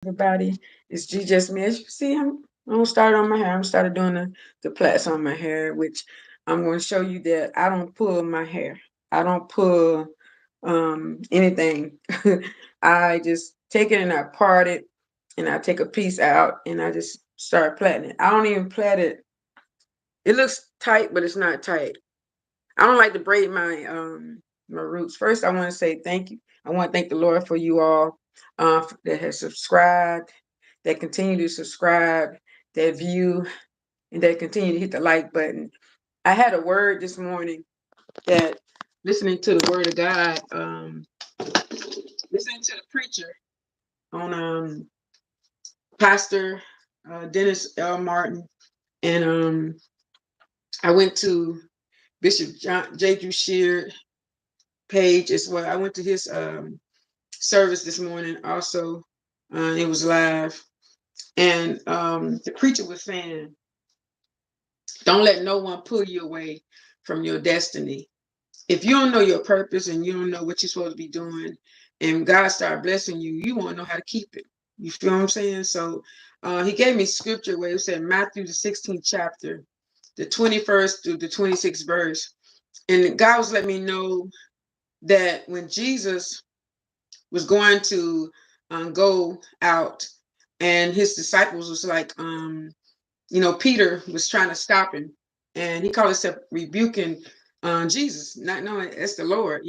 Everybody, it's G Just Me. As you see, I'm started on my hair. I'm started doing the plaits on my hair, which I'm going to show you that I don't pull my hair. I don't pull anything. I just take it and I part it, and I take a piece out and I just start plaiting it. I don't even plait it. It looks tight, but it's not tight. I don't like to braid my roots. First, I want to say thank you. I want to thank the Lord for you all that has subscribed, that continue to subscribe, that view, and that continue to hit the like button. I had a word this morning that listening to the word of God, listening to the preacher on Pastor Dennis L. Martin, and I went to Bishop John J. Drew Sheard page as well. I went to his service this morning also. It was live. And the preacher was saying, don't let no one pull you away from your destiny. If you don't know your purpose and you don't know what you're supposed to be doing, and God start blessing you, you won't know how to keep it. You feel what I'm saying? So he gave me scripture where it said Matthew the 16th chapter, the 21st through the 26th verse. And God was letting me know that when Jesus was going to go out, and his disciples was like, Peter was trying to stop him, and he called himself rebuking Jesus, not knowing it's the Lord,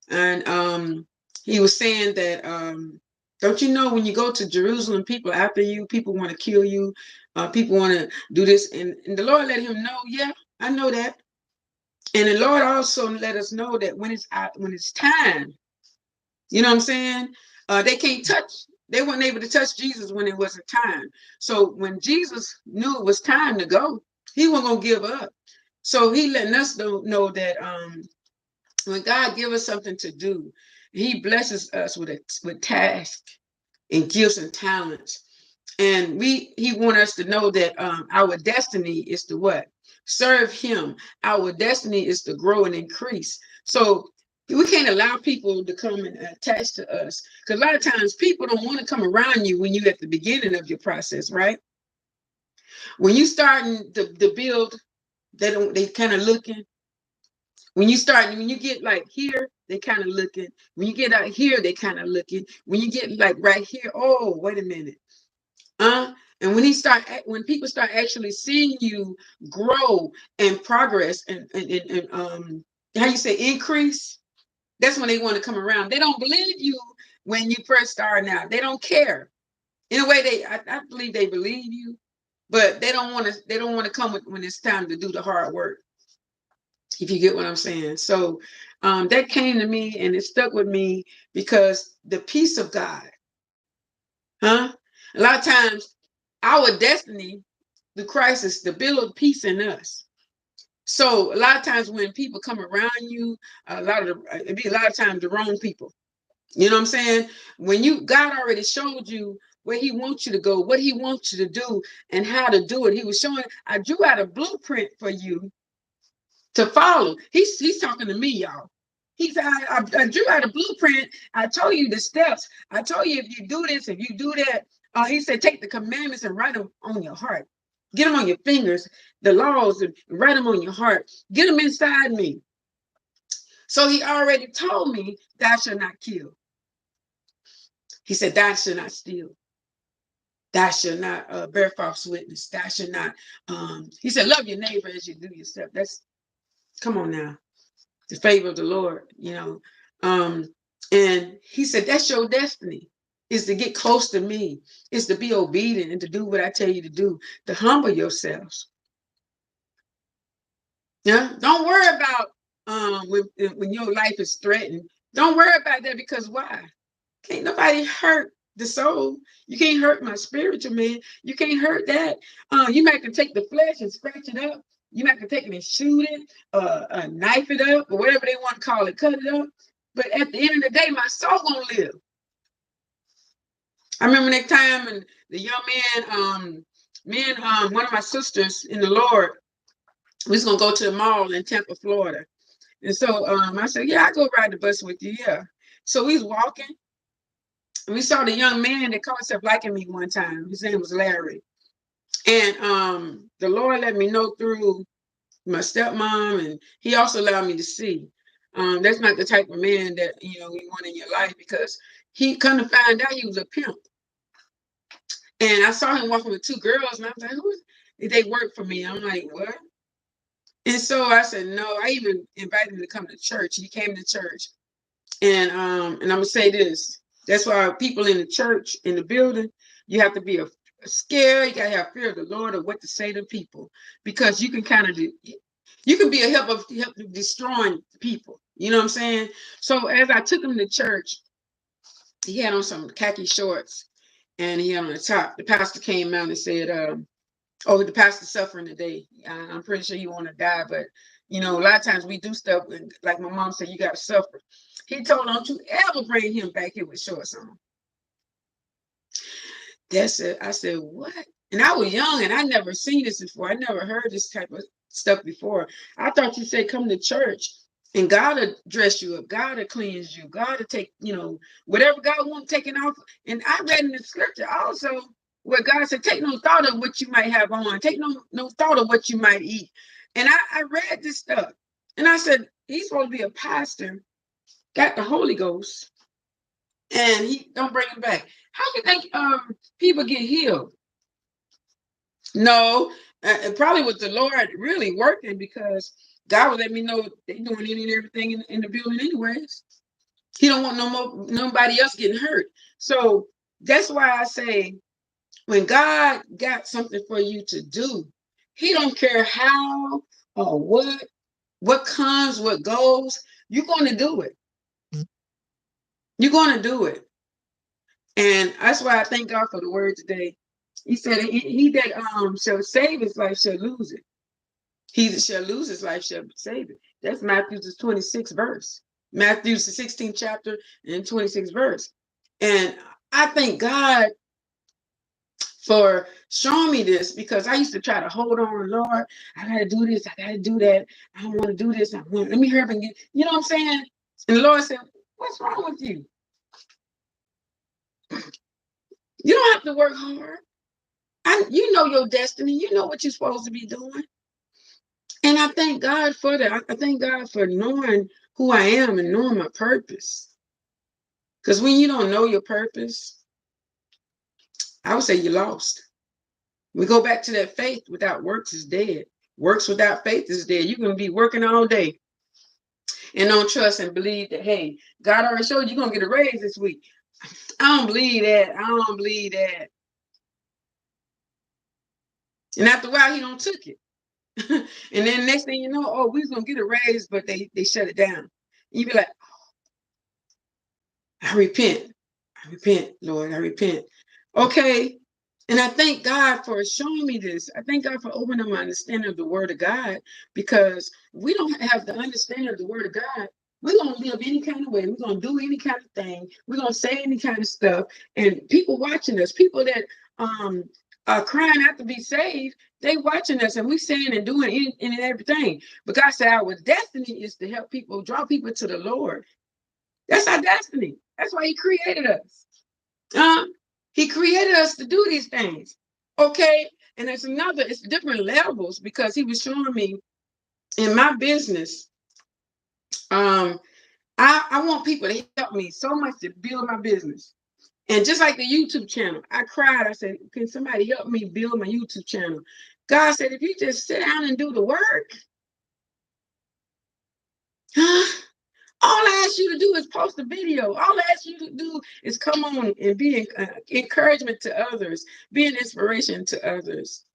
and he was saying that, don't you know when you go to Jerusalem, people after you, people want to kill you, people want to do this, and the Lord let him know, yeah, I know that, and the Lord also let us know that when it's time. You know what I'm saying? They can't touch. They weren't able to touch Jesus when it wasn't time. So when Jesus knew it was time to go, he wasn't gonna give up. So he letting us know that when God gives us something to do, he blesses us with tasks and gifts and talents. And he want us to know that our destiny is to what? Serve him. Our destiny is to grow and increase. So we can't allow people to come and attach to us. Because a lot of times people don't want to come around you when you're at the beginning of your process, right? When you starting to build, they kind of looking. When you get like here, they kind of looking. When you get out here, they kind of looking. When you get like right here, oh, wait a minute. And when people start actually seeing you grow and progress and how you say increase, that's when they want to come around. They don't believe you when you first start out. They don't care. In a way, I believe they believe you, but they don't want to. They don't want to come when it's time to do the hard work. If you get what I'm saying. So that came to me and it stuck with me because the peace of God, huh? A lot of times, our destiny, the crisis, to build peace in us. So a lot of times when people come around you, it be a lot of times the wrong people. You know what I'm saying? When God already showed you where he wants you to go, what he wants you to do, and how to do it. He was showing, I drew out a blueprint for you to follow. He's talking to me, y'all. He said, I drew out a blueprint. I told you the steps. I told you if you do this, if you do that. He said, take the commandments and write them on your heart. Get them on your fingers, the laws, and write them on your heart. Get them inside me. So he already told me, thou shalt not kill. He said, thou shalt not steal. Thou shalt not bear false witness. Thou shalt not. He said, love your neighbor as you do yourself. Come on now. The favor of the Lord. And he said, that's your destiny, is to get close to me, is to be obedient and to do what I tell you to do, to humble yourselves. Yeah. Don't worry about when your life is threatened. Don't worry about that, because why? Can't nobody hurt the soul. You can't hurt my spiritual man. You can't hurt that. You might can take the flesh and scratch it up. You might can take it and shoot it, knife it up, or whatever they want to call it, cut it up. But at the end of the day, my soul gonna live. I remember that time, and the young one of my sisters in the Lord, we was gonna go to the mall in Tampa, Florida. And so I said, yeah, I go ride the bus with you. Yeah. So we was walking, we saw the young man that called himself liking me one time. His name was Larry. And the Lord let me know through my stepmom, and he also allowed me to see. That's not the type of man that you want in your life, because he come to find out he was a pimp. And I saw him walking with two girls, and I was like, "Who?" They work for me. I'm like, "What?" And so I said, "No." I even invited him to come to church. He came to church, and I'm gonna say this. That's why people in the church, in the building, you have to be a scared. You gotta have fear of the Lord of what to say to people, because you can kind of you can be a help of destroying people. You know what I'm saying? So as I took him to church, he had on some khaki shorts, and he had on the top. The pastor came out and said, "Oh, the pastor's suffering today. I'm pretty sure you want to die, but a lot of times we do stuff, and like my mom said, you got to suffer." He told him, "Don't you ever bring him back here with shorts on." That's it. I said, "What?" And I was young, and I never seen this before. I never heard this type of stuff before. I thought you said come to church and God will dress you up, God will cleanse you, God will take, whatever God wants taken off. And I read in the scripture also where God said, take no thought of what you might have on, take no thought of what you might eat. And I read this stuff, and I said, he's supposed to be a pastor, got the Holy Ghost, and he don't bring him back. How you think people get healed? No, probably with the Lord really working, because God will let me know they're doing any and everything in the building anyways. He don't want nobody else getting hurt. So that's why I say, when God got something for you to do, he don't care how or what comes, what goes, you're going to do it. You're going to do it. And that's why I thank God for the word today. He said, he that shall save his life shall lose it. He that shall lose his life shall save it. That's Matthew's 26th verse. Matthew's the 16th chapter and 26th verse. And I thank God for showing me this, because I used to try to hold on, Lord, I gotta do this, I gotta do that, I don't want to do this, let me hurry up and get, you know what I'm saying? And the Lord said, what's wrong with you? You don't have to work hard. You know your destiny, you know what you're supposed to be doing. And I thank God for that. I thank God for knowing who I am and knowing my purpose. Because when you don't know your purpose, I would say you're lost. We go back to that faith without works is dead. Works without faith is dead. You're going to be working all day and don't trust and believe that, hey, God already showed you're going to get a raise this week. I don't believe that. I don't believe that. And after a while, he don't took it. And then next thing you know, oh, we was going to get a raise, but they shut it down. You be like, I repent. I repent, Lord. I repent. Okay. And I thank God for showing me this. I thank God for opening my understanding of the word of God, because we don't have the understanding of the word of God. We're going to live any kind of way. We're going to do any kind of thing. We're going to say any kind of stuff. And people watching us, people that are crying out to be saved, they watching us, and we saying and doing any and everything. But God said our destiny is to help people, draw people to the Lord. That's our destiny. That's why he created us. He created us to do these things. Okay. And it's different levels, because he was showing me in my business. I want people to help me so much to build my business. And just like the YouTube channel, I cried. I said, can somebody help me build my YouTube channel? God said, if you just sit down and do the work, all I ask you to do is post a video. All I ask you to do is come on and be encouragement to others, be an inspiration to others.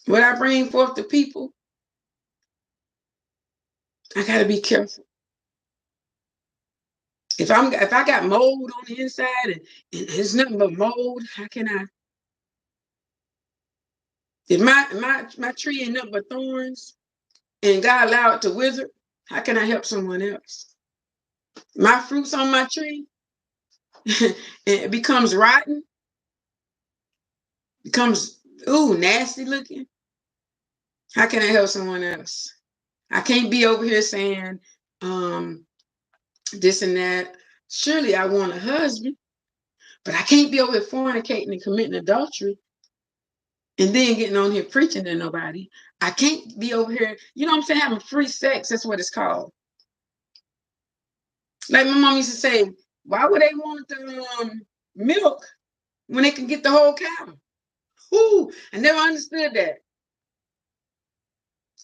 What I bring forth to people, I gotta be careful. If I got mold on the inside and it's nothing but mold, how can I? If my tree ain't nothing but thorns and God allowed it to wither, how can I help someone else? My fruits on my tree, and it becomes rotten, becomes nasty looking. How can I help someone else? I can't be over here saying, this and that. Surely I want a husband, but I can't be over here fornicating and committing adultery and then getting on here preaching to nobody. I can't be over here, you know what I'm saying, having free sex. That's what it's called. Like my mom used to say, why would they want the milk when they can get the whole cow? Ooh, I never understood that.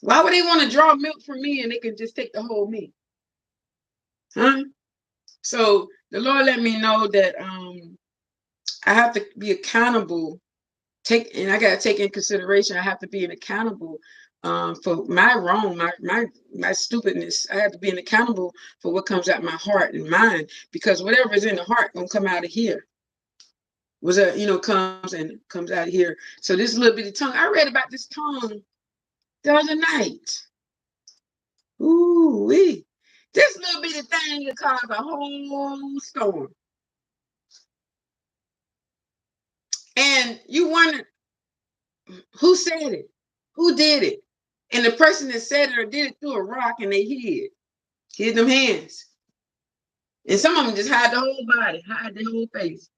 Why would they want to draw milk from me and they can just take the whole meat? Huh? So the Lord let me know that I have to be accountable. And I gotta take in consideration. I have to be accountable for my wrong, my stupidness. I have to be accountable for what comes out my heart and mind, because whatever is in the heart gonna come out of here. Was that comes out of here. So this little bit of tongue. I read about this tongue the other night. Ooh wee. This little bitty thing that caused a whole storm. And you wonder who said it? Who did it? And the person that said it or did it threw a rock and they hid them hands. And some of them just hide the whole body, hide the whole face.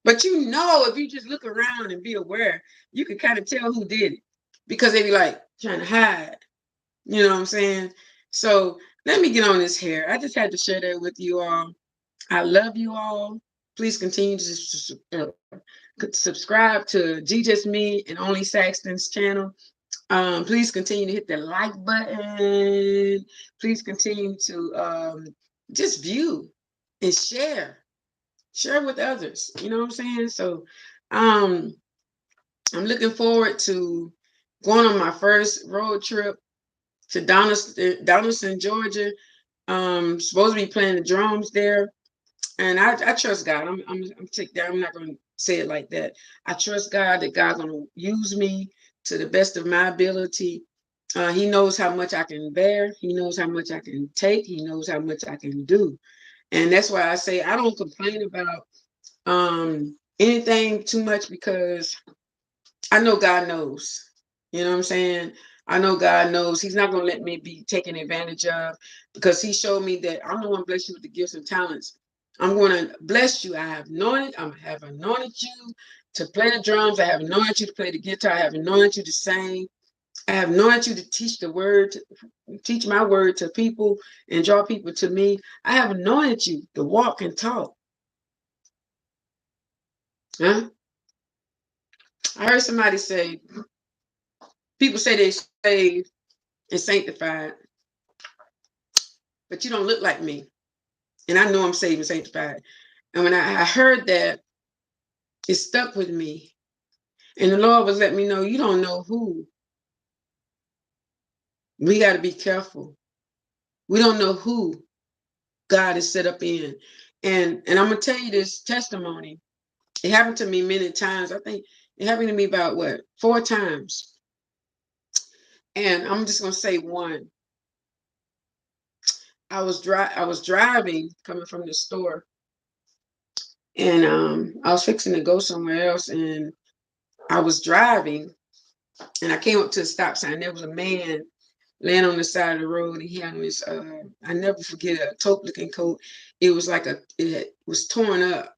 But if you just look around and be aware, you can kind of tell who did it because they be like trying to hide. You know what I'm saying? So let me get on this here. I just had to share that with you all. I love you all. Please continue to subscribe to G Just Me and Only Saxton's channel. Please continue to hit the like button. Please continue to just view and share with others. You know what I'm saying? So I'm looking forward to going on my first road trip to Donaldson, Georgia. Supposed to be playing the drums there, and I trust God. I'm take that. I'm not going to say it like that. I trust God that God's going to use me to the best of my ability. He knows how much I can bear. He knows how much I can take. He knows how much I can do. And that's why I say I don't complain about anything too much, because I know God knows. You know what I'm saying? I know God knows He's not going to let me be taken advantage of, because He showed me that I'm the one bless you with the gifts and talents. I'm going to bless you. I have anointed you to play the drums. I have anointed you to play the guitar. I have anointed you to sing. I have anointed you to teach the word, teach my word to people and draw people to me. I have anointed you to walk and talk. Huh? I heard somebody say, people say they saved and sanctified, but you don't look like me. And I know I'm saved and sanctified. And when I heard that, it stuck with me. And the Lord was letting me know, you don't know who. We got to be careful. We don't know who God is set up in. And I'm going to tell you this testimony. It happened to me many times. I think it happened to me about 4 times. And I'm just going to say one. I was driving coming from the store, and I was fixing to go somewhere else, and I was driving, and I came up to a stop sign. There was a man laying on the side of the road, and he had this I never forget, a taupe looking coat. It was like it was torn up.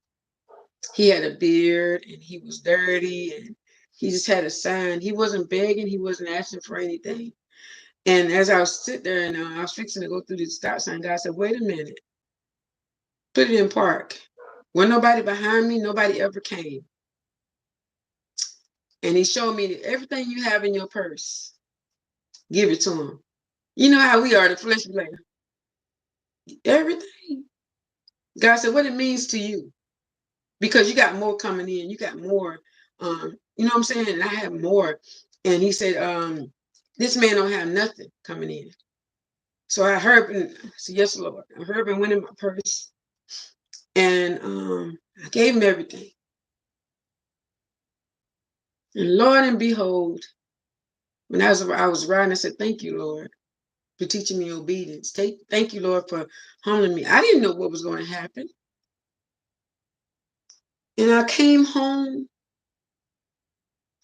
He had a beard and he was dirty, and he just had a sign. He wasn't begging, he wasn't asking for anything. And as I was sitting there and I was fixing to go through the stop sign, God said, wait a minute, put it in park. When nobody behind me, nobody ever came. And he showed me that everything you have in your purse, give it to him. You know how we are, the flesh player. Everything. God said, what it means to you. Because you got more coming in. You got more. You know what I'm saying? And I have more. And he said, this man don't have nothing coming in. So I heard and I said, yes, Lord. I heard and went in my purse. And I gave him everything. And Lord and behold, when I was riding, I said, thank you, Lord, for teaching me obedience. Thank you, Lord, for humbling me. I didn't know what was going to happen. And I came home.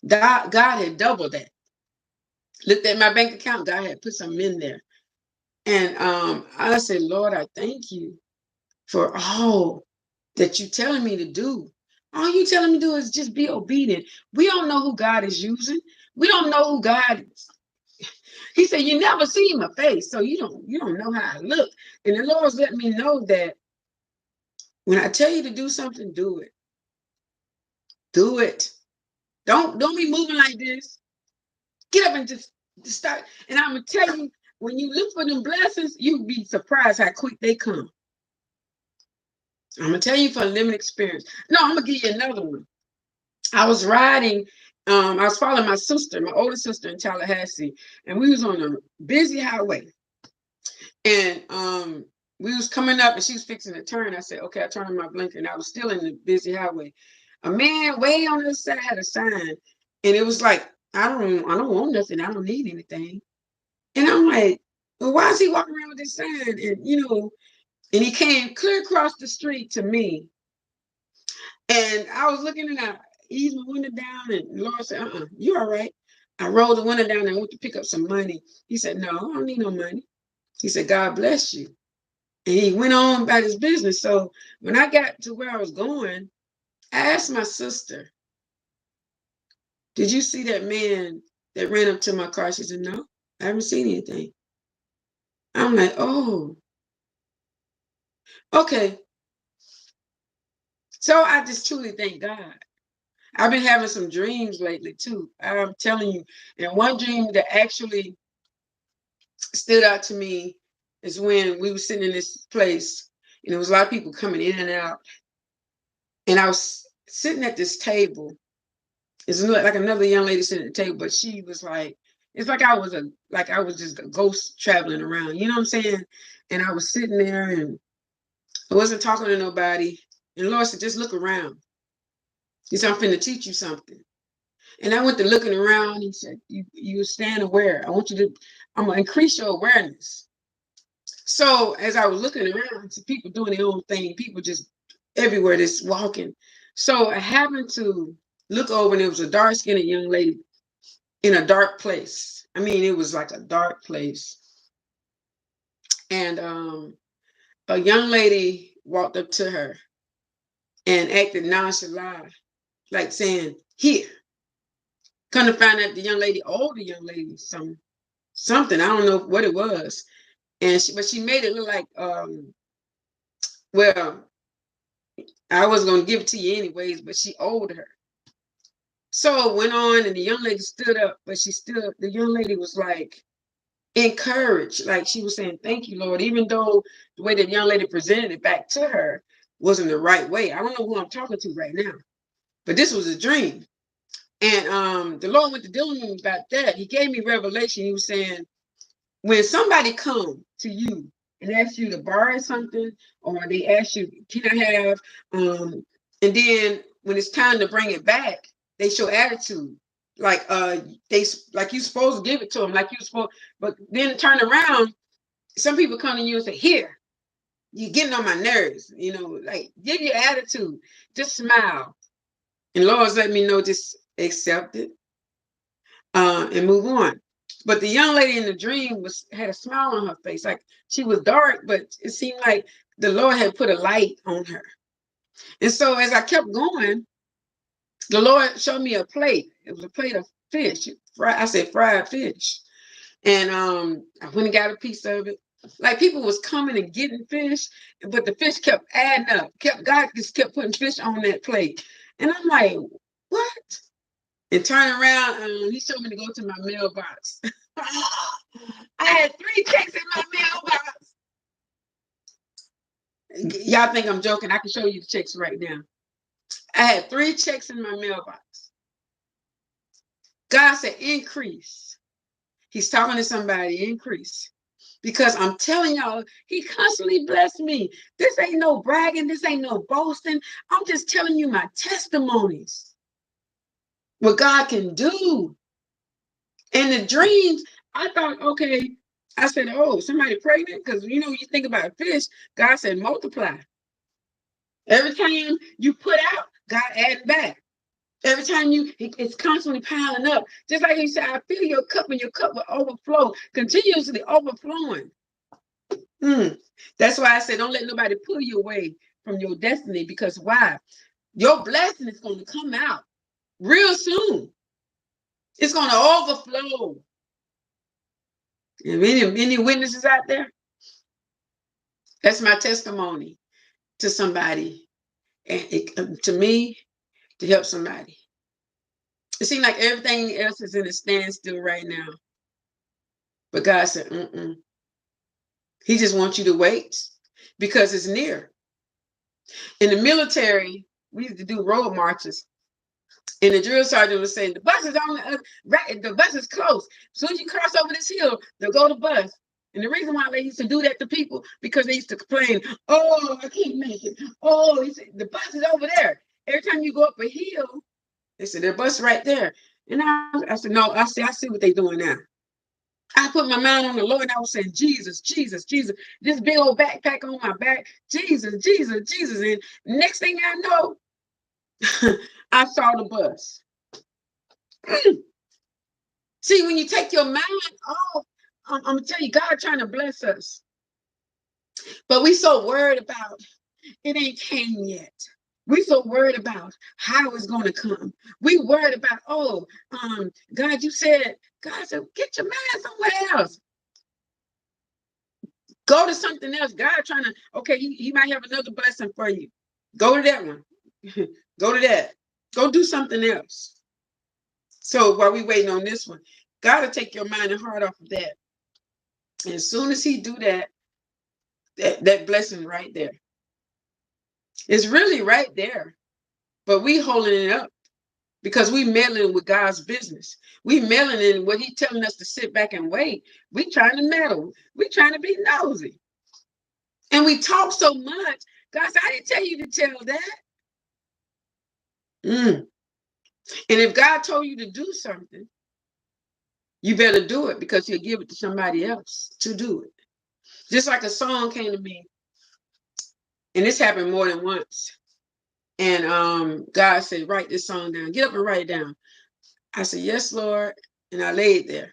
God had doubled that. Looked at my bank account. God had put something in there. And I said, Lord, I thank you for all that you're telling me to do. All you telling me to do is just be obedient. We don't know who God is using. We don't know who God is. He said, you never see my face, so you don't know how I look. And the Lord's let me know that when I tell you to do something, do it. Do it. Don't be moving like this. Get up and just start. And I'm gonna tell you, when you look for them blessings, you'll be surprised how quick they come. I'm gonna tell you from living experience. No, I'm gonna give you another one. I was riding, I was following my sister, my older sister in Tallahassee, and we was on a busy highway. And we was coming up and she was fixing to turn. I said, okay, I turned on my blinker and I was still in the busy highway. A man way on the side had a sign, and it was like, I don't want nothing, I don't need anything. And I'm like, well, why is he walking around with this sign? And he came clear across the street to me. And I was looking and I eased my window down, and Laura said, you all right. I rolled the window down and I went to pick up some money. He said, no, I don't need no money. He said, God bless you. And he went on about his business. So when I got to where I was going, I asked my sister, did you see that man that ran up to my car? She said, no, I haven't seen anything. I'm like, oh, okay. So I just truly thank God. I've been having some dreams lately too. I'm telling you. And one dream that actually stood out to me is when we were sitting in this place, and there was a lot of people coming in and out. And I was sitting at this table. It's like another young lady sitting at the table, but she was like, it's like I was just a ghost traveling around. You know what I'm saying? And I was sitting there and I wasn't talking to nobody. And the Lord said, just look around. He said, I'm finna teach you something. And I went to looking around. He said, you stand aware. I'm gonna increase your awareness. So as I was looking around, to people doing their own thing, people just everywhere, just walking. So I happened to look over, and it was a dark-skinned young lady in a dark place. I mean, it was like a dark place. And a young lady walked up to her and acted nonchalant, like saying, here. Come to find out the young lady, older young lady, something, I don't know what it was. But she made it look like, well, I was gonna give it to you anyways, but she owed her. So it went on, and the young lady stood up, but the young lady was like encouraged, like she was saying, thank you, Lord, even though the way the young lady presented it back to her wasn't the right way. I don't know who I'm talking to right now, but this was a dream. And the Lord went to dealing with me about that. He gave me revelation. He was saying, when somebody come to you and ask you to borrow something, or they ask you, can I have, and then when it's time to bring it back, they show attitude. Like like you supposed to give it to them, like you supposed, but then turn around, some people come to you and say, here, you're getting on my nerves, like give your attitude, just smile. And Lord's let me know, just accept it, and move on. But the young lady in the dream had a smile on her face, like she was dark, but it seemed like the Lord had put a light on her. And so as I kept going, the Lord showed me a plate. It was a plate of fish. I said fried fish. And I went and got a piece of it. Like people was coming and getting fish, but the fish kept adding up. God just kept putting fish on that plate. And I'm like, what? And turn around, he showed me to go to my mailbox. I had 3 checks in my mailbox. Y'all think I'm joking? I can show you the checks right now. I had 3 checks in my mailbox. God said, increase. He's talking to somebody, increase. Because I'm telling y'all, he constantly blessed me. This ain't no bragging. This ain't no boasting. I'm just telling you my testimonies. What God can do. And the dreams, I thought, okay, I said, oh, somebody pregnant? Because, you think about fish, God said, multiply. Every time you put out, God add back. Every time it's constantly piling up. Just like he said, I fill your cup and your cup will overflow, continuously overflowing. Mm. That's why I said, don't let nobody pull you away from your destiny, because why? Your blessing is going to come out real soon. It's going to overflow. And any witnesses out there? That's my testimony to somebody, and to me, to help somebody. It seems like everything else is in a standstill right now. But God said, mm-mm. He just wants you to wait because it's near. In the military, we used to do road marches. And the drill sergeant was saying, the bus is on right, the bus is close. As soon as you cross over this hill, they'll go to bus. And the reason why they used to do that to people, because they used to complain, oh, I can't make it. Oh, he said, the bus is over there. Every time you go up a hill, they said, their bus right there. And I said, no, I see what they're doing now. I put my mind on the Lord and I was saying, Jesus, Jesus, Jesus, this big old backpack on my back, Jesus, Jesus, Jesus. And next thing I know, I saw the bus. See, when you take your mind off, I'm gonna tell you, God trying to bless us. But we so worried about it ain't came yet. We so worried about how it's gonna come. We worried about, oh, God, you said, God said, get your mind somewhere else. Go to something else. God trying to, okay, he might have another blessing for you. Go to that one. Go to that. Go do something else. So while we waiting on this one, God will take your mind and heart off of that. And as soon as he do that, that blessing right there. It's really right there. But we holding it up because we meddling with God's business. We meddling in what he telling us to sit back and wait. We trying to meddle. We trying to be nosy. And we talk so much. God said, I didn't tell you to tell that. And if God told you to do something, you better do it, because he'll give it to somebody else to do it. Just like a song came to me, and this happened more than once. And God said, write this song down. Get up and write it down. I said, yes, Lord. And I laid there.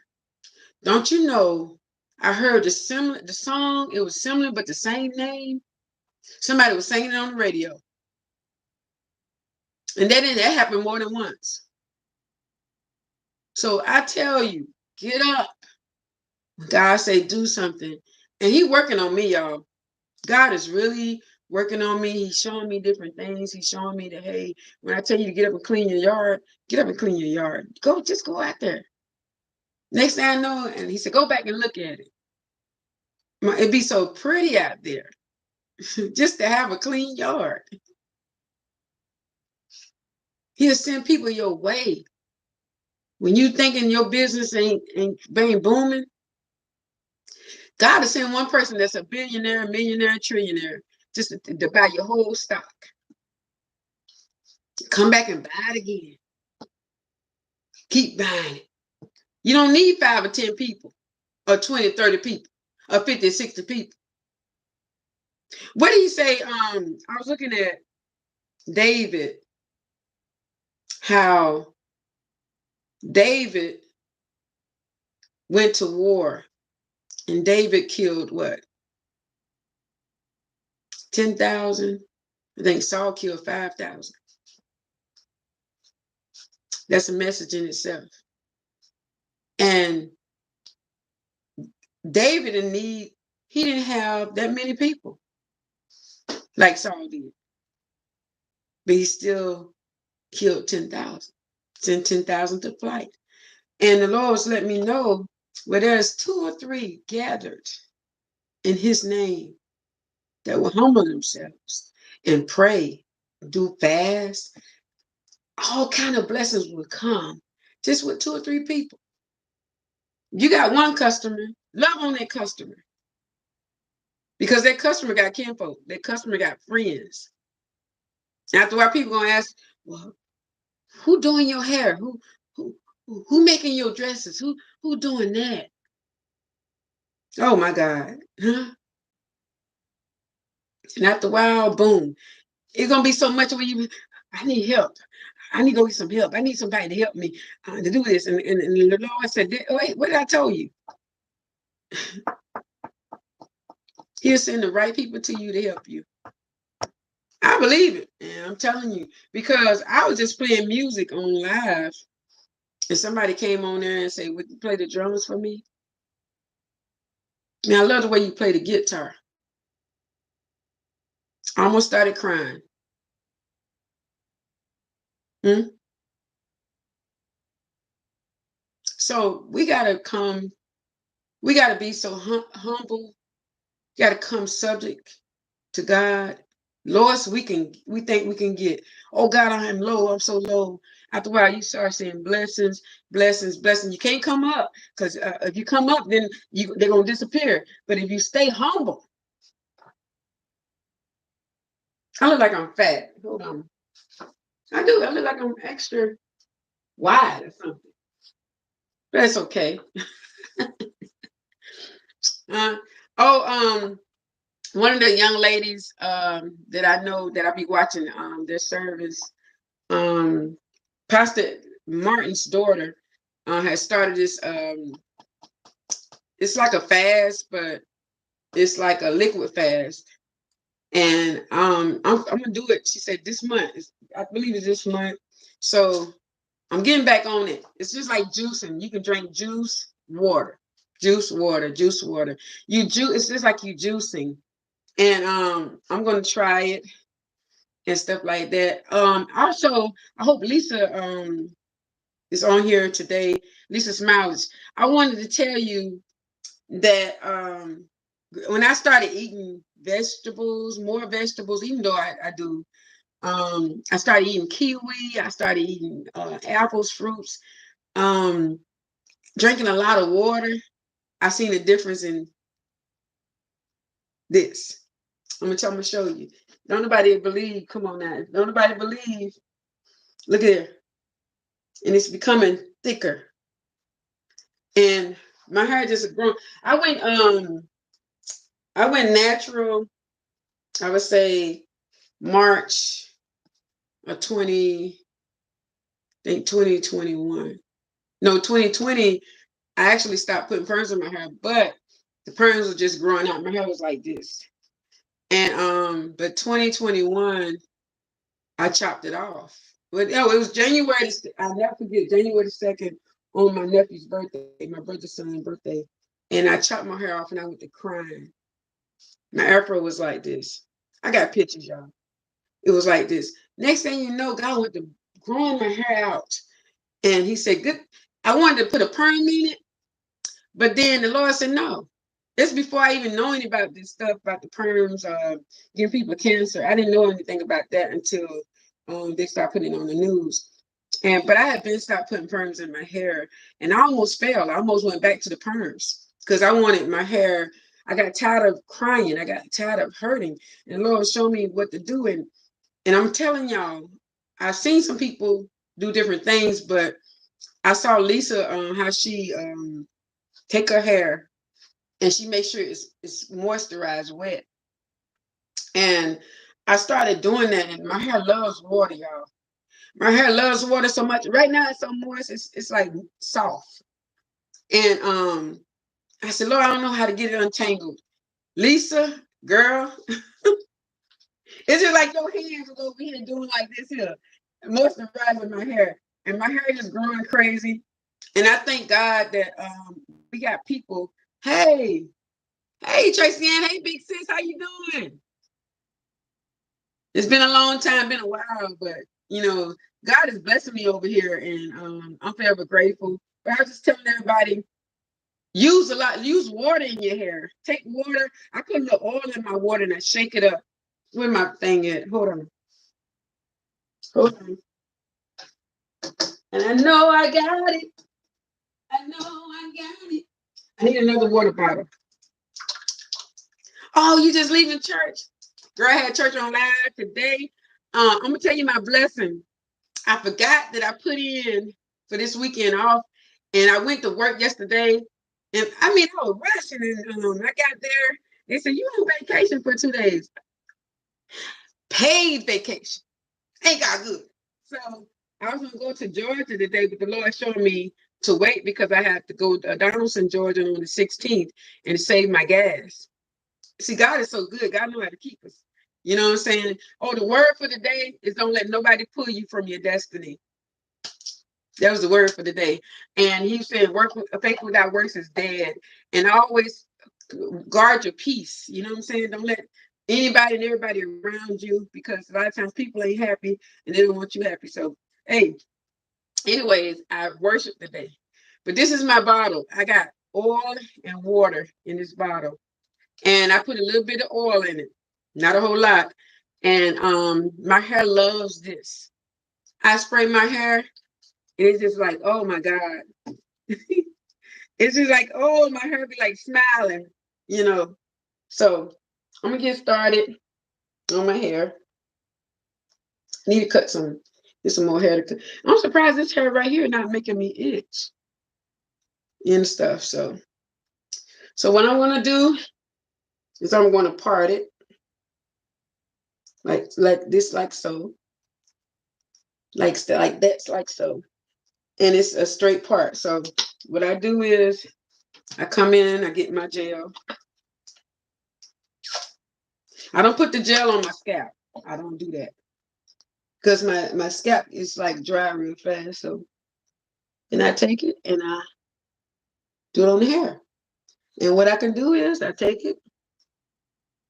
Don't you know, I heard the song, it was similar, but the same name. Somebody was singing it on the radio. And that happened more than once. So I tell you, get up. God say do something. And he working on me, y'all. God is really working on me. He's showing me different things. He's showing me that, hey, when I tell you to get up and clean your yard, get up and clean your yard. Just go out there. Next thing I know, and he said, go back and look at it. It'd be so pretty out there just to have a clean yard. He'll send people your way. When you thinking your business ain't booming, God will send one person that's a billionaire, millionaire, trillionaire, just to buy your whole stock. Come back and buy it again. Keep buying it. You don't need 5 or 10 people, or 20, 30 people, or 50, 60 people. What do you say? I was looking at David, how David went to war, and David killed what? 10,000. I think Saul killed 5,000. That's a message in itself. And David he didn't have that many people like Saul did. But he still killed 10,000, sent 10,000 to flight. And the Lord was letting me know, where there's 2 or 3 gathered in his name that will humble themselves and pray, do fast, all kind of blessings will come just with 2 or 3 people. You got one customer, love on that customer. Because that customer got kinfolk, that customer got friends. After a while, people gonna ask, well, who doing your hair? Who making your dresses? Who doing that? Oh my God. Huh? And after a while, boom. It's gonna be so much when I need help. I need to go get some help. I need somebody to help me to do this. And the Lord said, wait, what did I tell you? He'll send the right people to you to help you. I believe it. And I'm telling you, because I was just playing music on live and somebody came on there and said, would you play the drums for me? Now I love the way you play the guitar. I almost started crying. Hmm? So we gotta be so humble. You gotta come subject to God. Lowest we think we can get. Oh God, I am low. I'm so low. After a while, you start saying blessings, blessings, blessings. You can't come up because if you come up, then they're gonna disappear. But if you stay humble, I look like I'm fat. Hold on, I do. I look like I'm extra wide or something. But that's okay. Uh, oh, one of the young ladies that I know that I be watching their service, um, Pastor Martin's daughter has started this. It's like a fast, but it's like a liquid fast, and I'm gonna do it. She said this month. I believe it's this month. So I'm getting back on it. It's just like juicing. You can drink juice, water, juice, water, juice, water. You juice. It's just like you juicing, and I'm gonna try it and stuff like that. Also, I hope Lisa is on here today. Lisa Smiles. I wanted to tell you that when I started eating vegetables, more vegetables, even though I do, I started eating kiwi. I started eating apples, fruits, um, drinking a lot of water. I seen a difference in this. I'm gonna show you. Don't nobody believe. Come on now. Don't nobody believe. Look at it. And it's becoming thicker. And my hair just grown. I went natural, I would say March of 2021. No, 2020, I actually stopped putting perms in my hair, but the perms were just growing out. My hair was like this. And but 2021, I chopped it off. But no, it was January. I'll never forget January the 2nd on my nephew's birthday, my brother's son's birthday. And I chopped my hair off and I went to crying. My afro was like this. I got pictures, y'all. It was like this. Next thing you know, God went to growing my hair out. And he said, good. I wanted to put a perm in it, but then the Lord said, no. This before I even know anything about this stuff, about the perms, giving people cancer. I didn't know anything about that until they started putting it on the news. But I had been stopped putting perms in my hair, and I almost fell. I almost went back to the perms because I wanted my hair. I got tired of crying. I got tired of hurting, and the Lord showed me what to do. And I'm telling y'all, I've seen some people do different things, but I saw Lisa how she take her hair and she makes sure it's moisturized, wet. And I started doing that, and my hair loves water, y'all. My hair loves water so much. Right now it's so moist, it's like soft. And I said, Lord, I don't know how to get it untangled. Lisa, girl, it's just like your hands was over here doing like this here, moisturizing my hair. And my hair is growing crazy. And I thank God that we got people. Hey, hey, Tracy Ann. Hey, big sis, how you doing? It's been a long time, been a while, but God is blessing me over here, and I'm forever grateful. But I was just telling everybody, use water in your hair. Take water. I put a little oil in my water and I shake it up. Where my thing at? Hold on. And I know I got it. I know I got it. I need another water bottle. Oh, you just leaving church? Girl, I had church on live today. I'm gonna tell you my blessing. I forgot that I put in for this weekend off, and I went to work yesterday. And I mean, I was rushing, and I got there. They said you on vacation for 2 days, paid vacation. Ain't got good. So I was gonna go to Georgia today, but the Lord showed me to wait because I had to go to Donaldson, Georgia on the 16th and save my gas. See, God is so good. God know how to keep us. You know what I'm saying? Oh, the word for the day is don't let nobody pull you from your destiny. That was the word for the day. And he said, faith without works is dead. And always guard your peace. You know what I'm saying? Don't let anybody and everybody around you, because a lot of times people ain't happy and they don't want you happy. So, hey, anyways, I worship today. But this is my bottle. I got oil and water in this bottle. And I put a little bit of oil in it, not a whole lot. And my hair loves this. I spray my hair, and it's just like, oh my God. It's just like, oh, my hair be like smiling, you know. So I'm gonna get started on my hair. Need to get some more hair to cut. I'm surprised this hair right here not making me itch and stuff. So what I want to do is I'm going to part it like this, like so, like that's like so, and it's a straight part. So what I do is I come in, I get my gel. I don't put the gel on my scalp. I don't do that because my scalp is like dry real fast. So and I take it and I do it on the hair. And what I can do is I take it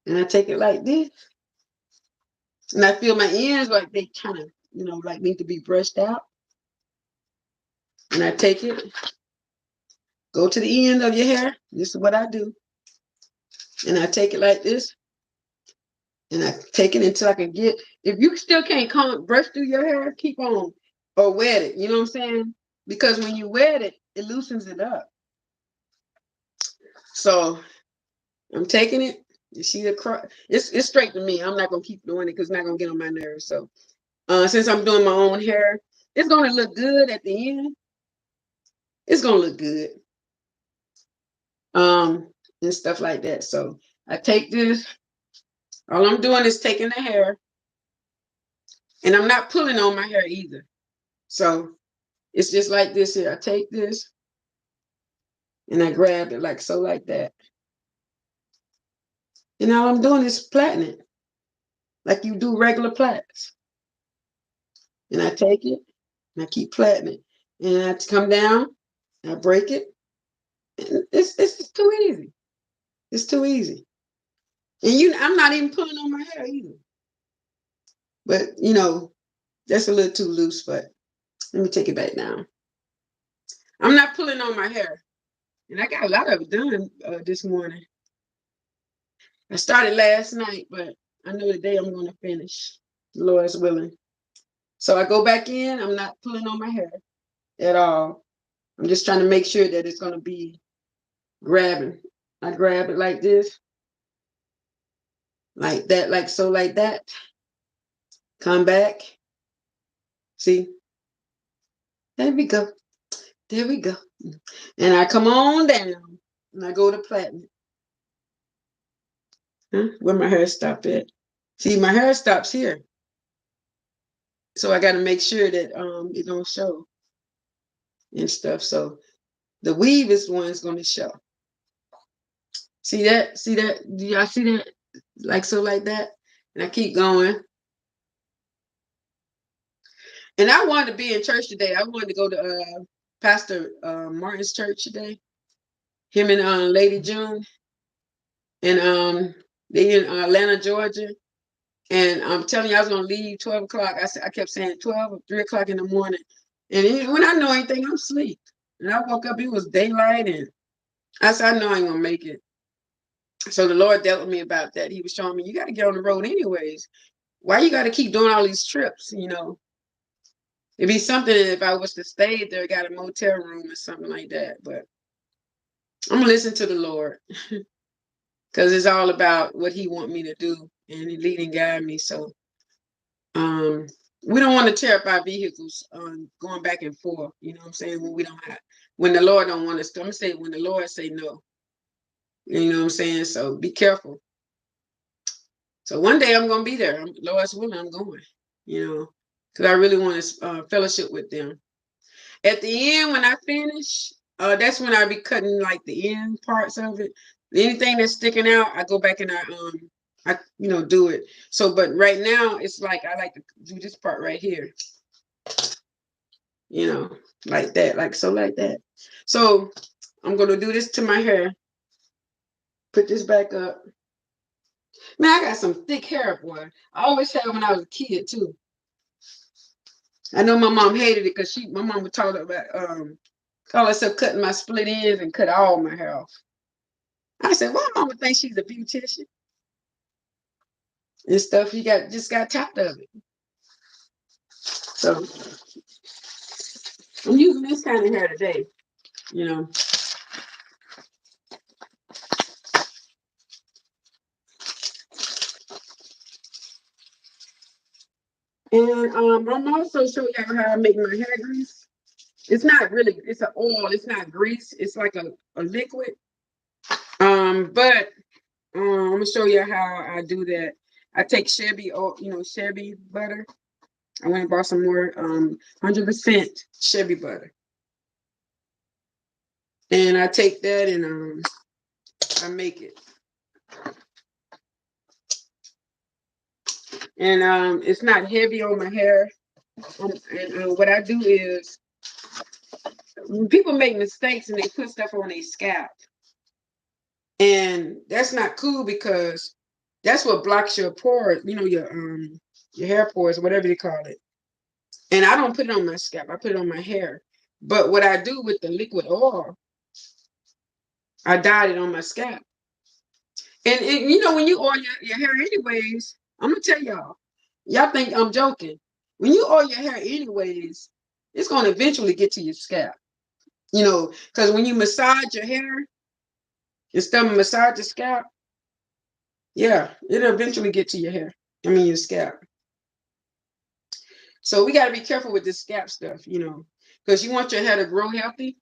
and I take it like this. And I feel my ends like they kind of, like need to be brushed out. And I take it, go to the end of your hair. This is what I do. And I take it like this. And I take it until I can get, if you still can't brush through your hair, keep on or wet it. You know what I'm saying? Because when you wet it, it loosens it up. So I'm taking it. You see the it's straight to me. I'm not gonna keep doing it because it's not gonna get on my nerves. So since I'm doing my own hair, it's gonna look good at the end. It's gonna look good. And stuff like that. So I take this. All I'm doing is taking the hair, and I'm not pulling on my hair either. So it's just like this here. I take this and I grab it like so, like that. And all I'm doing is plaiting it like you do regular plaits. And I take it and I keep plaiting it. And I come down, and I break it. And it's too easy. It's too easy. And I'm not even pulling on my hair either. But that's a little too loose, but let me take it back down. I'm not pulling on my hair. And I got a lot of it done this morning. I started last night, but I know today I'm going to finish, the Lord's willing. So I go back in. I'm not pulling on my hair at all. I'm just trying to make sure that it's going to be grabbing. I grab it like this, like that, like so, like that. Come back. See? There we go. There we go. And I come on down and I go to platinum. Where my hair stop at? See, my hair stops here. So I got to make sure that it don't show and stuff. So the weave is the one that's going to show. See that? See that? Do y'all see that? Like so, like that. And I keep going. And I wanted to be in church today. I wanted to go to Pastor Martin's church today. Him and Lady June. And they in Atlanta, Georgia. And I'm telling you, I was going to leave 12 o'clock. I kept saying 12 or 3 o'clock in the morning. And when I know anything, I'm asleep. And I woke up, it was daylight. And I said, I know I ain't going to make it. So the Lord dealt with me about that. He was showing me, you got to get on the road anyways. Why you got to keep doing all these trips, It'd be something if I was to stay there, got a motel room or something like that. But I'm going to listen to the Lord because it's all about what he want me to do and he lead and guide me. So we don't want to tear up our vehicles going back and forth. You know what I'm saying? When the Lord don't want us to. I'm going to say when the Lord say no. You know what I'm saying? So be careful. So one day I'm going to be there. Lord's willing, I'm going, because I really want to fellowship with them. At the end, when I finish, that's when I be cutting like the end parts of it. Anything that's sticking out, I go back and I do it. So, but right now it's like I like to do this part right here, you know, like that, like that. So I'm gonna do this to my hair. Put this back up. Man, I got some thick hair, boy. I always had it when I was a kid too. I know my mom hated it because my mom would talk about call herself cutting my split ends and cut all my hair off. I said, "Why mama think she's a beautician and stuff?" He just got tired of it. So I'm using this kind of hair today, you know. And I'm also showing you how I make my hair grease. It's not really, it's an oil, it's not grease, it's like a liquid. But I'm gonna show you how I do that. I take Chevy, Chevy butter. I went and bought some more 100% Chevy butter. And I take that and I make it. And it's not heavy on my hair. And what I do is when people make mistakes and they put stuff on their scalp. And that's not cool because that's what blocks your pores, your hair pores, whatever they call it. And I don't put it on my scalp, I put it on my hair. But what I do with the liquid oil, I dyed it on my scalp. And when you oil your hair anyways, I'm gonna tell y'all think I'm joking. When you oil your hair anyways, it's gonna eventually get to your scalp. Because when you massage your hair, instead of massage the scalp, yeah, it'll eventually get to your hair. I mean your scalp. So we gotta be careful with this scalp stuff, because you want your hair to grow healthy.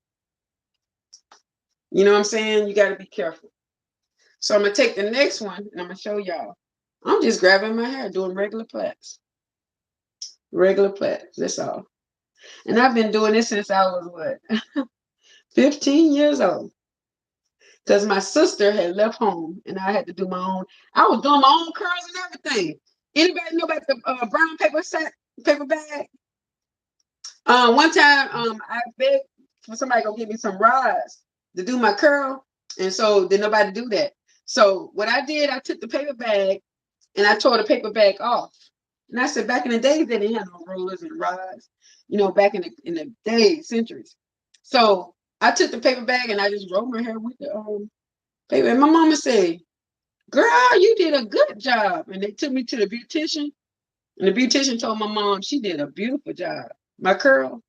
You know what I'm saying? You gotta be careful. So I'm gonna take the next one and I'm gonna show y'all. I'm just grabbing my hair, doing regular plaits. Regular plaits, that's all. And I've been doing this since I was what, 15 years old. Because my sister had left home and I had to do my own. I was doing my own curls and everything. Anybody know about the brown paper bag? One time, I begged for somebody to go give me some rods to do my curl, and so did nobody do that. So what I did, I took the paper bag and I tore the paper bag off. And I said, back in the days, they didn't have no rollers and rods, back in the days, centuries. So I took the paper bag and I just rolled my hair with the paper. And my mama said, "Girl, you did a good job." And they took me to the beautician, and the beautician told my mom she did a beautiful job. My curl.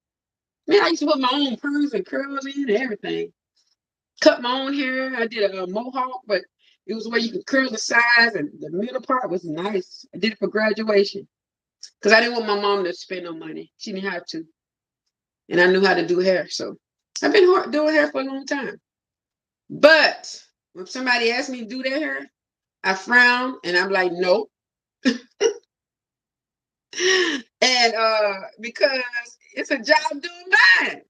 Man, I used to put my own perms and curls in and everything. Cut my own hair. I did a mohawk, but it was where you could curl the sides and the middle part was nice. I did it for graduation because I didn't want my mom to spend no money. She didn't have to. And I knew how to do hair. So I've been doing hair for a long time. But when somebody asked me to do their hair, I frown and I'm like, nope. And because it's a job doing mine.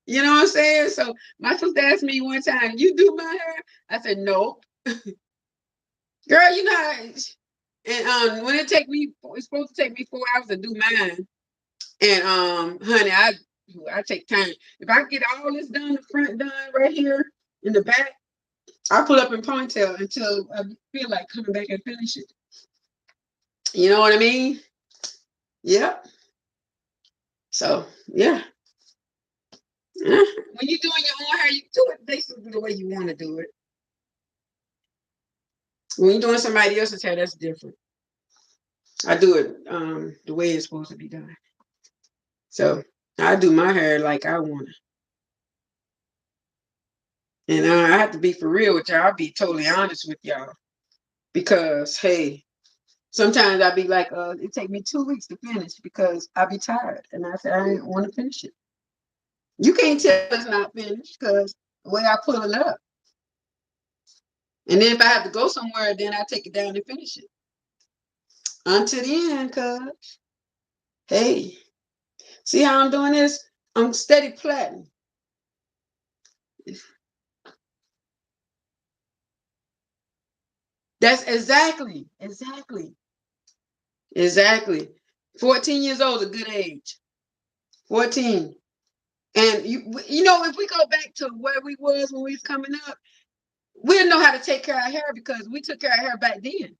You know what I'm saying? So my sister asked me one time, "You do my hair?" I said, "Nope." Girl, you know how, and when it's supposed to take me 4 hours to do mine. And honey, I take time. If I get all this done, the front done right here in the back, I pull up in ponytail until I feel like coming back and finish it. You know what I mean? Yep. So yeah. When you're doing your own hair, you do it basically the way you want to do it. When you're doing somebody else's hair, that's different. I do it the way it's supposed to be done. So I do my hair like I want it. And I have to be for real with y'all. I'll be totally honest with y'all. Because hey, sometimes I'll be like, it take me 2 weeks to finish because I'll be tired. And I say I didn't want to finish it. You can't tell it's not finished because the way I pull it up. And then if I have to go somewhere, then I take it down and finish it. Until the end, cuz. Hey, see how I'm doing this? I'm steady plaiting. That's exactly. 14 years old is a good age. 14. And you know, if we go back to where we was when we was coming up, we'll know how to take care of our hair because we took care of hair back then.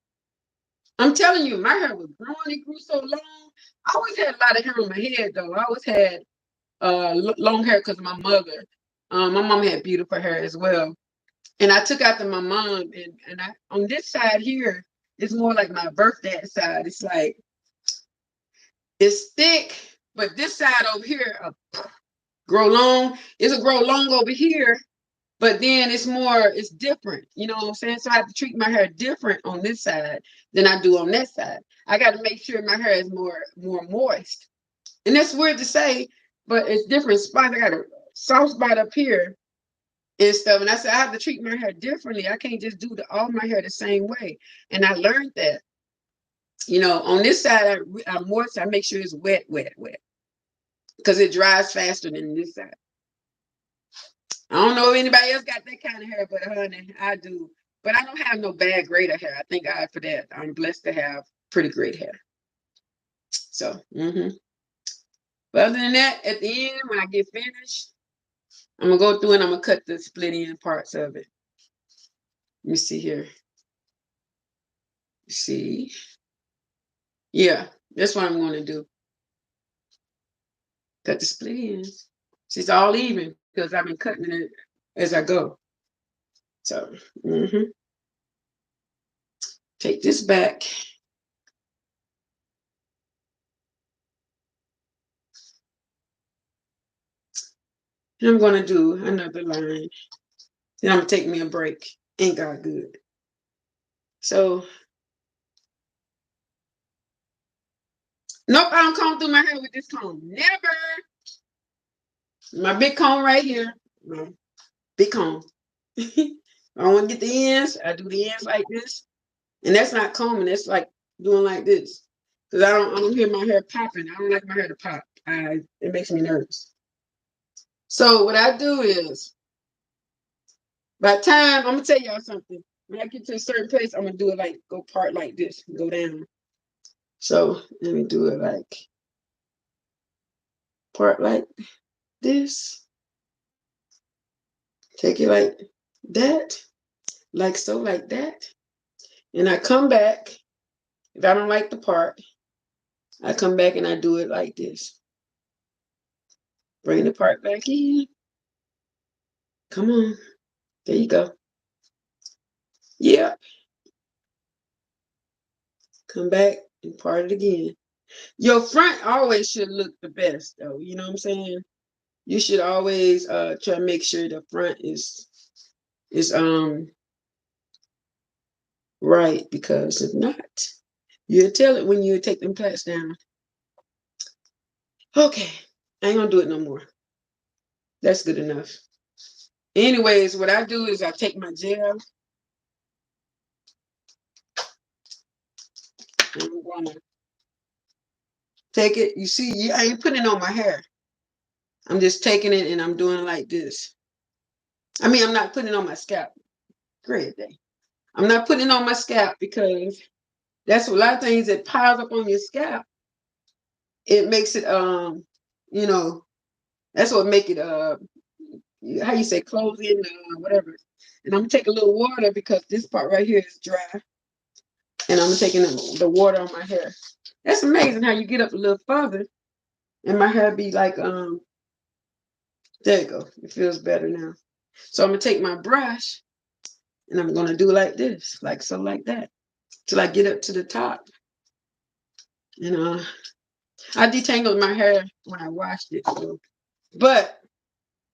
I'm telling you, my hair was growing, it grew so long. I always had a lot of hair on my head though. I always had long hair because of my mother. My mom had beautiful hair as well. And I took after my mom, and I on this side here, it's more like my birthday side. It's like it's thick, but this side over here grow long. It'll grow long over here, but then it's different. You know what I'm saying? So I have to treat my hair different on this side than I do on that side. I got to make sure my hair is more moist. And that's weird to say, but it's different spots. I got a soft spot up here and stuff. And I said, I have to treat my hair differently. I can't just do all my hair the same way. And I learned that, you know, on this side, I'm moist. I make sure it's wet, wet, wet, because it dries faster than this side. I don't know if anybody else got that kind of hair, but honey, I do. But I don't have no bad grade of hair. I thank God for that. I'm blessed to have pretty great hair. So, but other than that, at the end, when I get finished, I'm gonna go through and I'm gonna cut the split end parts of it. Let me see here. See, yeah, that's what I'm gonna do. Cut the split ends. It's all even because I've been cutting it as I go. So, take this back. And I'm gonna do another line. Then I'm gonna take me a break. Ain't God good? So, nope, I don't comb through my hair with this comb. Never. My big comb right here. Big comb. I want to get the ends. I do the ends like this, and that's not combing. That's like doing like this, because I don't hear my hair popping. I don't like my hair to pop. It makes me nervous. So what I do is, by the time I'm gonna tell y'all something. When I get to a certain place, I'm gonna do it like go part like this, go down. So let me do it like part like this. Take it like that, like so, like that. And I come back. If I don't like the part, I come back and I do it like this. Bring the part back in. Come on. There you go. Yeah. Come back and part it again. Your front always should look the best, though. You know what I'm saying? You should always try to make sure the front is right, because if not, you'll tell it when you take them plaits down. Okay, I ain't gonna do it no more. That's good enough. Anyways, what I do is I take my gel and I'm gonna take it. You see, I ain't putting it on my hair. I'm just taking it and I'm doing it like this. I mean, I'm not putting it on my scalp. Great day. I'm not putting it on my scalp because that's a lot of things that piles up on your scalp. It makes it you know, that's what make it how you say close in whatever. And I'm gonna take a little water because this part right here is dry. And I'm taking the water on my hair. That's amazing how you get up a little further and my hair be like there you go. It feels better now. So I'm gonna take my brush and I'm gonna do like this, like so, like that, till I get up to the top. You know, I detangled my hair when I washed it. So. But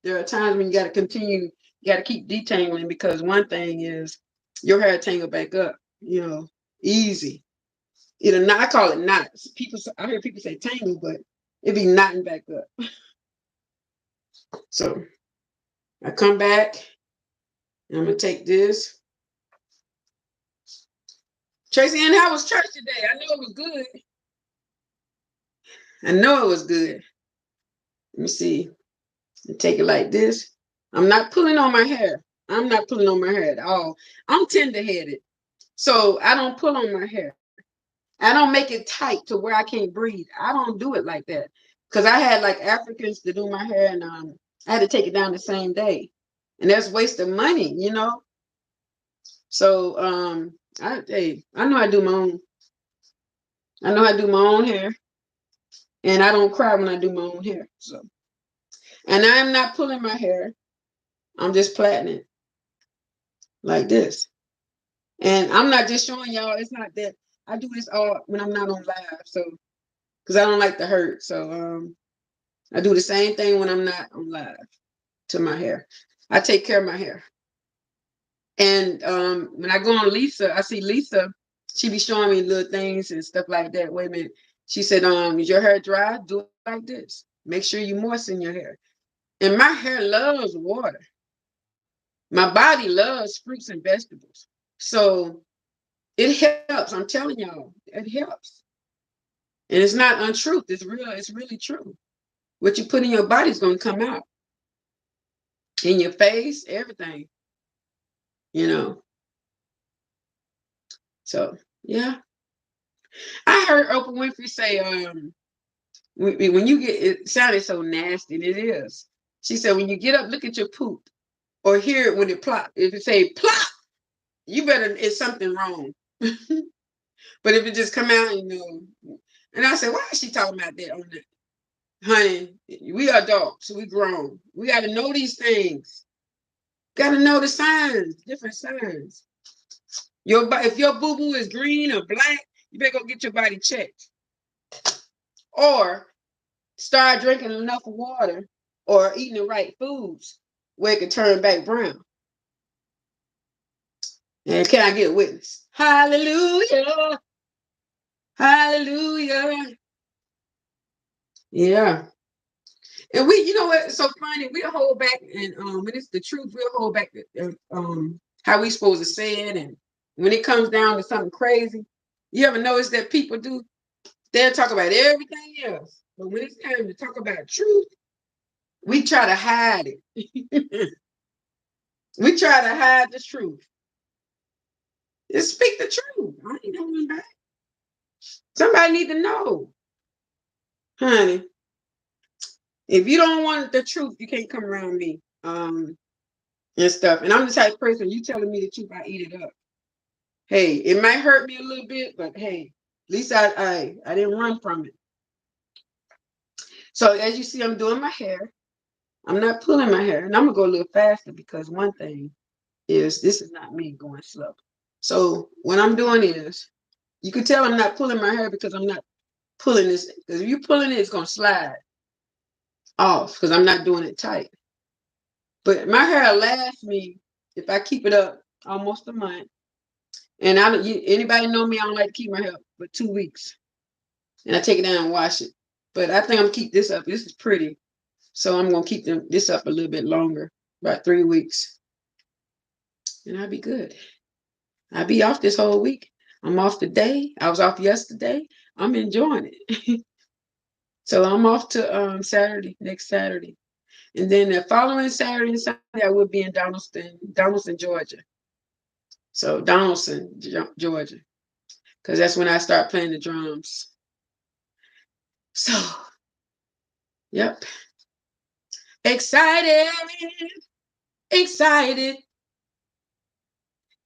there are times when you got to continue, you got to keep detangling because one thing is your hair tangle back up, you know, easy. Either not, I call it knots. I hear people say tangle, but it be knotting back up. So I come back and I'm gonna take this. Tracy Ann, how was church today? I know it was good. I know it was good. Let me see. Take it like this. I'm not pulling on my hair. I'm not pulling on my hair at all. I'm tender-headed. So I don't pull on my hair. I don't make it tight to where I can't breathe. I don't do it like that. Because I had like Africans to do my hair and I had to take it down the same day. And that's waste of money, you know. So I know I do my own. I know I do my own hair. And I don't cry when I do my own hair. So and I'm not pulling my hair. I'm just plaiting it like this. And I'm not just showing y'all, it's not that I do this all when I'm not on live. So because I don't like to hurt. So I do the same thing when I'm not on live to my hair. I take care of my hair. And when I go on Lisa, I see Lisa, she be showing me little things and stuff like that. Wait a minute. She said, is your hair dry? Do it like this. Make sure you moisten your hair. And my hair loves water. My body loves fruits and vegetables. So it helps. I'm telling y'all, it helps. And it's not untruth. It's real. It's really true. What you put in your body is going to come out in your face, everything, you know. So, yeah. I heard Oprah Winfrey say, when you get, it sounded so nasty, and it is. She said, when you get up, look at your poop or hear it when it plop. If it say plop, you better, it's something wrong. But if it just come out, you know. And I said, why is she talking about that on that? Honey, we adults, we grown. We got to know these things. Got to know the signs, different signs. If your boo boo is green or black, you better go get your body checked. Or start drinking enough water or eating the right foods where it can turn back brown. And can I get a witness? Hallelujah. Hallelujah. Yeah. And we, you know what? It's so funny. We'll hold back, and when it's the truth, we'll hold back how we supposed to say it. And when it comes down to something crazy, you ever notice that people do? They'll talk about everything else, but when it's time to talk about truth, we try to hide it. We try to hide the truth. Just speak the truth. I ain't going back. Somebody need to know, honey. If you don't want the truth, you can't come around me. And stuff. And I'm the type of person, you telling me the truth, I eat it up. Hey, it might hurt me a little bit, but hey, at least I didn't run from it. So as you see, I'm doing my hair. I'm not pulling my hair, and I'm gonna go a little faster because one thing is this is not me going slow. So what I'm doing is, you can tell I'm not pulling my hair because I'm not pulling this. Because if you're pulling it, it's gonna slide off because I'm not doing it tight. But my hair lasts me if I keep it up almost a month. And anybody know me, I don't like to keep my hair for 2 weeks. And I take it down and wash it. But I think I'm gonna keep this up. This is pretty. So I'm gonna keep this up a little bit longer, about 3 weeks. And I'll be good. I'll be off this whole week. I'm off today. I was off yesterday. I'm enjoying it. So I'm off to Saturday, next Saturday. And then the following Saturday and Sunday, I will be in Donaldson, Georgia. So Donaldson, Georgia. Because that's when I start playing the drums. So, yep. Excited, excited,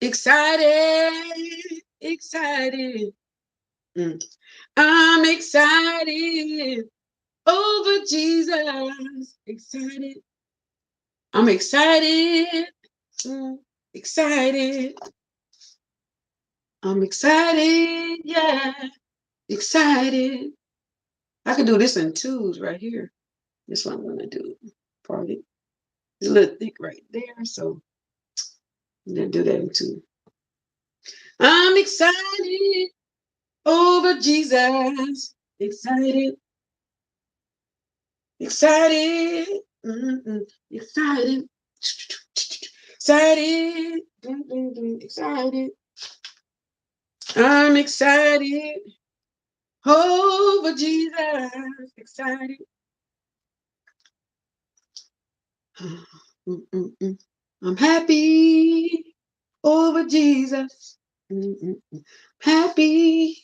excited, excited. I'm excited over Jesus. Excited. I'm excited. Excited. I'm excited. Yeah. Excited. I can do this in twos right here. This one I'm gonna do. Probably. It's a little thick right there. So I'm gonna do that in two. I'm excited over Jesus. Excited. Excited. Excited. Excited. Excited. I'm excited over Jesus. Excited. I'm happy over Jesus. Happy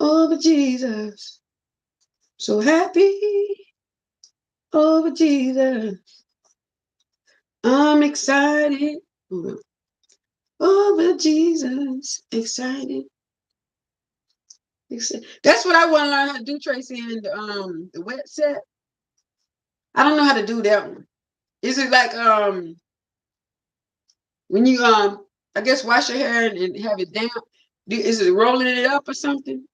over Jesus. So happy over Jesus. I'm excited over Jesus. Excited. That's what I want to learn how to do, Tracy, and the wet set. I don't know how to do that one. Is it like when you I guess wash your hair and have it damp? Is it rolling it up or something?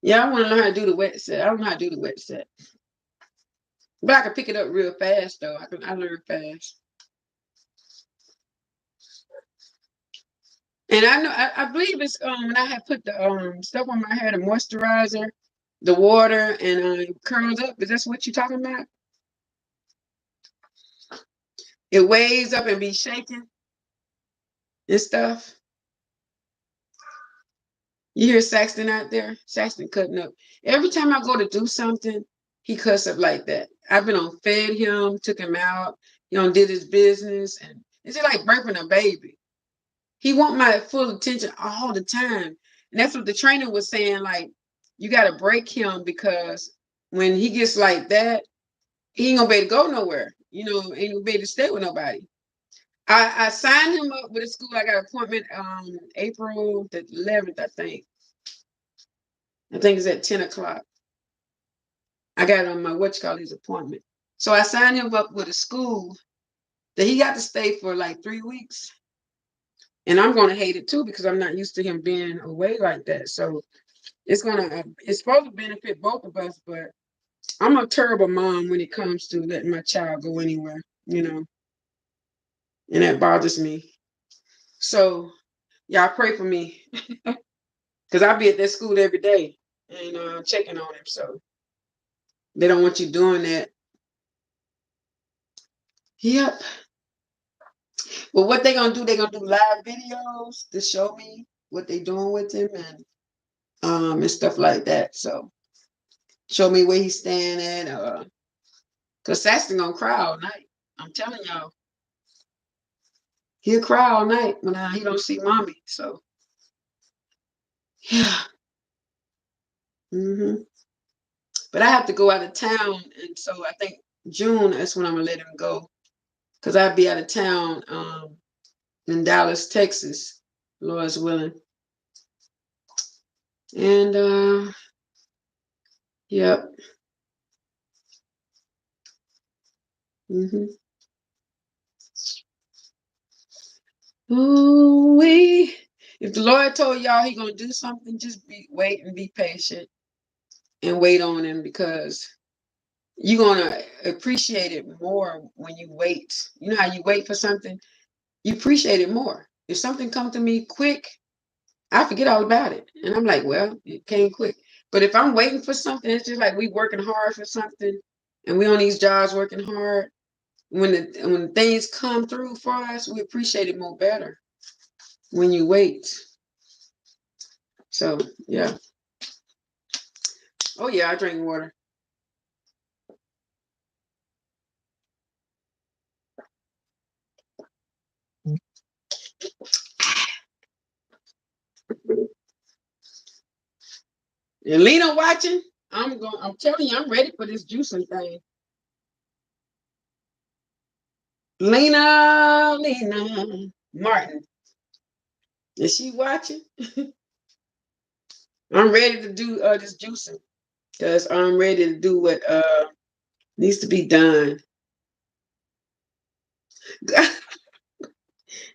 Yeah, I want to learn how to do the wet set. I don't know how to do the wet set. But I can pick it up real fast though. I learn fast. And I know I believe it's when I have put the stuff on my hair, the moisturizer, the water, and it curls up. Is that what you're talking about? It waves up and be shaking and stuff. You hear Saxton out there? Saxton cutting up. Every time I go to do something, he cuts up like that. I've been on fed him, took him out, did his business, and it's just like birthing a baby. He want my full attention all the time. And that's what the trainer was saying, like, you gotta break him because when he gets like that, he ain't gonna be able to go nowhere. Ain't gonna be able to stay with nobody. I signed him up with a school. I got an appointment April the 11th, I think. I think it's at 10 o'clock. I got on my his appointment. So I signed him up with a school that he got to stay for like 3 weeks. And I'm gonna hate it too because I'm not used to him being away like that. So it's supposed to benefit both of us, but I'm a terrible mom when it comes to letting my child go anywhere, and that bothers me. So y'all pray for me because I'll be at that school every day and checking on him. So they don't want you doing that. Yep. But what they gonna do? They gonna do live videos to show me what they doing with him and stuff like that. So show me where he's staying at. Cause Saxton gonna cry all night. I'm telling y'all, he'll cry all night when he don't see mommy. So yeah. But I have to go out of town, and so I think June that's when I'm gonna let him go. Cause I'll be out of town in Dallas, Texas, Lord's willing. And yep. Ooh, if the Lord told y'all he gonna do something, just wait and be patient and wait on him because you're gonna appreciate it more when you wait. You know how you wait for something, you appreciate it more. If something comes to me quick, I forget all about it, and I'm like, well, it came quick. But if I'm waiting for something, it's just like we working hard for something, and we on these jobs working hard. When things come through for us, we appreciate it more better when you wait. So yeah. Oh yeah, I drink water. And Lena watching. I'm telling you, I'm ready for this juicing thing. Lena Martin. Is she watching? I'm ready to do this juicing because I'm ready to do what needs to be done.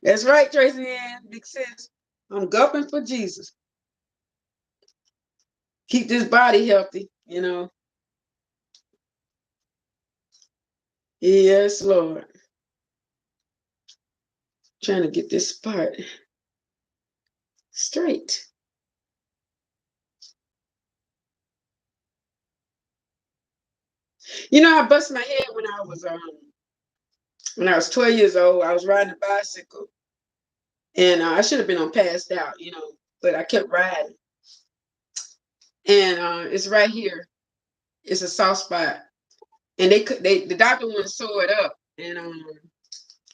That's right, Tracy Ann. Big sis. I'm gulping for Jesus. Keep this body healthy. Yes, Lord. Trying to get this part straight. I bust my head when I was 12 years old. I was riding a bicycle, and I should have been on passed out, but I kept riding, and it's right here. It's a soft spot, and the doctor wanted to sew it up, and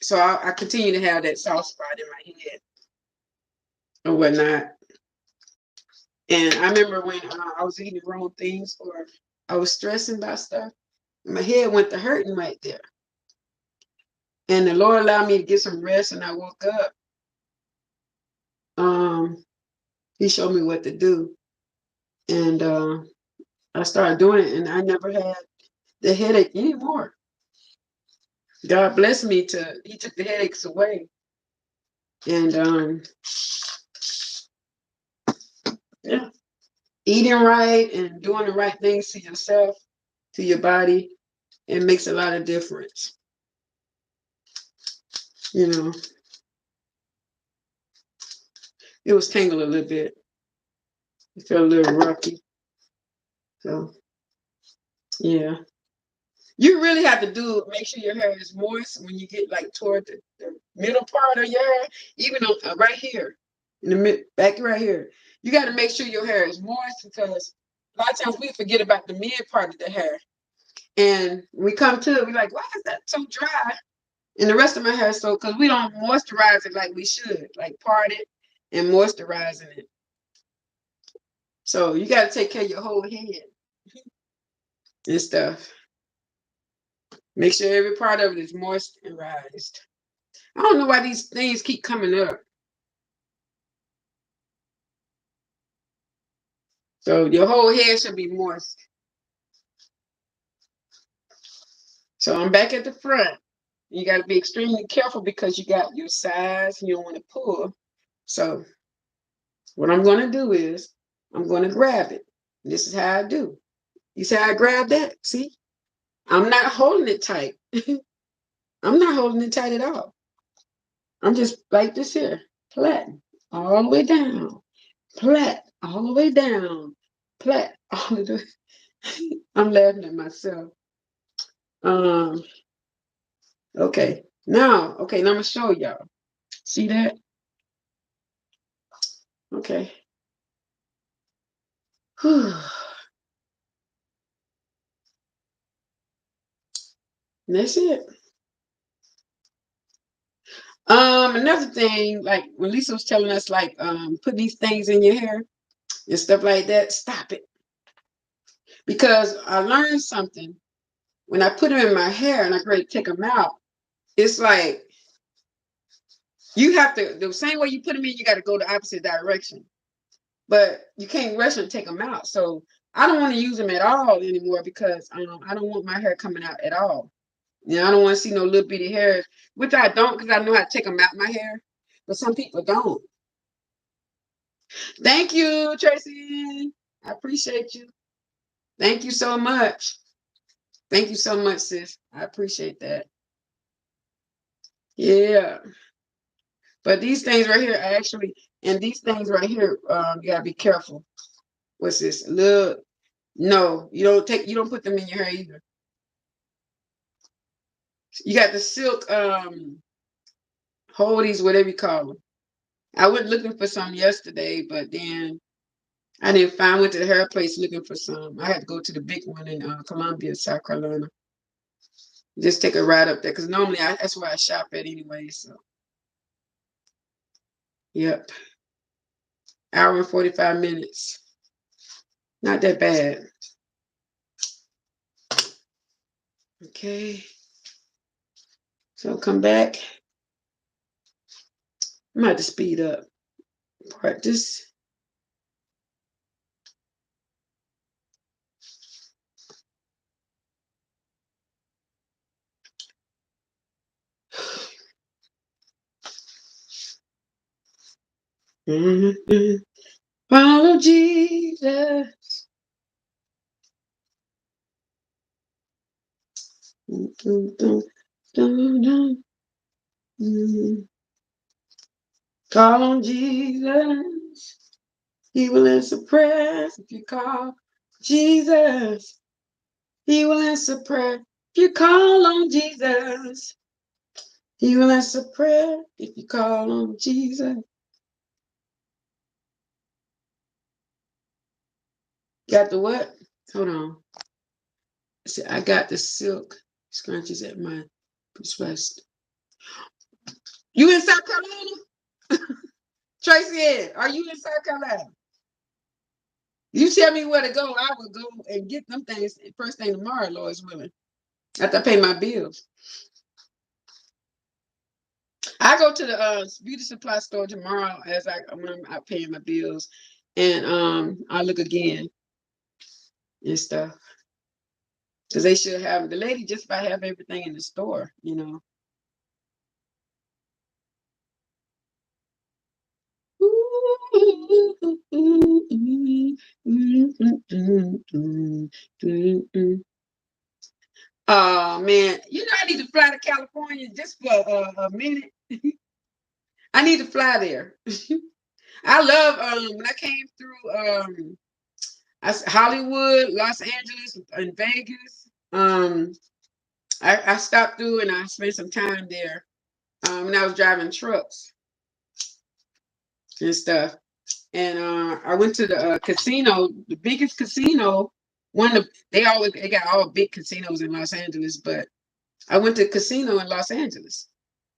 So I continue to have that soft spot in my head or whatnot. And I remember when I was eating the wrong things or I was stressing about stuff, my head went to hurting right there. And the Lord allowed me to get some rest, and I woke up. He showed me what to do, and I started doing it, and I never had the headache anymore. God blessed me He took the headaches away, and yeah, eating right and doing the right things to yourself, to your body, it makes a lot of difference. You know, it was tangled a little bit. It felt a little rocky. So yeah. You really have to make sure your hair is moist when you get like toward the middle part of your hair, even right here, in the back right here. You got to make sure your hair is moist because a lot of times we forget about the mid part of the hair. And we come to it, we're like, why is that so dry? And the rest of my hair is so, because we don't moisturize it like we should, like part it and moisturizing it. So you got to take care of your whole head and stuff. Make sure every part of it is moisturized. I don't know why these things keep coming up. So your whole head should be moist. So I'm back at the front. You got to be extremely careful because you got your sides and you don't want to pull. So what I'm going to do is I'm going to grab it. This is how I do. You see how I grab that? See? I'm not holding it tight. I'm not holding it tight at all. I'm just like this here, flat, all the way down, flat, all the way down, flat, all the way. I'm laughing at myself. Um, okay. Now I'm gonna show y'all. See that? Okay. Whew. That's it. Another thing, like when Lisa was telling us, like, put these things in your hair and stuff like that, stop it. Because I learned something when I put them in my hair and I go to take them out. It's like you have to, the same way you put them in, you got to go the opposite direction. But you can't rush and take them out. So I don't want to use them at all anymore because I don't want my hair coming out at all. You know, I don't want to see no little bitty hairs, which I don't because I know how to take them out my hair. But some people don't. Thank you, Tracy. I appreciate you. Thank you so much. Thank you so much, sis. I appreciate that. Yeah. But these things right here actually, and these things right here, you gotta be careful. What's this? Look, no, you don't put them in your hair either. You got the silk holdies, whatever you call them. I went looking for some yesterday, but then I didn't find. Went to the hair place looking for some. I had to go to the big one in Columbia, South Carolina. Just take a ride up there because normally that's where I shop at anyway. So, yep, hour and 45 minutes. Not that bad. Okay, so come back. I'm gonna have to speed up. Practice. Follow Jesus. Call on Jesus. He will answer prayers if you call Jesus. He will answer prayer if you call on Jesus. He will answer prayer if you call on Jesus. Got the what? Hold on. See, I got the silk scrunchies at my West. You in South Carolina? Tracy, are you in South Carolina? You tell me where to go. I will go and get them things first thing tomorrow, Lord's willing. After I pay my bills. I go to the beauty supply store tomorrow as when I'm out paying my bills, and I look again and stuff because they should have the lady just about have everything in the store, you know. Oh man, you know I need to fly to California just for a minute. I need to fly there. I love when I came through Hollywood, Los Angeles, and Vegas. I stopped through and I spent some time there when I was driving trucks and stuff. And I went to the casino, the biggest casino. They got all big casinos in Los Angeles, but I went to a casino in Los Angeles.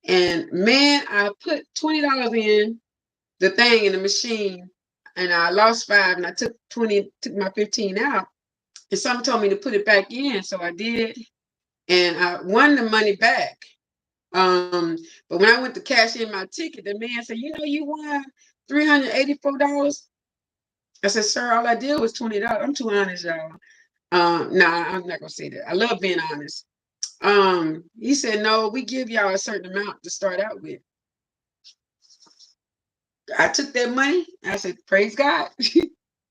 And man, I put $20 in the thing in the machine and I lost 5 and I took my 15 out. And someone told me to put it back in. So I did. And I won the money back. But when I went to cash in my ticket, the man said, you won $384. I said, sir, all I did was $20. I'm too honest, y'all. Nah, I'm not gonna say that. I love being honest. He said, no, we give y'all a certain amount to start out with. I took that money. I said, praise God.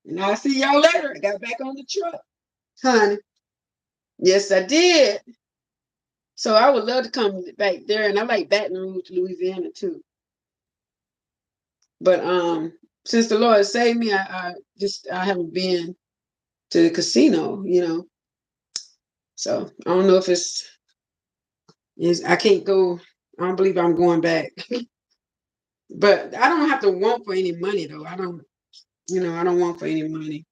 And I'll see y'all later. I got back on the truck. Honey. Yes, I did. So I would love to come back there. And I like Baton Rouge, Louisiana too. But since the Lord saved me, I haven't been to the casino, So I don't know if I can't go. I don't believe I'm going back. But I don't have to want for any money though. I don't want for any money.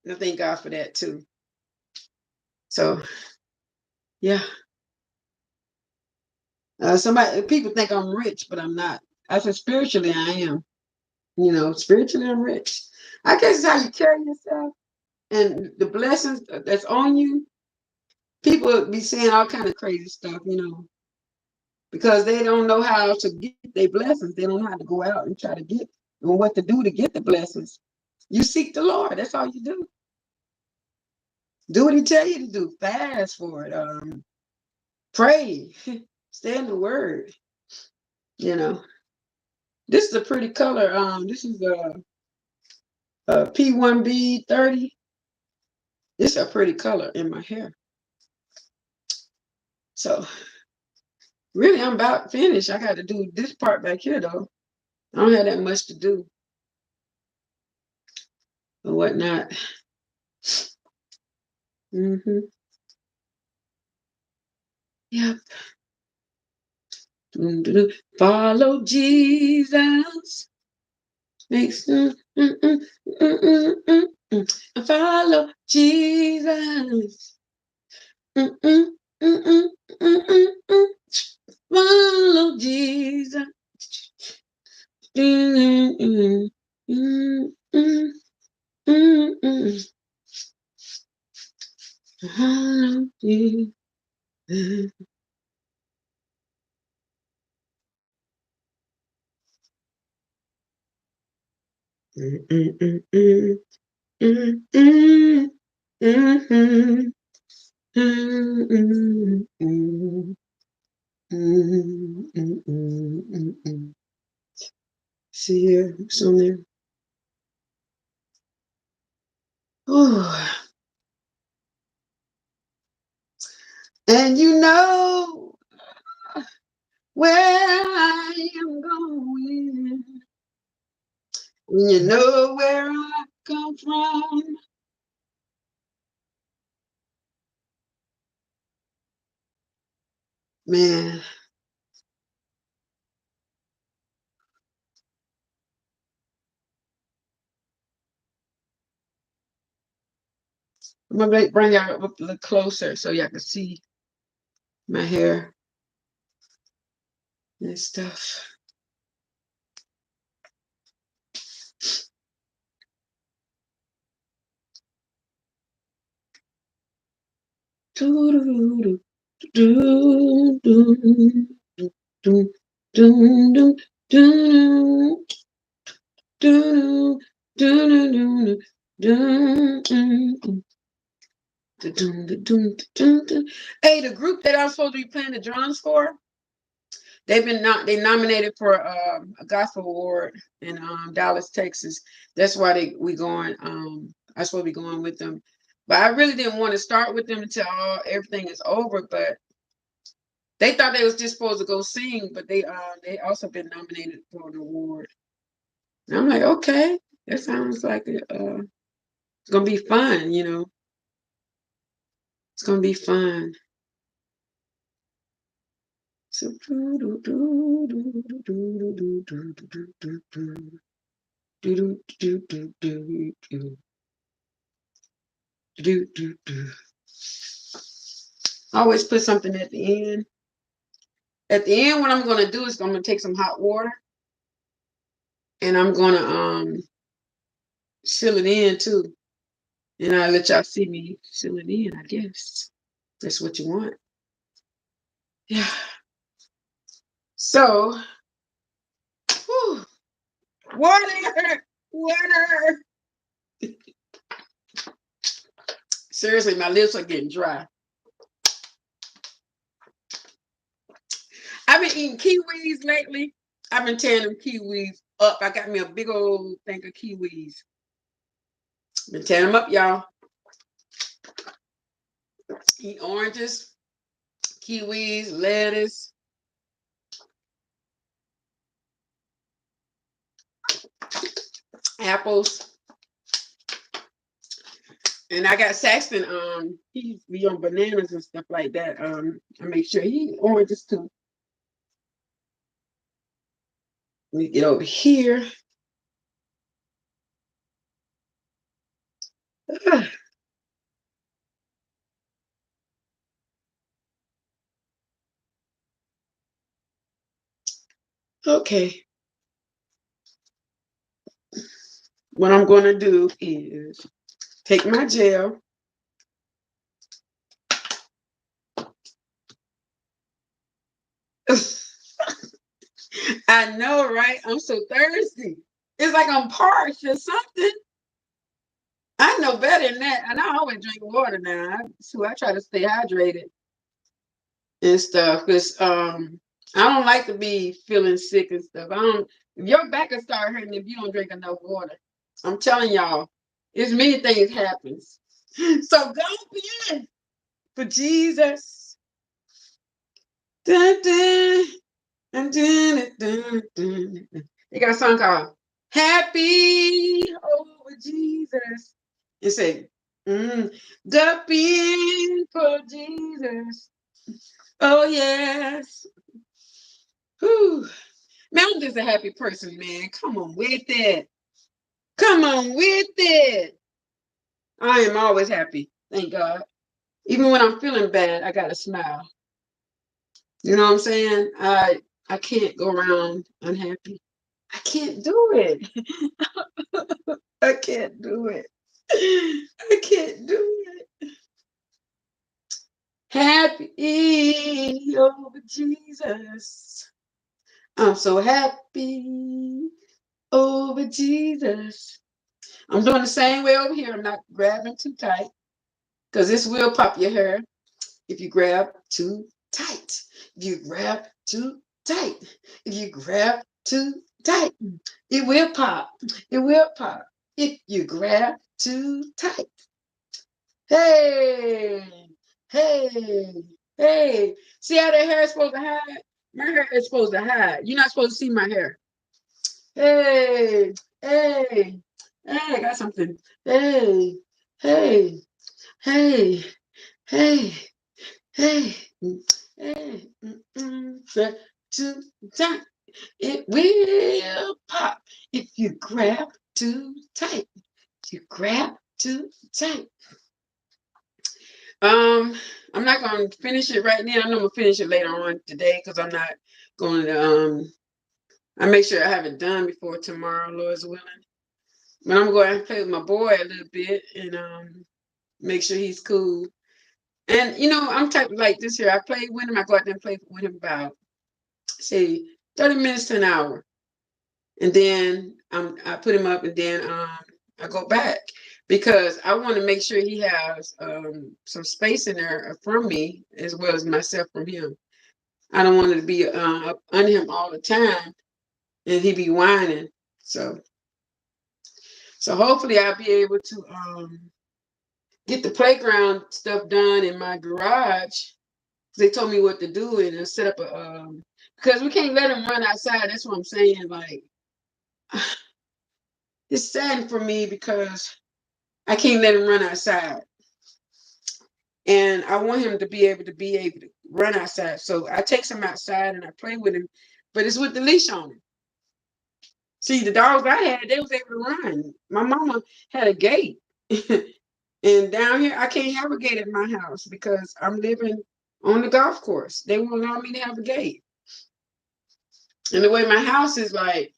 And I thank God for that too. So yeah. People think I'm rich, but I'm not. I said spiritually I am. Spiritually I'm rich. I guess it's how you carry yourself and the blessings that's on you. People be saying all kind of crazy stuff, because they don't know how to get their blessings. They don't know how to go out and try to get and what to do to get the blessings. You seek the Lord. That's all you do. Do what He tell you to do. Fast for it. Pray. Stay in the Word. This is a pretty color. This is a P1B 30. This is a pretty color in my hair. So really, I'm about finished. I got to do this part back here though. I don't have that much to do or whatnot. Yep. Follow Jesus. Follow Jesus. Follow Jesus. Follow Jesus. See here, who's on there? Oh, and you know where I am going. You know where I come from. Man. I'm gonna bring y'all up a little closer so y'all can see my hair. and stuff. Hey, the group that I'm supposed to be playing the drums for, they nominated for a gospel award in Dallas, Texas. That's why we going. I supposed to be going with them, but I really didn't want to start with them until everything is over. But they thought they was just supposed to go sing, but they also been nominated for an award. And I'm like, okay, that sounds like it's gonna be fun. It's gonna be fun. So, I always put something at the end. At the end, what I'm gonna do is I'm gonna take some hot water and I'm gonna seal it in too. And I'll let y'all see me seal it in, I guess. That's what you want. Yeah. So, whew, water, water. Seriously, my lips are getting dry. I've been eating kiwis lately. I've been tearing them kiwis up. I got me a big old thing of kiwis. Been tearing them up, y'all. Eat oranges, kiwis, lettuce. Apples. And I got Saxton, he be on bananas and stuff like that. I make sure he eat oranges too. Let me get over here. Okay. What I'm going to do is take my gel. I know, right? I'm so thirsty. It's like I'm parched or something. I know better than that. And I always drink water now. I try to stay hydrated and stuff because I don't like to be feeling sick and stuff. I don't. If your back will start hurting if you don't drink enough water. I'm telling y'all, it's many things happens. So go in for Jesus. Dun, dun, dun, dun, dun, dun. They got a song called Happy Over Jesus. It say, go in for Jesus. Oh yes. Whew. Man, I'm just a happy person, man. Come on with it. Come on with it. I am always happy. Thank God. Even when I'm feeling bad, I got to smile. You know what I'm saying? I can't go around unhappy. I can't do it. I can't do it. I can't do it. Happy over Jesus. I'm so happy over Jesus. I'm doing the same way over here. I'm not grabbing too tight because this will pop your hair if you grab too tight. If you grab too tight. If you grab too tight, it will pop. It will pop if you grab too tight. Hey, hey, hey. See how that hair is supposed to hide? My hair is supposed to hide. You're not supposed to see my hair. Hey, hey, hey, I got something. Hey, hey, hey, hey, hey, hey, set to tight. It will pop if you grab too tight. You grab too tight. Um, I'm not gonna finish it right now. I'm gonna finish it later on today because I'm not going to I make sure I have it done before tomorrow, Lord's willing. But I'm going to play with my boy a little bit and make sure he's cool. And I'm type like this here. I play with him. I go out there and play with him about say 30 minutes to an hour, and then I put him up, and then I go back because I want to make sure he has some space in there from me as well as myself from him. I don't want it to be up under him all the time, and he be whining. So hopefully I'll be able to get the playground stuff done in my garage. They told me what to do and set up a because we can't let him run outside. That's what I'm saying. Like it's sad for me because I can't let him run outside. And I want him to be able to run outside. So I take him outside and I play with him, but it's with the leash on him. See, the dogs I had, they was able to run. My mama had a gate. And down here, I can't have a gate at my house because I'm living on the golf course. They won't allow me to have a gate. And the way my house is like,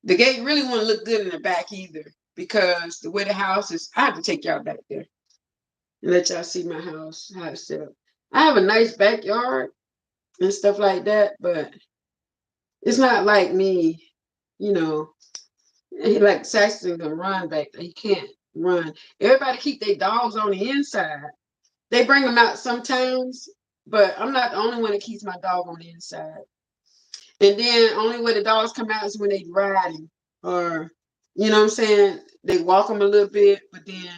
the gate really won't look good in the back either because the way the house is, I have to take y'all back there and let y'all see my house, how it's set up. I have a nice backyard and stuff like that, but it's not like me, you know, like Saxton can run back there. He can't run. Everybody keep their dogs on the inside. They bring them out sometimes, but I'm not the only one that keeps my dog on the inside. And then only way the dogs come out is when they riding or, you know what I'm saying? They walk them a little bit, but then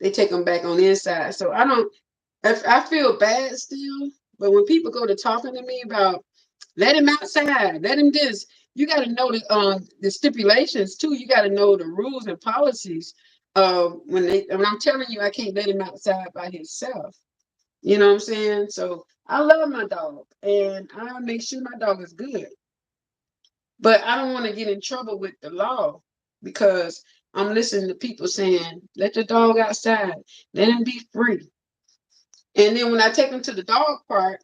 they take them back on the inside. So I feel bad still, but when people go to talking to me about let him outside, let him this, you got to know the stipulations too. You got to know the rules and policies. When I'm telling you, I can't let him outside by himself. You know what I'm saying? So I love my dog, and I make sure my dog is good. But I don't want to get in trouble with the law because I'm listening to people saying, "Let the dog outside, let him be free." And then when I take them to the dog park,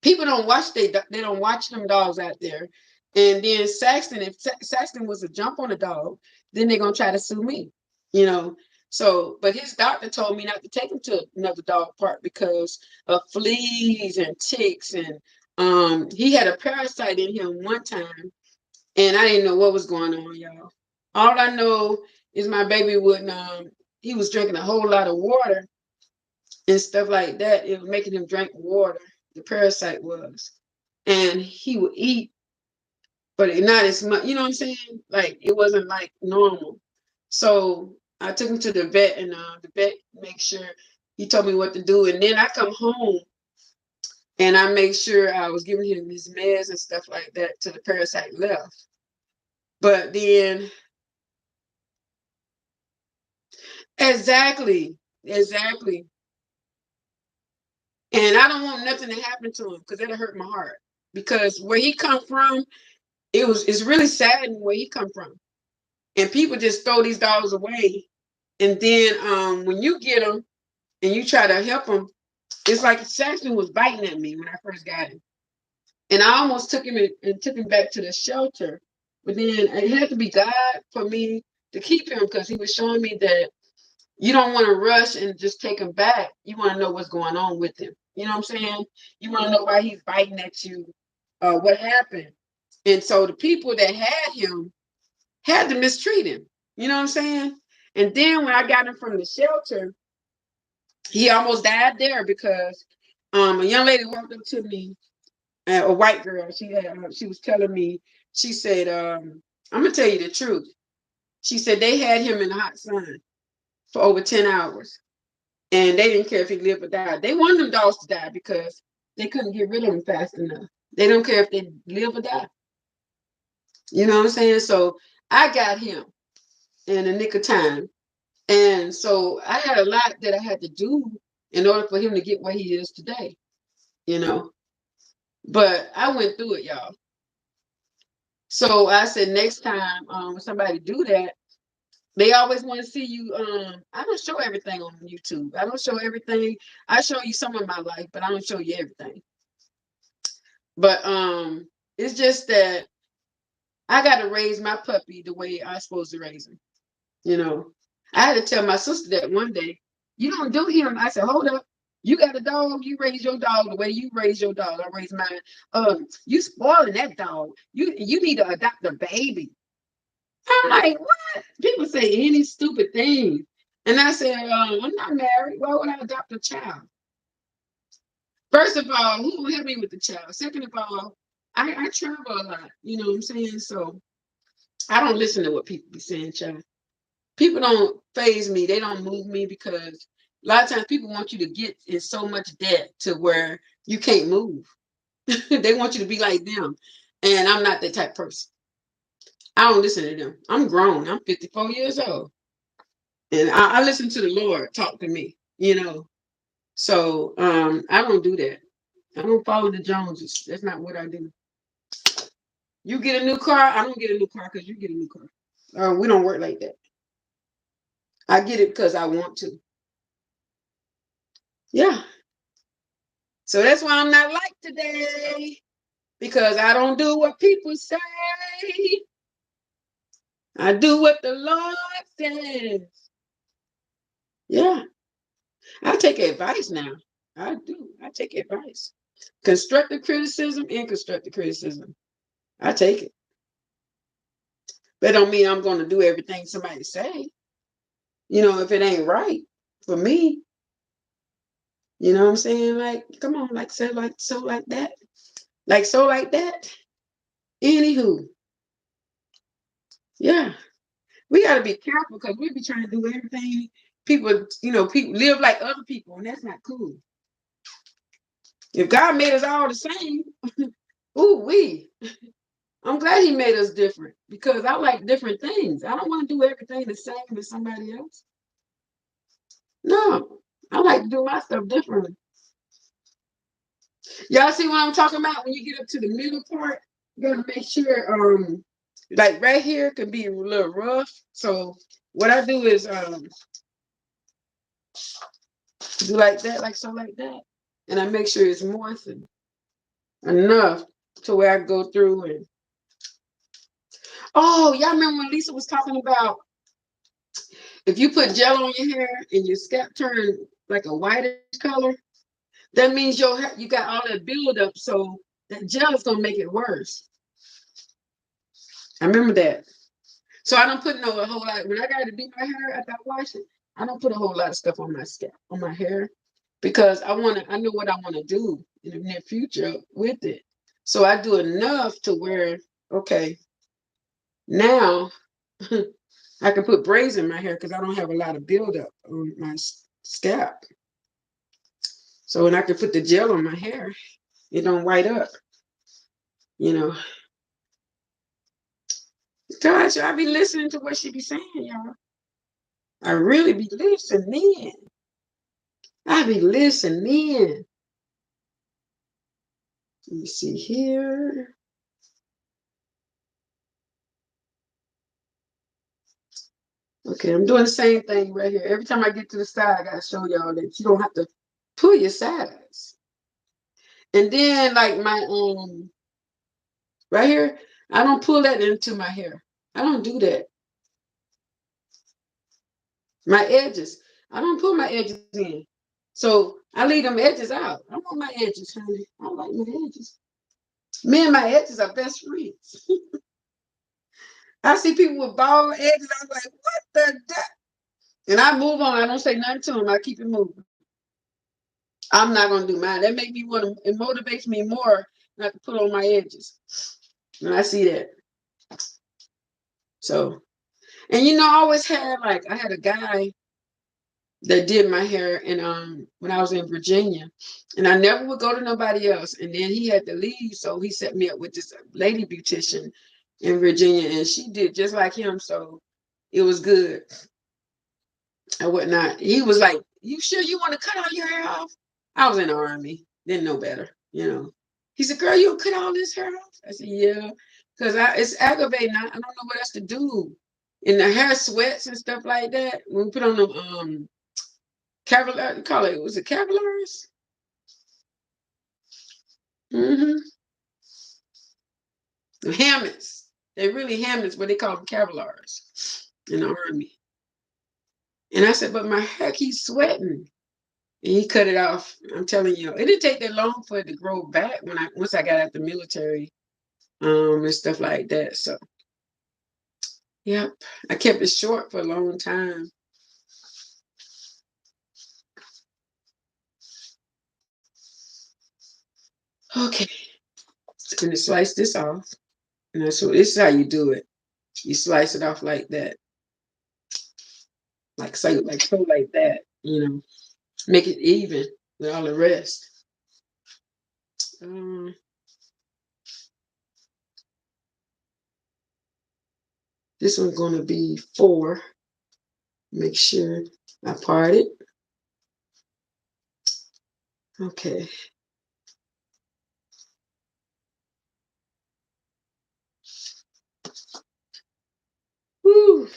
people they don't watch them dogs out there. And then Saxton, if Saxton was a jump on a dog, then they're gonna try to sue me, you know. So, but his doctor told me not to take him to another dog park because of fleas and ticks, and he had a parasite in him one time, and I didn't know what was going on, y'all. All I know is my baby wouldn't. He was drinking a whole lot of water and stuff like that. It was making him drink water. The parasite was, and he would eat, but not as much. You know what I'm saying? Like it wasn't like normal. So I took him to the vet, and the vet make sure he told me what to do, and then I come home and I make sure I was giving him his meds and stuff like that till the parasite left. But then exactly, exactly. And I don't want nothing to happen to him because that'll hurt my heart. Because where he come from, it's really sad where he come from. And people just throw these dogs away. And then when you get them and you try to help them, it's like Saxon was biting at me when I first got him. And I almost took him and took him back to the shelter. But then it had to be God for me to keep him because he was showing me that you don't want to rush and just take him back. You want to know what's going on with him. You know what I'm saying? You want to know why he's biting at you, what happened. And so the people that had him had to mistreat him. You know what I'm saying? And then when I got him from the shelter, he almost died there because a young lady walked up to me, a white girl. She was telling me, she said, I'm gonna tell you the truth. She said they had him in the hot sun for over 10 hours. And they didn't care if he lived or died. They wanted them dogs to die because they couldn't get rid of them fast enough. They don't care if they live or die. You know what I'm saying? So I got him in the nick of time. And so I had a lot that I had to do in order for him to get where he is today, you know. But I went through it, y'all. So I said next time when somebody do that, They always want to see you. I don't show everything on YouTube. I don't show everything. I show you some of my life, but I don't show you everything. But it's just that I got to raise my puppy the way I'm supposed to raise him. You know, I had to tell my sister that one day. You don't do him. I said, hold up. You got a dog. You raise your dog the way you raise your dog. I raise mine. You spoiling that dog. You need to adopt a baby. I'm like, what? People say any stupid thing. And I said, I'm not married. Why would I adopt a child? First of all, who will help me with the child? Second of all, I travel a lot. You know what I'm saying? So I don't listen to what people be saying, child. People don't phase me. They don't move me because a lot of times people want you to get in so much debt to where you can't move. They want you to be like them. And I'm not that type of person. I don't listen to them. I'm grown. I'm 54 years old. And I listen to the Lord talk to me, you know. So I don't do that. I don't follow the Joneses. That's not what I do. You get a new car, I don't get a new car because you get a new car. We don't work like that. I get it because I want to. Yeah. So that's why I'm not like today. Because I don't do what people say. I do what the Lord says. Yeah. I take advice now. I do. I take advice. Constructive criticism and constructive criticism. I take it. That don't mean I'm going to do everything somebody say. You know, if it ain't right for me, you know what I'm saying? Like, come on, like so, like so, like that, like so, like that. Anywho, yeah, we got to be careful because we be trying to do everything. People, you know, people live like other people, and that's not cool. If God made us all the same, ooh, I'm glad He made us different because I like different things. I don't want to do everything the same as somebody else. No, I like to do my stuff differently. Y'all see what I'm talking about? When you get up to the middle part, you gotta make sure like right here can be a little rough. So what I do is do like that, like so, like that. And I make sure it's moistened enough to where I go through and oh, y'all remember when Lisa was talking about if you put gel on your hair and your scalp turn like a whitish color, that means your hair you got all that buildup, so that gel is gonna make it worse. I remember that. So I don't put a whole lot. When I got to do my hair after I wash it, I don't put a whole lot of stuff on my scalp, on my hair, because I know what I want to do in the near future with it. So I do enough to where, okay, now I can put braids in my hair because I don't have a lot of buildup on my scalp. So when I can put the gel on my hair, it don't white up, you know. Gosh, I be listening to what she be saying, y'all. I really be listening. I be listening. Let me see here. Okay, I'm doing the same thing right here. Every time I get to the side, I gotta show y'all that you don't have to pull your sides. And then like my right here, I don't pull that into my hair. I don't do that. My edges, I don't pull my edges in. So I leave them edges out. I want my edges, honey. I like my edges. Me and my edges are best friends. I see people with bald edges. I'm like, what the? And I move on. I don't say nothing to them. I keep it moving. I'm not gonna do mine. That make me want to. It motivates me more not to put on my edges when I see that. So, and you know, I always had like I had a guy that did my hair, and when I was in Virginia, and I never would go to nobody else. And then he had to leave, so he set me up with this lady beautician in Virginia, and she did just like him. So it was good and whatnot. He was like, "You sure you want to cut all your hair off?" I was in the army, didn't know better, you know. He said, "Girl, you cut all this hair off?" I said, "Yeah, because it's aggravating. I don't know what else to do." And the hair sweats and stuff like that. When we put on the Cavalier, call it, was it Cavaliers? Mm-hmm. The helmets. They're really helmets, but they call them Cavaliers in the army. And I said, but my hair keeps sweating. And he cut it off. I'm telling you, it didn't take that long for it to grow back once I got out the military, and stuff like that. So yep, I kept it short for a long time. Okay, I'm gonna slice this off. And that's what this is how you do it. You slice it off like that, like that. Make it even with all the rest. Um, this one's gonna be 4. Make sure I part it. Okay. Woo.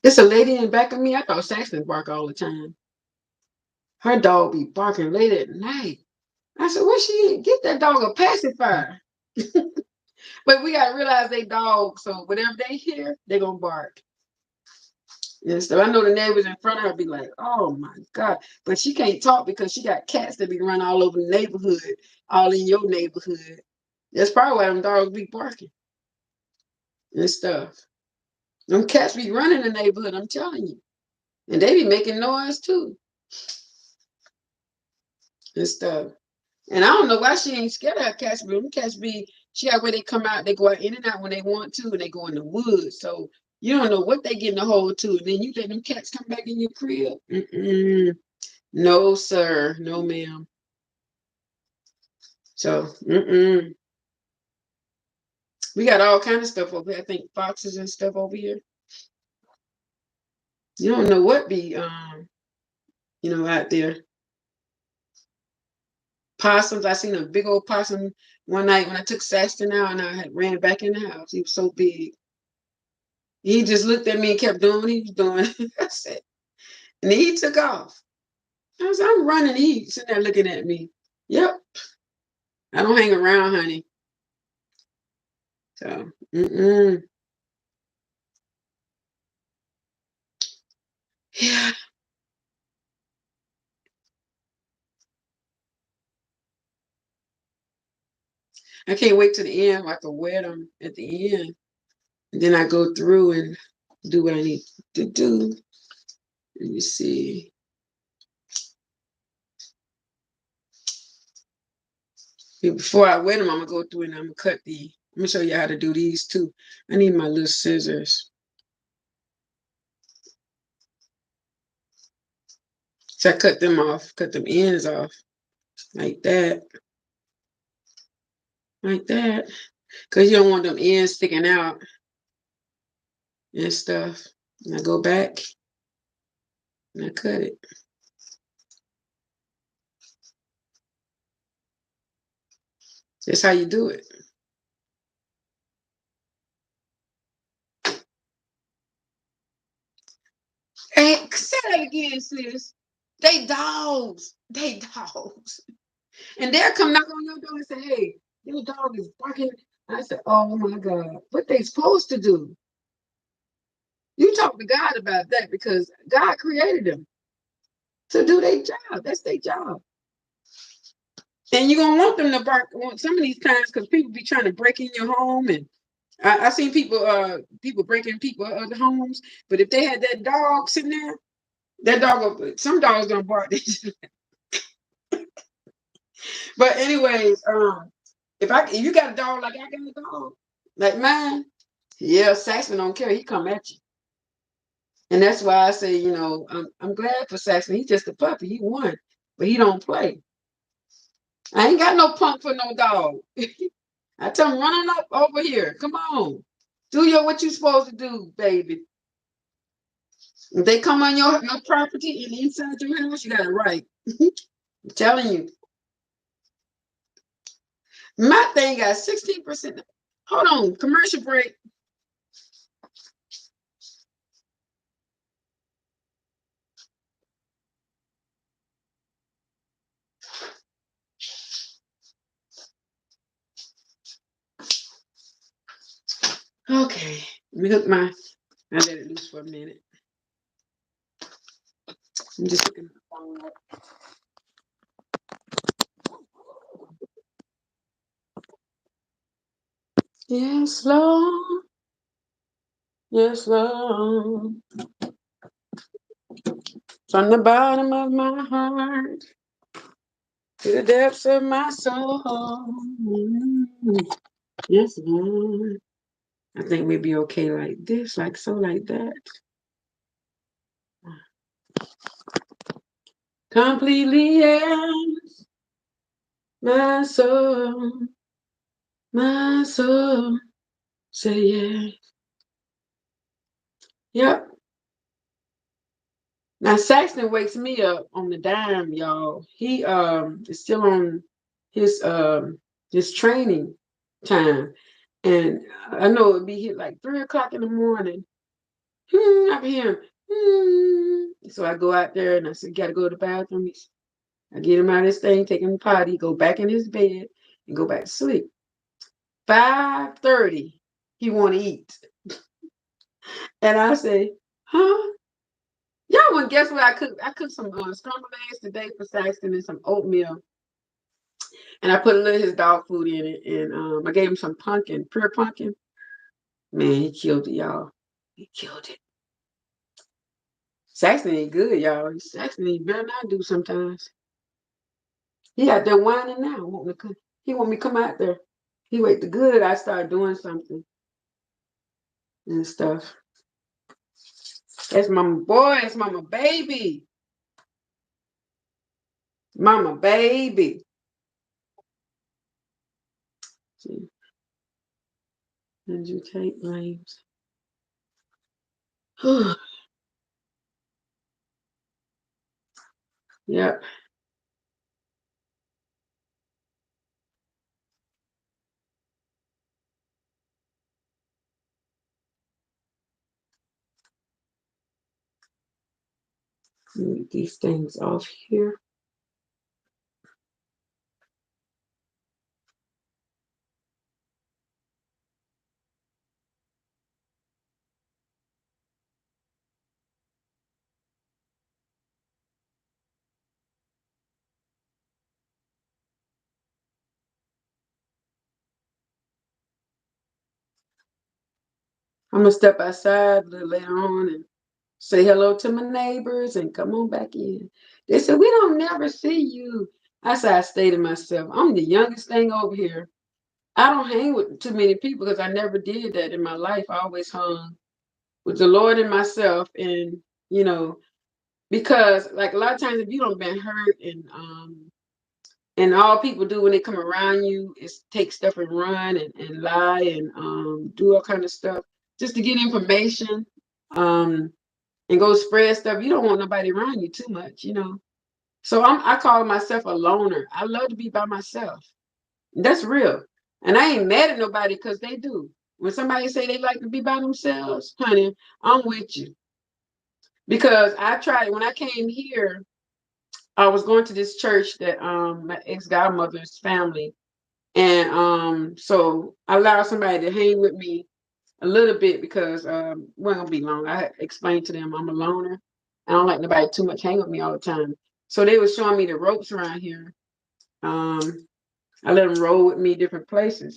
There's a lady in the back of me. I thought Saxon bark all the time. Her dog be barking late at night. I said, "What she get that dog a pacifier?" But we gotta realize they dogs, so whatever they hear, they gonna bark. And so I know the neighbors in front of her be like, "Oh my God!" But she can't talk because she got cats that be running all over the neighborhood, all in your neighborhood. That's probably why them dogs be barking and stuff. Them cats be running the neighborhood. I'm telling you, and they be making noise too and stuff. And I don't know why she ain't scared of her cats, but them cats be, she got where they come out, they go out in and out when they want to, and they go in the woods. So you don't know what they get in the hole to. And then you let them cats come back in your crib. Mm-mm. No, sir. No, ma'am. So, we got all kind of stuff over here. I think foxes and stuff over here. You don't know what be, out there. Possums. I seen a big old possum one night when I took Saxton out and I had ran back in the house. He was so big. He just looked at me and kept doing what he was doing. I said, and then he took off. I was, I'm running. He sitting there looking at me. Yep. I don't hang around, honey. So, yeah. I can't wait to the end. I can wear them at the end. And then I go through and do what I need to do. Let me see. Before I wear them, I'm gonna go through and I'm gonna cut the. I'm gonna show you how to do these too. I need my little scissors. So I cut them off, cut them ends off like that, like that, because you don't want them ends sticking out and stuff. And I go back and I cut it. That's how you do it. Hey, say that again, sis. They dogs. They dogs. And they'll come knock on your door and say, "Hey, your dog is barking." I said, "Oh my God, what they supposed to do?" You talk to God about that because God created them to do their job. That's their job. And you're gonna want them to bark some of these times because people be trying to break in your home, and I seen people breaking people other homes. But if they had that dog sitting there, that dog some dogs gonna bark. But anyways, if you got a dog like I got a dog like mine, yeah, Saxon don't care. He come at you. And that's why I say, I'm glad for Saxon. He's just a puppy. He won, but he don't play. I ain't got no punk for no dog. I tell him, run on up over here. Come on. Do what you supposed to do, baby. If they come on your property and inside your house, you got it right. I'm telling you. My thing got 16%. Hold on, commercial break. Okay, let me hook my. I let it loose for a minute. I'm just looking at the phone up. Yes, Lord. Yes, Lord. From the bottom of my heart to the depths of my soul. Yes, Lord. I think we'd be okay like this, like so, like that. Completely, yes. My soul, say yeah. Yep. Now Saxton wakes me up on the dime, y'all. He is still on his training time. And I know it'd be hit like 3 o'clock in the morning. I can hear him. So I go out there and I said, gotta go to the bathroom. I get him out of this thing, take him potty, go back in his bed and go back to sleep. 5:30, he want to eat. And I say, huh? Y'all wouldn't guess what I cooked. I cooked some scrambled eggs today for Saxton and some oatmeal. And I put a little of his dog food in it. And I gave him some pumpkin, pure pumpkin. Man, he killed it, y'all. He killed it. Saxton ain't good, y'all. Saxton ain't better than I do sometimes. He out there whining now. He want me to come out there. He wait the good. I start doing something and stuff. That's mama boy. That's mama baby. Mama baby. See, and you take blames. Yep. Get these things off here. I'm gonna step outside a little later on and say hello to my neighbors and come on back in. They said, we don't never see you. I said, I stay to myself. I'm the youngest thing over here. I don't hang with too many people because I never did that in my life. I always hung with the Lord and myself. And, you know, because like a lot of times if you don't been hurt and all people do when they come around you is take stuff and run and lie and do all kind of stuff just to get information. Um, and go spread stuff. You don't want nobody around you too much, you know. So I call myself a loner. I love to be by myself. That's real. And I ain't mad at nobody because they do. When somebody say they like to be by themselves, honey, I'm with you. Because I tried when I came here, I was going to this church that my ex-godmother's family. And so I allowed somebody to hang with me a little bit because it wasn't gonna be long. I explained to them I'm a loner. I don't like nobody too much hang with me all the time. So they was showing me the ropes around here. I let them roll with me different places.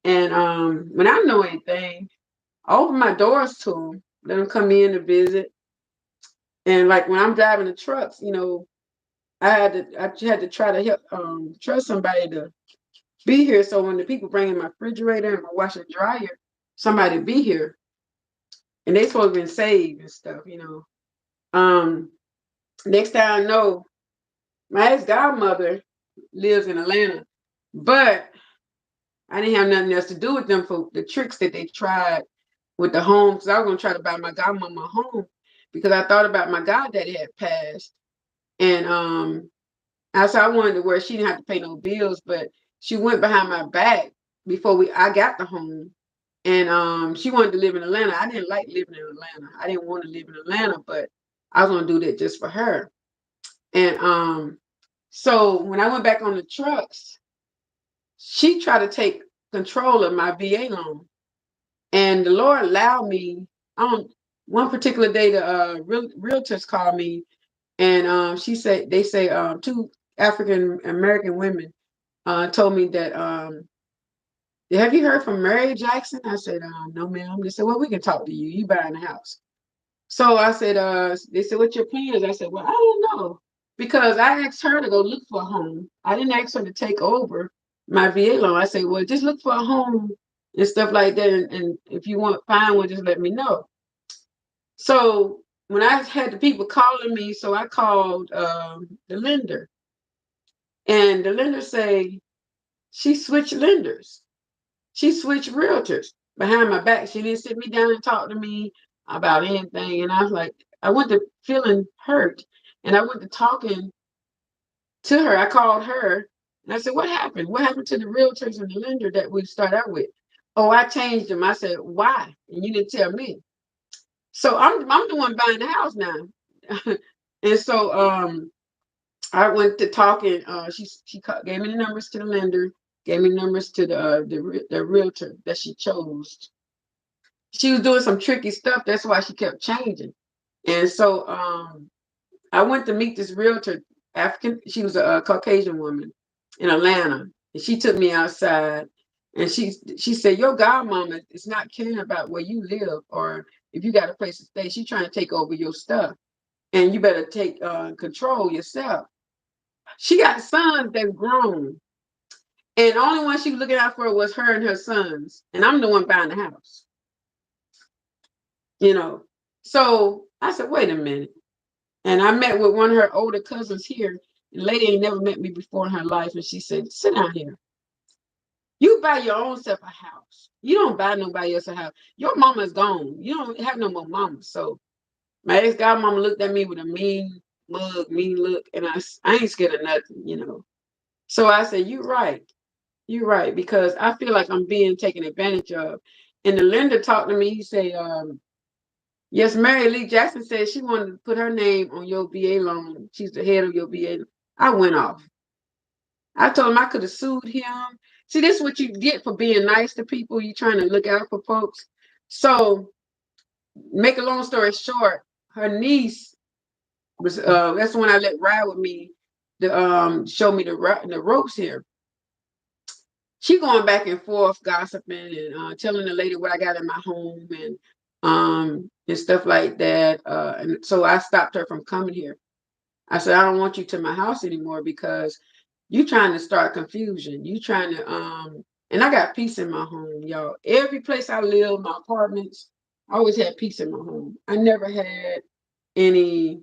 And when I know anything, I open my doors to them, let them come in to visit. And like when I'm driving the trucks, you know, I had to try to help trust somebody to be here. So when the people bring in my refrigerator and my washer and dryer, somebody be here. And they supposed to been saved and stuff, you know. Next time I know, my ex-godmother lives in Atlanta, but I didn't have nothing else to do with them for the tricks that they tried with the home. Because I was gonna try to buy my godmama a home because I thought about my goddaddy had passed. And I wanted to where she didn't have to pay no bills, but she went behind my back before I got the home. And she wanted to live in Atlanta. I didn't like living in Atlanta. I didn't want to live in Atlanta, but I was gonna do that just for her. And so when I went back on the trucks, she tried to take control of my VA loan. And the Lord allowed me on one particular day, the realtors called me, and they say two African American women told me that have you heard from Mary Jackson? I said, no, ma'am. They said, well, we can talk to you. You buying a house. So I said, they said, what's your plans? I said, well, I don't know. Because I asked her to go look for a home. I didn't ask her to take over my VA loan. I said, well, just look for a home and stuff like that. And if you want to find one, just let me know. So when I had the people calling me, so I called the lender. And the lender say, she switched lenders. She switched realtors behind my back. She didn't sit me down and talk to me about anything. And I was like, I went to feeling hurt. And I went to talking to her. I called her and I said, what happened? What happened to the realtors and the lender that we started out with? Oh, I changed them. I said, why? And you didn't tell me. So I'm the one buying the house now. And so I went to talking. She gave me the numbers to the lender, gave me numbers to the realtor that she chose. She was doing some tricky stuff. That's why she kept changing. And so I went to meet this realtor, African. She was a Caucasian woman in Atlanta, and she took me outside. And she said, your godmama is not caring about where you live or if you got a place to stay. She's trying to take over your stuff, and you better take control yourself. She got sons that grown, and the only one she was looking out for was her and her sons. And I'm the one buying the house, you know. So I said, wait a minute. And I met with one of her older cousins here. The lady ain't never met me before in her life. And she said, sit down here. You buy your own self a house. You don't buy nobody else a house. Your mama's gone. You don't have no more mama. So my ex-godmama looked at me with a mean look. And I ain't scared of nothing, you know. So I said, you're right. You're right. Because I feel like I'm being taken advantage of. And the lender talked to me. He said, yes, Mary Lee Jackson said she wanted to put her name on your VA loan. She's the head of your VA. I went off. I told him I could have sued him. See, this is what you get for being nice to people. You're trying to look out for folks. So, make a long story short, her niece was that's the one I let ride with me to show me the ropes here. She going back and forth gossiping and telling the lady what I got in my home and stuff like that. And so I stopped her from coming here. I said, I don't want you to my house anymore because you trying to start confusion. You trying to and I got peace in my home, y'all. Every place I live, my apartments, I always had peace in my home. I never had any,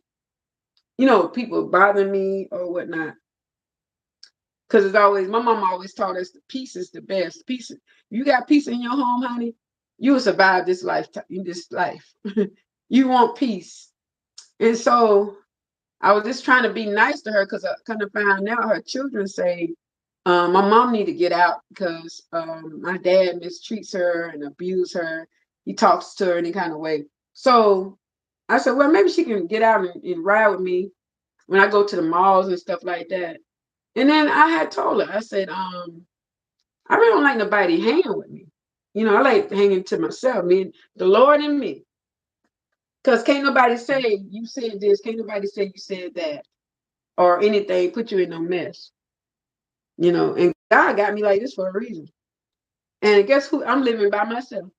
people bother me or whatnot. Because it's always, my mom always taught us peace is the best. Peace, you got peace in your home, honey, you will survive this lifetime, in this life. You want peace. And so I was just trying to be nice to her because I kind of found out her children say, my mom need to get out because my dad mistreats her and abuse her. He talks to her any kind of way. So I said, well, maybe she can get out and ride with me when I go to the malls and stuff like that. And then I had told her, I said, I really don't like nobody hanging with me. I like hanging to myself, me, the Lord and me. Because can't nobody say you said this, can't nobody say you said that or anything, put you in no mess. And God got me like this for a reason. And guess who? I'm living by myself.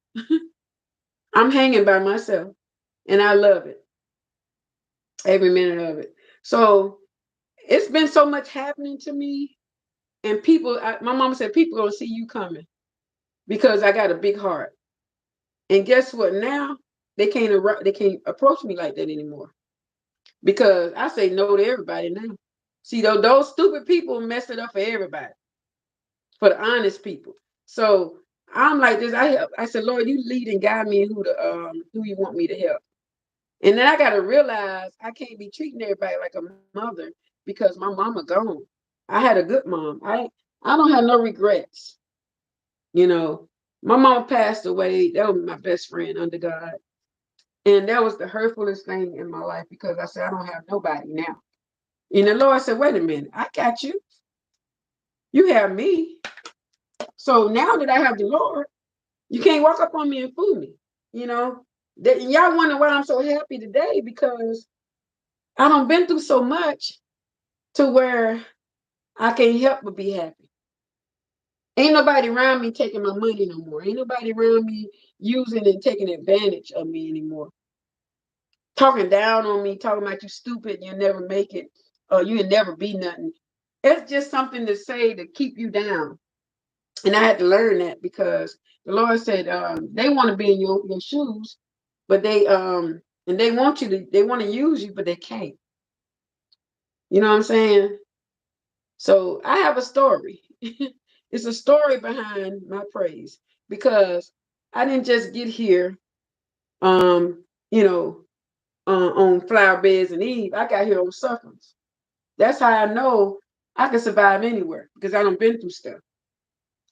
I'm hanging by myself. And I love it. Every minute of it. So it's been so much happening to me. And people, my mama said, people gonna see you coming because I got a big heart. And guess what? Now they can't approach me like that anymore because I say no to everybody now. See, those stupid people mess it up for everybody, for the honest people. So I'm like this. I said, Lord, you lead and guide me who you want me to help. And then I got to realize I can't be treating everybody like a mother because my mama gone. I had a good mom. I don't have no regrets. You know, my mom passed away. That was my best friend under God. And that was the hurtfulest thing in my life because I said, I don't have nobody now. And the Lord said, wait a minute, I got you. You have me. So now that I have the Lord, you can't walk up on me and fool me. You know, that y'all wonder why I'm so happy today because I done been through so much to where I can't help but be happy. Ain't nobody around me taking my money no more. Ain't nobody around me using and taking advantage of me anymore. Talking down on me, talking about you stupid, you'll never make it, or you'll never be nothing. It's just something to say to keep you down. And I had to learn that because the Lord said they want to be in your shoes, but and they want they want to use you, but they can't. You know what I'm saying? So I have a story. It's a story behind my praise because I didn't just get here, um, you know, on flower beds and Eve. I got here on sufferings. That's how I know I can survive anywhere because I done been through stuff.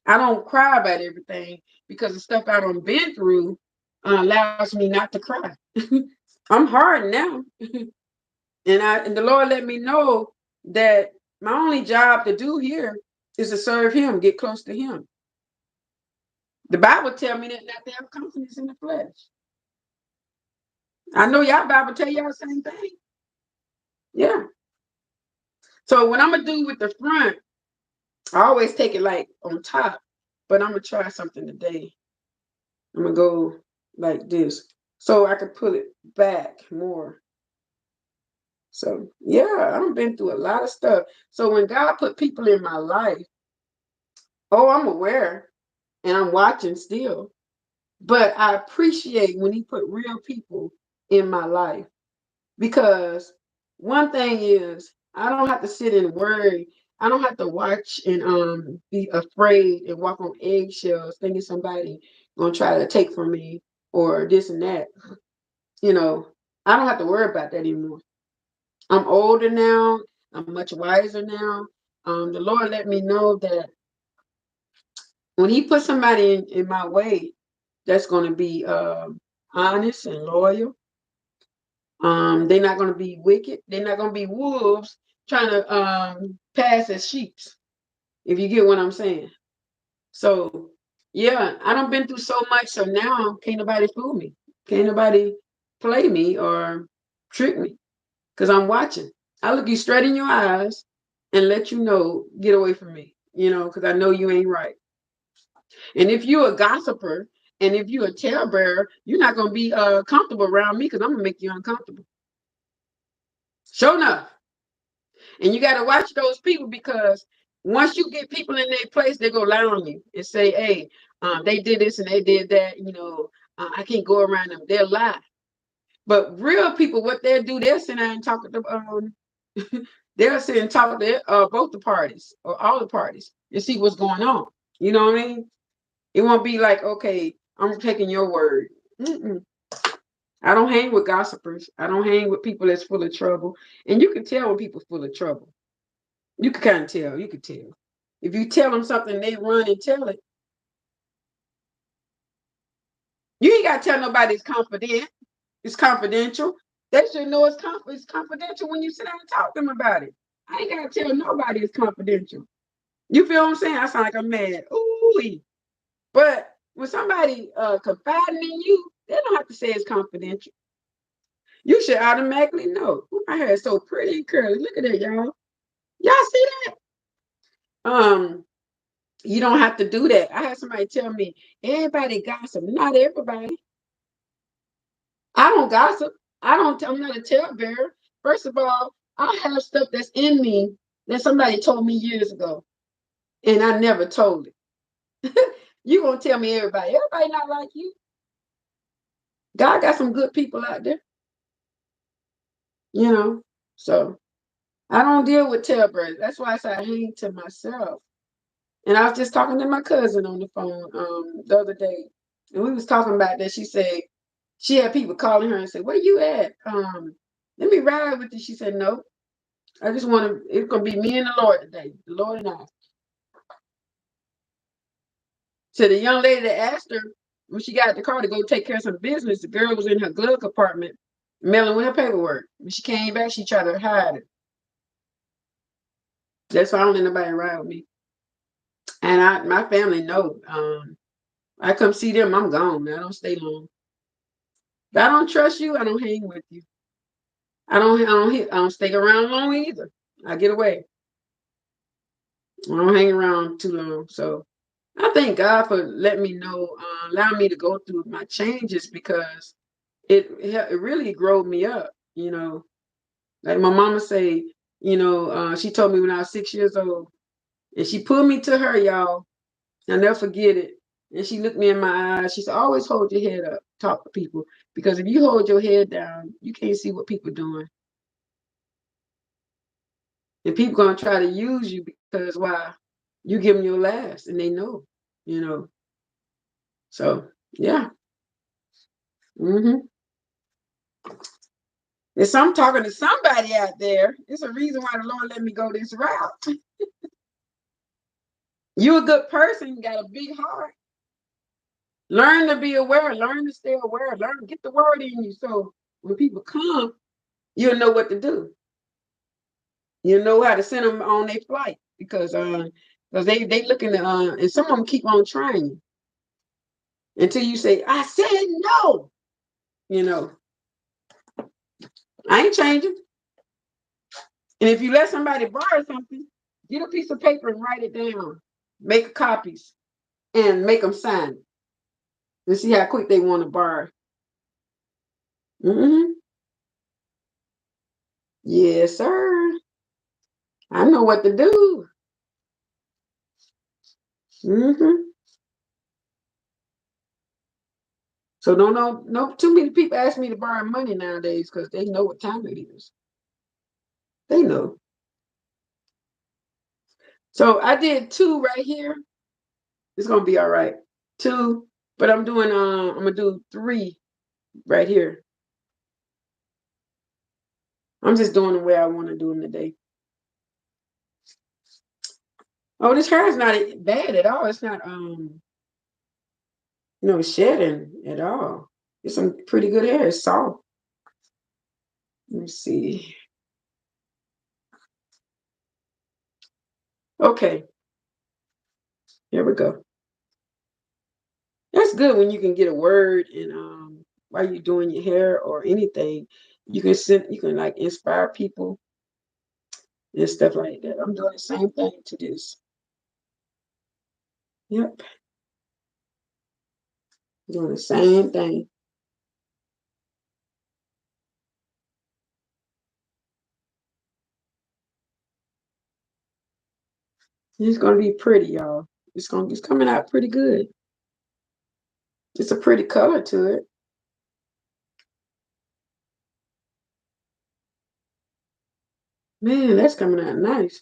I don't cry about everything because the stuff I done been through allows me not to cry. I'm hard now, and the Lord let me know that my only job to do here is to serve Him, get close to Him. The Bible tell me that not to have confidence in the flesh. I know y'all Bible tell y'all the same thing. Yeah. So what I'm gonna do with the front, I always take it like on top, but I'm gonna try something today. I'm gonna go like this, so I can pull it back more. So yeah, I've been through a lot of stuff. So when God put people in my life, oh, I'm aware and I'm watching still. But I appreciate when He put real people in my life because one thing is I don't have to sit and worry. I don't have to watch and be afraid and walk on eggshells thinking somebody gonna try to take from me or this and that. You know, I don't have to worry about that anymore. I'm older now. I'm much wiser now. The Lord let me know that when He put somebody in my way that's going to be honest and loyal, they're not going to be wicked. They're not going to be wolves trying to pass as sheeps, if you get what I'm saying. So, yeah, I done been through so much. So now can't nobody fool me. Can't nobody play me or trick me because I'm watching. I look you straight in your eyes and let you know, get away from me, because I know you ain't right. And if you're a gossiper and if you're a talebearer, you're not going to be comfortable around me because I'm going to make you uncomfortable. Sure enough. And you got to watch those people because once you get people in their place, they go lie on you and say, hey, they did this and they did that. I can't go around them. They'll lie. But real people, what they'll do, they'll sit down and talk to they'll sit and talk to both the parties or all the parties and see what's going on. You know what I mean? It won't be like, okay, I'm taking your word. Mm-mm. I don't hang with gossipers. I don't hang with people that's full of trouble. And you can tell when people full of trouble. You can kind of tell. You can tell. If you tell them something, they run and tell it. You ain't got to tell nobody it's confident. It's confidential. They should know it's confidential when you sit down and talk to them about it. I ain't got to tell nobody it's confidential. You feel what I'm saying? I sound like I'm mad. Ooh. But when somebody confiding in you, they don't have to say it's confidential. You should automatically know. Ooh, my hair is so pretty and curly. Look at that, y'all. Y'all see that? Um, you don't have to do that. I had somebody tell me, everybody gossip. Not everybody. I don't gossip. I'm not a talebearer. First of all, I have stuff that's in me that somebody told me years ago, and I never told it. You gonna tell me everybody? Everybody not like you. God got some good people out there, you know. So I don't deal with talebearers. That's why I say I hang to myself. And I was just talking to my cousin on the phone the other day, and we was talking about that. She said, She had people calling her and say, "Where you at? Let me ride with you." She said, "No, I just want to. It's gonna be me and the Lord today. The Lord and I." So the young lady that asked her when she got in the car to go take care of some business, the girl was in her glove compartment mailing with her paperwork. When she came back, she tried to hide it. That's why I don't let nobody ride with me. And my family know. I come see them, I'm gone. I don't stay long. If I don't trust you, I don't hang with you. I don't stay around long either. I get away. I don't hang around too long. So I thank God for letting me know, allowing me to go through my changes because it really growed me up. Like my mama say, she told me when I was 6 years old, and she pulled me to her, y'all. I'll never forget it. And she looked me in my eyes. She said, "Always hold your head up, talk to people, because if you hold your head down, you can't see what people doing, and people gonna try to use you because why? You give them your last, and they know, you know." So yeah. hmm And so I'm talking to somebody out there. It's a reason why the Lord let me go this route. You a good person, you got a big heart. Learn to be aware, learn to stay aware, learn, get the word in you. So when people come, you'll know what to do. You know how to send them on their flight because they looking to and some of them keep on trying you until you say, "I said no." You know, I ain't changing. And if you let somebody borrow something, get a piece of paper and write it down. Make copies and make them sign it and see how quick they want to borrow. hmm Yes, sir. I know what to do. hmm So don't know, no, too many people ask me to borrow money nowadays because they know what time it is. They know. So I did two right here. It's gonna be all right. Two, but I'm gonna do three right here. I'm just doing the way I want to do them today. Oh, this hair is not bad at all. It's not shedding at all. It's some pretty good hair. It's soft. Let me see. Okay, here we go. That's good when you can get a word and while you're doing your hair or anything, you can like inspire people and stuff like that. I'm doing the same thing to this. Yep, doing the same thing. It's gonna be pretty, y'all. It's coming out pretty good. It's a pretty color to it. Man, that's coming out nice.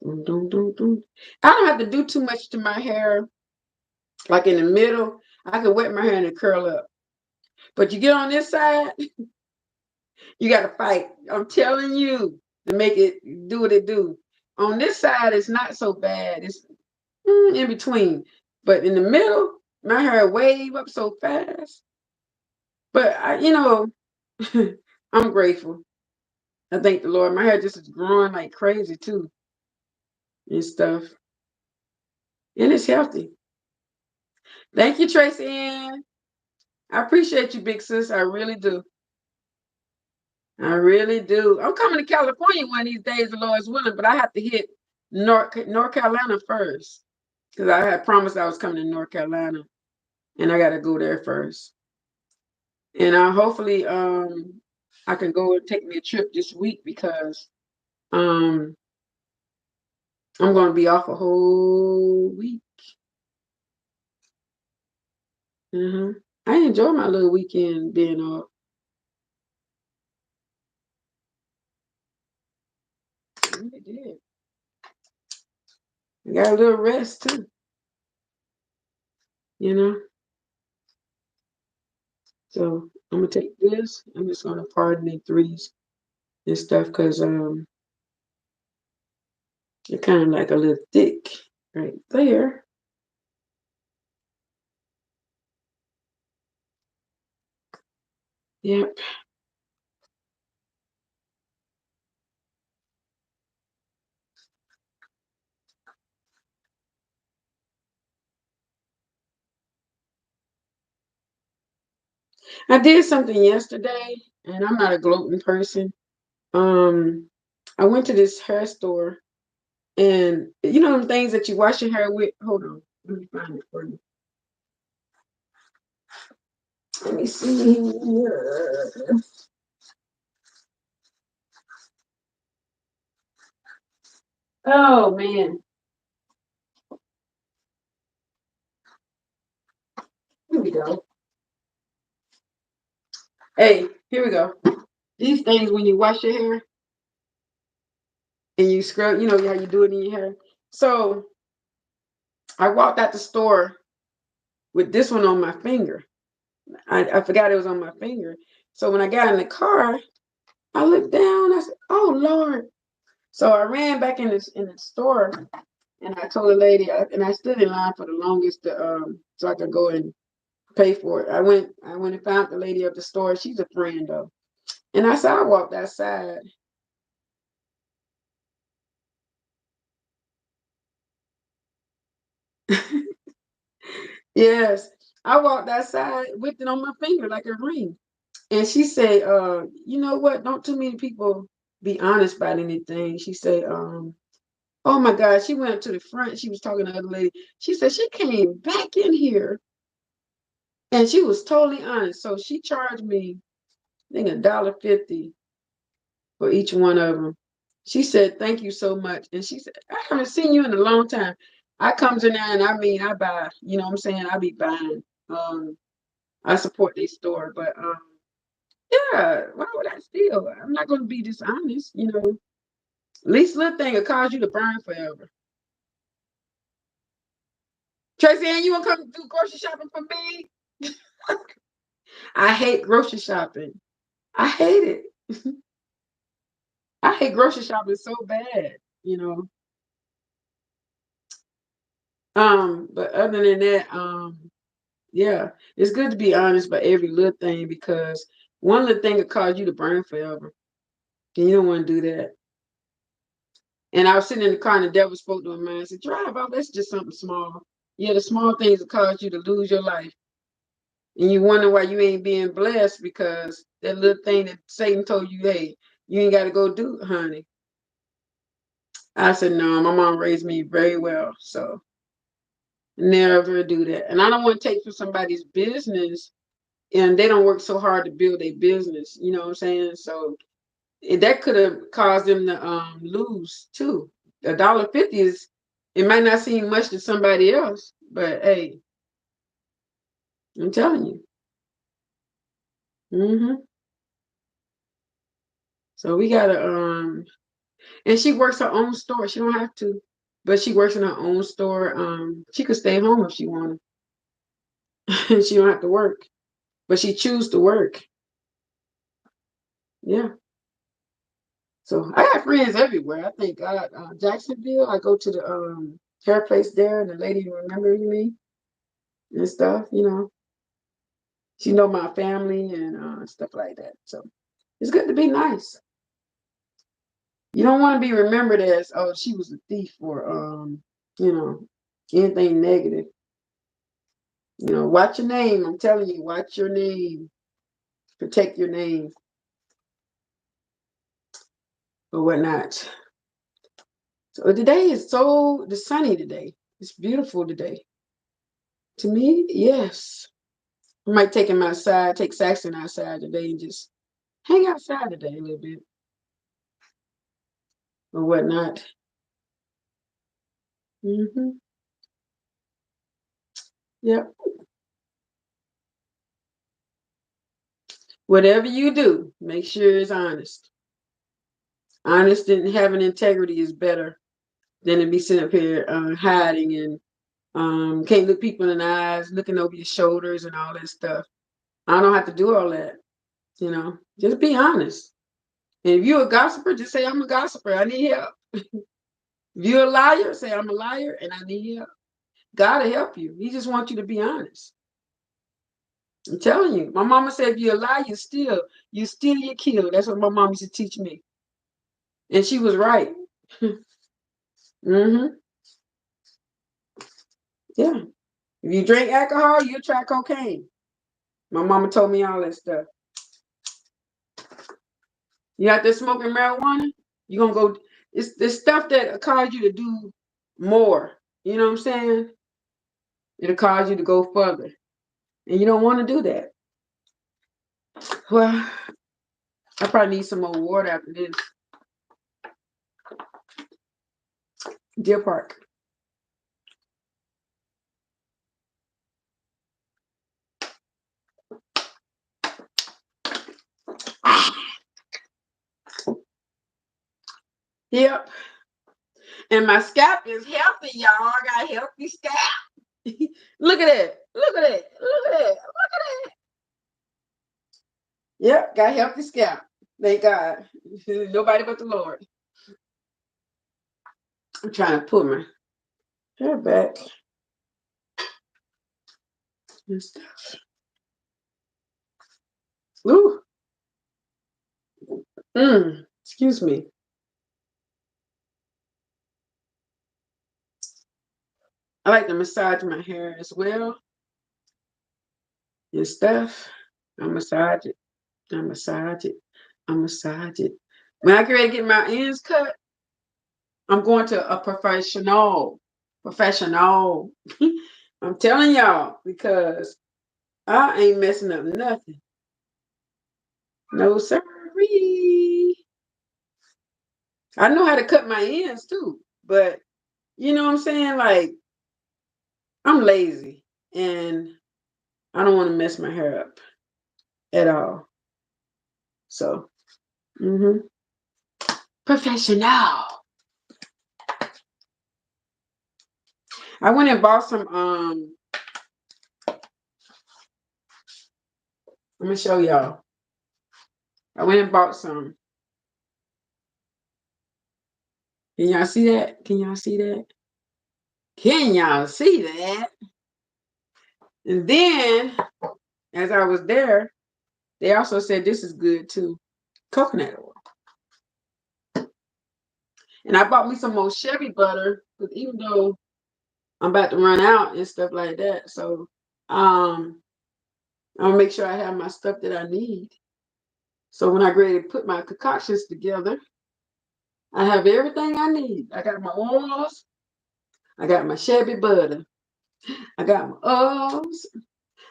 Dun, dun, dun, dun. I don't have to do too much to my hair, like in the middle. I can wet my hair and it curl up. But you get on this side, you got to fight. I'm telling you to make it do what it do. On this side, it's not so bad. It's in between. But in the middle, my hair wave up so fast. But I'm grateful. I thank the Lord. My hair just is growing like crazy too and stuff. And it's healthy. Thank you, Tracy Ann. I appreciate you, big sis. I really do. I really do. I'm coming to California one of these days, the Lord's willing, but I have to hit North Carolina first. Because I had promised I was coming to North Carolina and I gotta go there first. And hopefully I can go and take me a trip this week because um I'm gonna be off a whole week. I enjoy my little weekend being off. I really did. I got a little rest too. you know. So I'm gonna take this. I'm just gonna pardon in threes and stuff because they're kind of like a little thick right there. Yep. I did something yesterday, and I'm not a gloating person. Um, I went to this hair store, and you know them things that you wash your hair with. Hold on, let me find it for you. Let me see here. Oh man, here we go. Hey, here we go. These things when you wash your hair and you scrub, you know how you do it in your hair. So I walked out the store with this one on my finger. I forgot it was on my finger. So when I got in the car, I looked down. I said, "Oh Lord!" So I ran back in the store, and I told the lady, and I stood in line for the longest, so I could go and pay for it. I went and found the lady of the store. She's a friend though, and I said, I walked outside. Yes, I walked outside with it on my finger like a ring. And she said, you know what? Don't too many people be honest about anything. She said, oh my God, she went up to the front. She was talking to the other lady. She said she came back in here and she was totally honest. So she charged me, I think, $1.50 for each one of them. She said, thank you so much. And she said, I haven't seen you in a long time. I comes in there and I mean, I buy, you know what I'm saying? I be buying. I support their store, but yeah, why would I steal? I'm not going to be dishonest, you know. Least little thing will cause you to burn forever. Tracy, and you want to come do grocery shopping for me? I hate grocery shopping. I hate it. I hate grocery shopping so bad, you know. But other than that, yeah, it's good to be honest about every little thing because one little thing will cause you to burn forever. And you don't want to do that. And I was sitting in the car and the devil spoke to my mind and said, drive off, that's just something small. Yeah, the small things will cause you to lose your life. And you wonder why you ain't being blessed because that little thing that Satan told you, hey, you ain't got to go do, honey. I said, no, my mom raised me very well. So never do that. And I don't want to take for somebody's business and they don't work so hard to build a business. You know what I'm saying? So that could have caused them to lose too. $1.50 is, it might not seem much to somebody else, but hey, I'm telling you. So we gotta and she works her own store. She don't have to, but she works in her own store. She could stay home if she wanted. She don't have to work, but she choose to work. Yeah. So I got friends everywhere. I think Jacksonville. I go to the hair place there, and the lady remembers me and stuff. You know, she know my family and stuff like that. So it's good to be nice. You don't want to be remembered as, oh, she was a thief or you know, anything negative. You know, watch your name. I'm telling you, watch your name. Protect your name or whatnot. So today is so the sunny today. It's beautiful today. To me, yes. I might take him outside, take Saxon outside today and just hang outside today a little bit or whatnot. Yep. Whatever you do, make sure it's honest. Honest and having integrity is better than to be sitting up here hiding and Can't look people in the eyes, looking over your shoulders and all that stuff. I don't have to do all that, just be honest. And if you're a gossiper, just say, I'm a gossiper. I need help. If you're a liar, say, I'm a liar and I need help. God will help you. He just wants you to be honest. I'm telling you. My mama said, if you're a liar, you steal, you kill. That's what my mom used to teach me. And she was right. hmm Yeah. If you drink alcohol, you'll try cocaine. My mama told me all that stuff. You out there smoking marijuana, you're gonna go. It's the stuff that cause you to do more. You know what I'm saying? It'll cause you to go further. And you don't want to do that. Well, I probably need some more water after this. Deer Park. Yep. And my scalp is healthy, y'all. I got a healthy scalp. Look at it. Look at it. Look at it. Look at it. Yep, got a healthy scalp. Thank God. Nobody but the Lord. I'm trying to put my hair back and stuff. Ooh. Excuse me. I like to massage my hair as well and stuff. I massage it. I massage it. I massage it. When I get ready to get my ends cut, I'm going to a professional. Professional. I'm telling y'all, because I ain't messing up nothing. No sirree. I know how to cut my ends too, but you know what I'm saying? Like, I'm lazy and I don't want to mess my hair up at all. So, professional. I went and bought some. Let me show y'all. I went and bought some. Can y'all see that? Can y'all see that? Can y'all see that? And then, as I was there, they also said this is good too. Coconut oil. And I bought me some more Chevy butter, because even though I'm about to run out and stuff like that, so I'm gonna make sure I have my stuff that I need. So when I get ready to put my concoctions together, I have everything I need. I got my oils, I got my Chevy butter, I got my oils,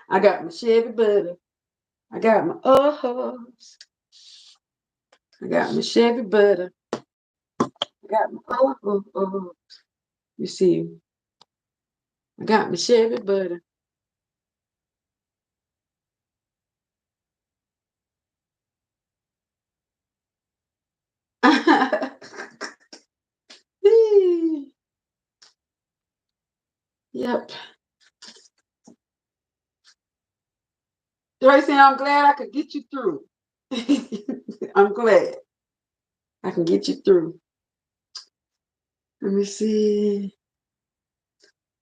I got my Chevy butter, I got my oils, I got my Chevy butter, I got my oils. You see, I got my Chevy butter. Yep. Tracy, I'm glad I could get you through. I'm glad I can get you through. Let me see.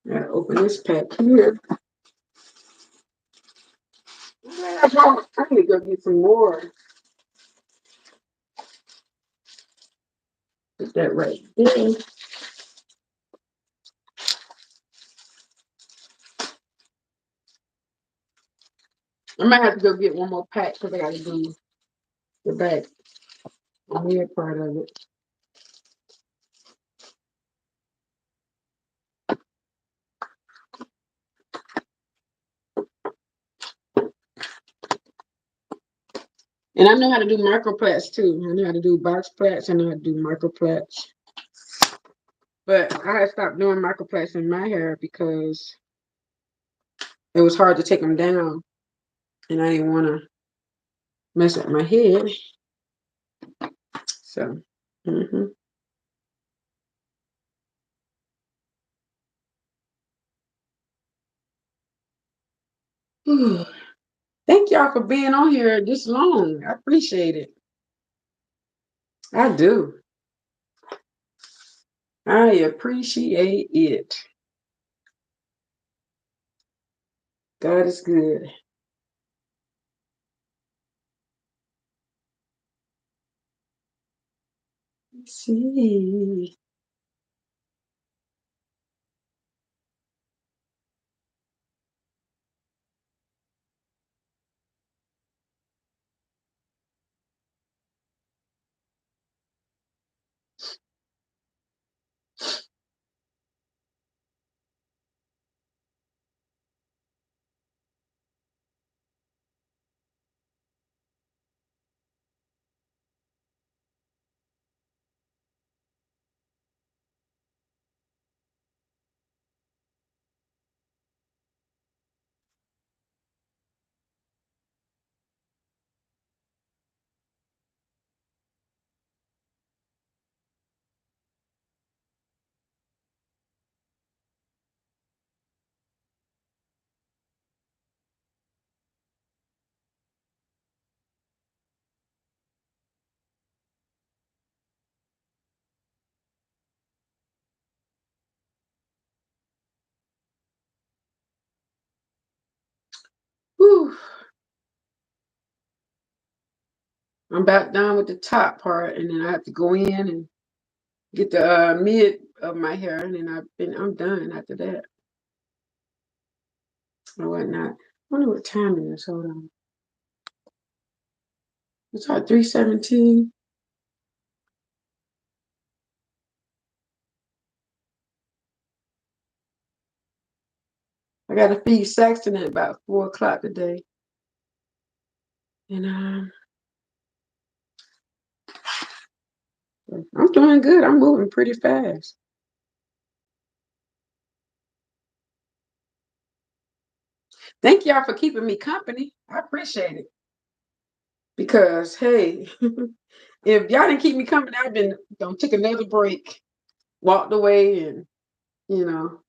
I gotta open this pack here. I need to go get some more. Put that right there. I might have to go get one more pack because I gotta do the back, the weird part of it. And I know how to do microplats too. I know how to do box plats. I know how to do microplats. But I had stopped doing microplats in my hair because it was hard to take them down. And I didn't want to mess up my head. So, mm-hmm. Thank y'all for being on here this long. I appreciate it. I do. I appreciate it. God is good. Let's see. Whew. I'm about done with the top part, and then I have to go in and get the mid of my hair, and then I'm done after that or whatnot. I wonder what time it is. Hold on. It's like 3:17. I got to feed Saxton at about 4 o'clock today, and I'm doing good. I'm moving pretty fast. Thank y'all for keeping me company. I appreciate it because hey, if y'all didn't keep me company, I've been don't take another break, walked away, and you know,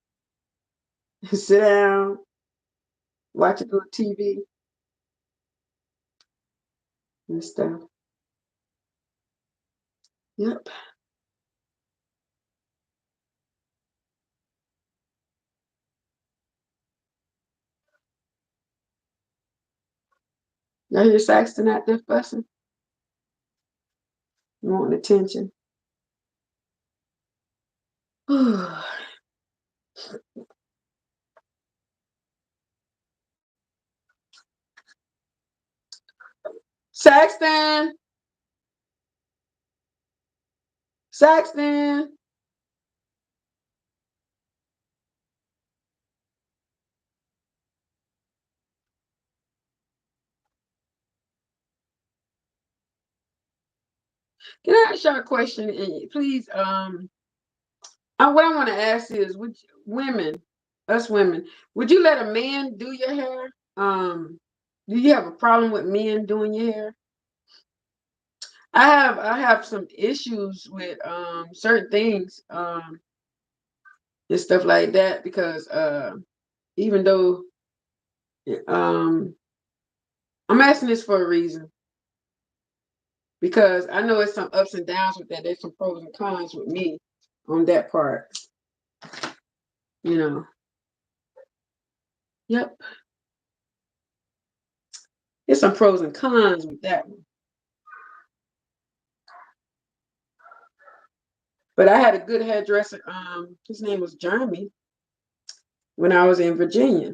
sit down, watch a little TV and stuff. Yep. Y'all hear Saxton out there fussing, wanting attention. Saxton, Saxton. Can I ask y'all a question? Please, what I want to ask is, women, us women, would you let a man do your hair? Do you have a problem with men doing your hair? I have some issues with certain things and stuff like that because even though um I'm asking this for a reason because I know it's some ups and downs with that. There's some pros and cons with me on that part, you know. Yep. There's some pros and cons with that one. But I had a good hairdresser. His name was Jeremy when I was in Virginia.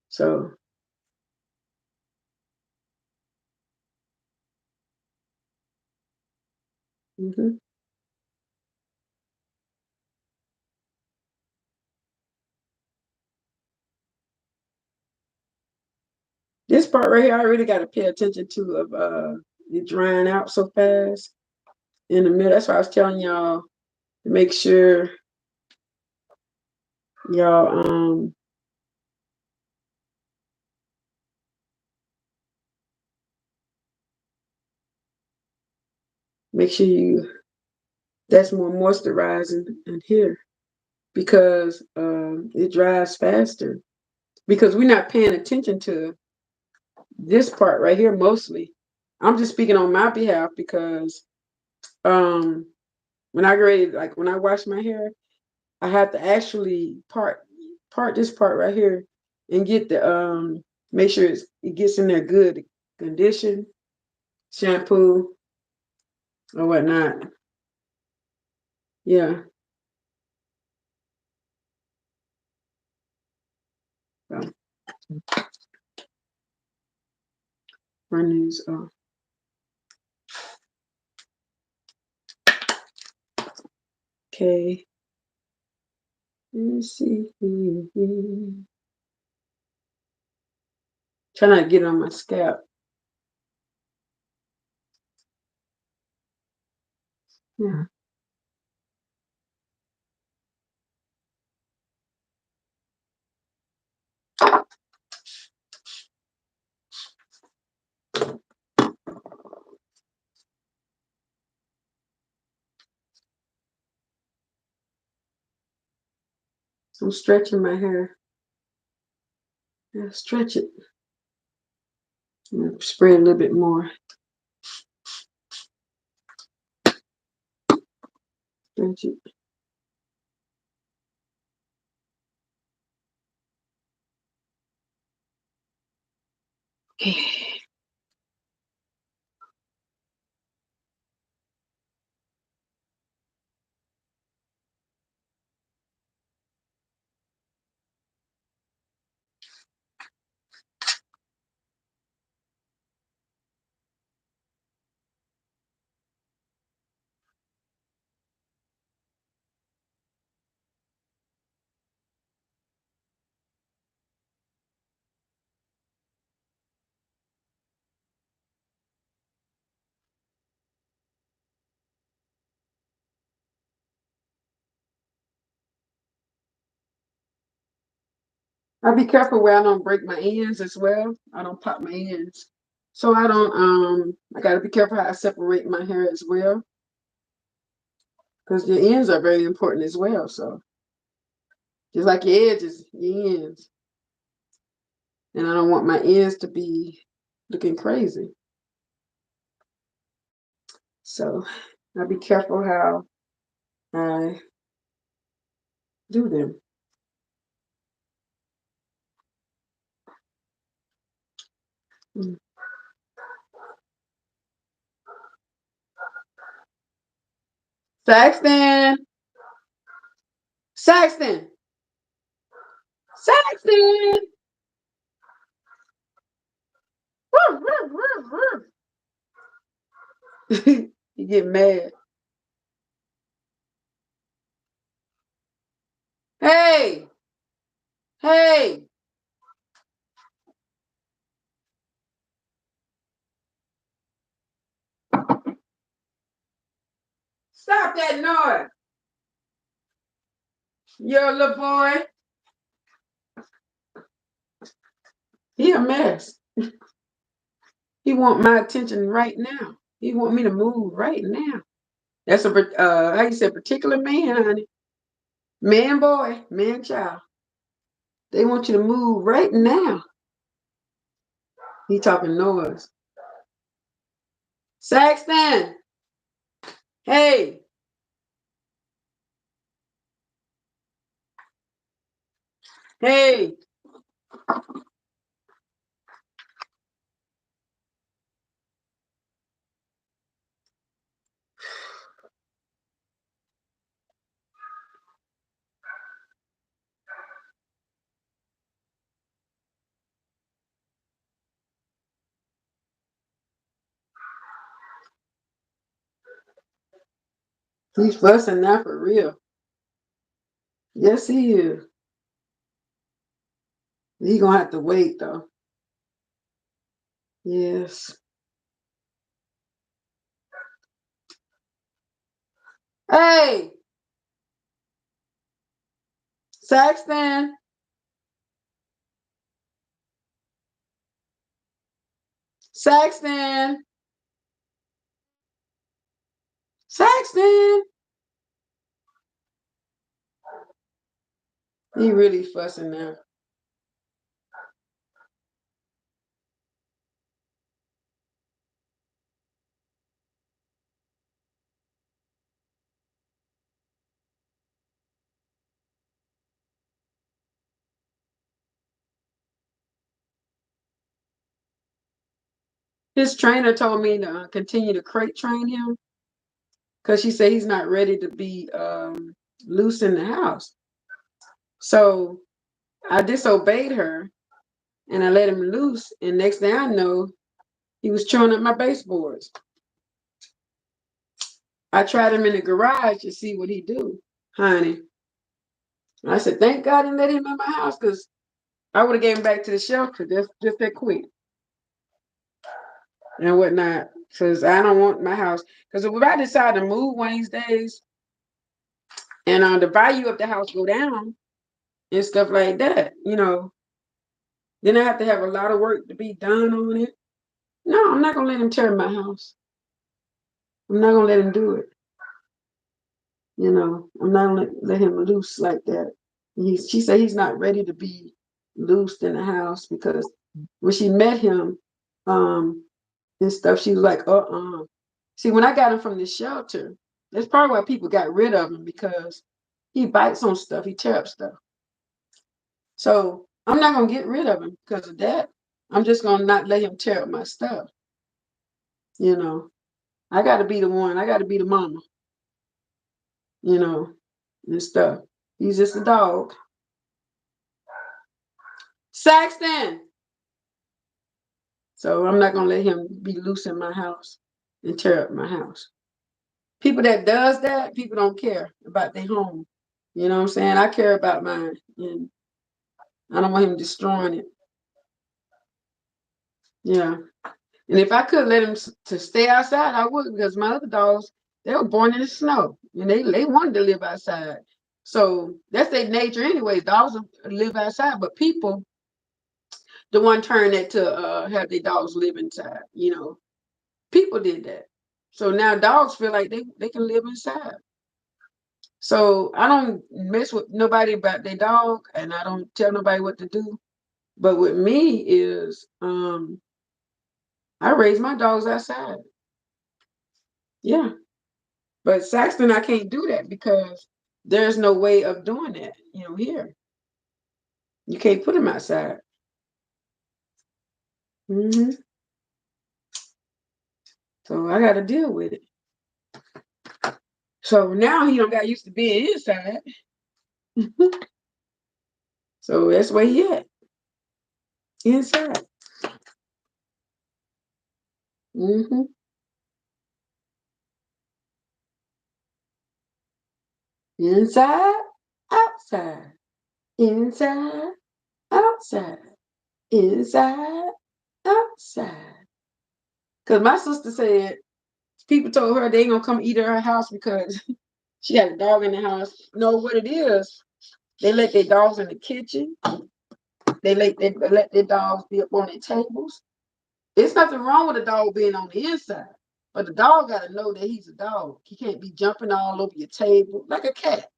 So mhm. This part right here, I really got to pay attention to of it drying out so fast in the middle. That's why I was telling y'all to make sure y'all make sure you that's more moisturizing in here because it dries faster. because we're not paying attention to this part right here mostly. I'm just speaking on my behalf because um when I grade, like when I wash my hair, I have to actually part this part right here and get the make sure it gets in there good condition, shampoo or whatnot. Yeah. So run these off. Okay. Let me see. Try not to get it on my scalp. Yeah. I'm stretching my hair. Yeah, stretch it. Spray a little bit more. Stretch it. Okay. I'll be careful where I don't break my ends as well. I don't pop my ends. So I don't I gotta be careful how I separate my hair as well. Because your ends are very important as well. So just like your edges, your ends. And I don't want my ends to be looking crazy. So I'll be careful how I do them. Mm. Saxton! Saxton! Saxton! You get mad. Hey! Hey! Stop that noise. Your little boy. He a mess. He want my attention right now. He want me to move right now. That's a how you say particular man, honey. Man, boy, man, child. They want you to move right now. He talking noise. Saxton, hey, hey. He's fussing now for real. Yes, he is. He gonna have to wait though. Yes. Hey, Saxton, Saxton, Saxton. He really fussing now. His trainer told me to continue to crate train him because she said he's not ready to be loose in the house. So I disobeyed her and I let him loose. And next thing I know, he was chewing up my baseboards. I tried him in the garage to see what he do, honey. I said, thank God I didn't let him in my house because I would have gave him back to the shelter just that quick and whatnot. Because I don't want my house. Because if I decide to move one of these days and the value of the house go down and stuff like that, then I have to have a lot of work to be done on it. No, I'm not gonna let him tear my house. I'm not gonna let him do it. I'm not gonna let him loose like that. She said he's not ready to be loosed in the house because when she met him, and stuff, she was like, See, when I got him from the shelter, that's probably why people got rid of him because he bites on stuff, he tear up stuff. So I'm not gonna get rid of him because of that. I'm just gonna not let him tear up my stuff. I gotta be the one, I gotta be the mama, you know, and stuff. He's just a dog. Saxton. So I'm not gonna let him be loose in my house and tear up my house. People that does that, people don't care about their home. You know what I'm saying? I care about mine, and I don't want him destroying it. Yeah. And if I could let him to stay outside, I would, because my other dogs, they were born in the snow and they wanted to live outside. So that's their nature anyway. Dogs live outside, but people, the one turned that to have their dogs live inside. People did that. So now dogs feel like they can live inside. So I don't mess with nobody about their dog, and I don't tell nobody what to do. But with me is I raise my dogs outside. Yeah. But Saxton, I can't do that because there's no way of doing that, here. You can't put him outside. hmm So I got to deal with it. So now he don't got used to being inside. So that's where he at, inside. hmm Inside, outside, inside, outside, inside, outside. Because my sister said people told her they ain't gonna come eat at her house because she had a dog in the house. No, what it is, they let their dogs in the kitchen. They let their dogs be up on their tables. There's nothing wrong with a dog being on the inside, but the dog gotta know that he's a dog. He can't be jumping all over your table like a cat.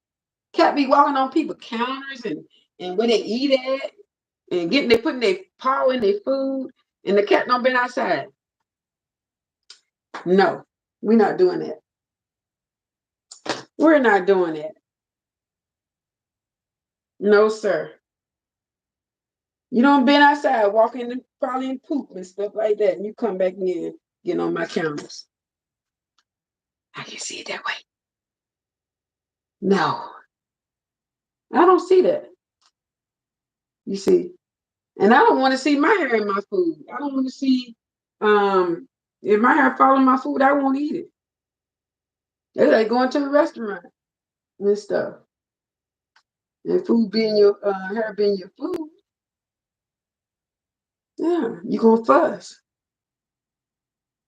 Cat be walking on people's counters and where they eat at and they putting their paw in their food, and the cat don't been outside. No, we're not doing that. We're not doing that. No, sir. You don't been outside walking and probably in poop and stuff like that, and you come back in, get on my counters. I can see it that way. No, I don't see that. You see, and I don't want to see my hair in my food. I don't want to see if my hair fall in my food, I won't eat it. It's like going to a restaurant and stuff. And food being your hair being your food. Yeah, you gonna fuss.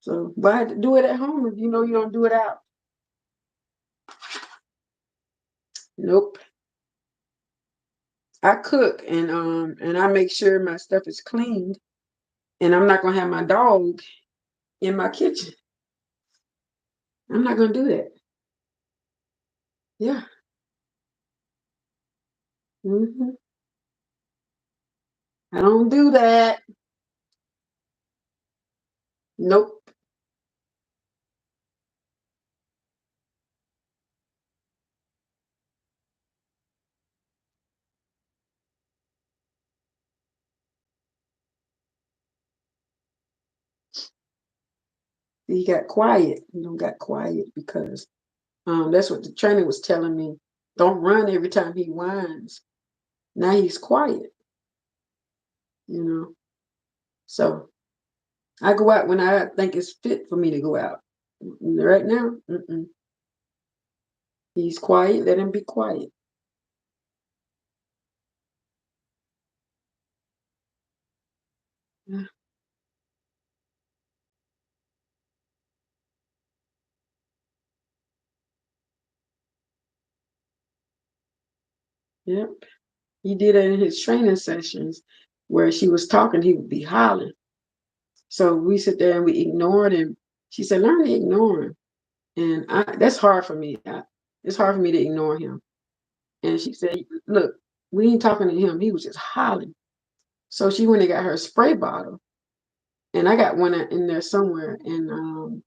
So why do it at home if you know you don't do it out? Nope. I cook and I make sure my stuff is cleaned, and I'm not gonna have my dog in my kitchen. I'm not gonna do that. Yeah. hmm I don't do that. Nope. he got quiet. He don't got quiet because that's what the trainer was telling me. Don't run every time he whines. Now he's quiet, you know. So I go out when I think it's fit for me to go out. Right now, he's quiet. Let him be quiet. Yeah. Yep. He did it in his training sessions where she was talking, he would be hollering. So we sit there and we ignored him. She said, learn to ignore him. And that's hard for me. It's hard for me to ignore him. And she said, look, we ain't talking to him. He was just hollering. So she went and got her spray bottle. And I got one in there somewhere. And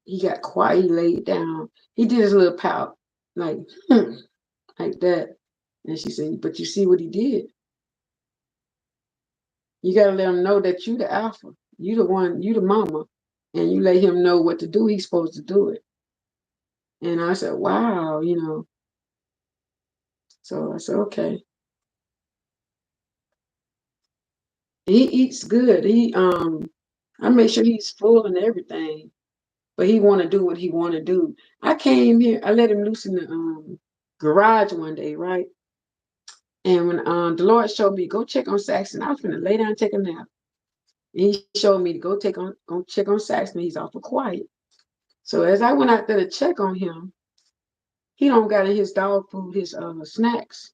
he got quiet. He laid down. He did his little pout, like, like that. And she said, but you see what he did? You got to let him know that you the alpha. You the one, you the mama. And you let him know what to do. He's supposed to do it. And I said, wow, So I said, okay. He eats good. I make sure he's full and everything, but he want to do what he want to do. I came here, I let him loose in the garage one day, right? And when the Lord showed me, go check on Saxon, I was gonna lay down and take a nap. And he showed me to go check on Saxon. He's awful quiet. So as I went out there to check on him, he don't got in his dog food, his snacks.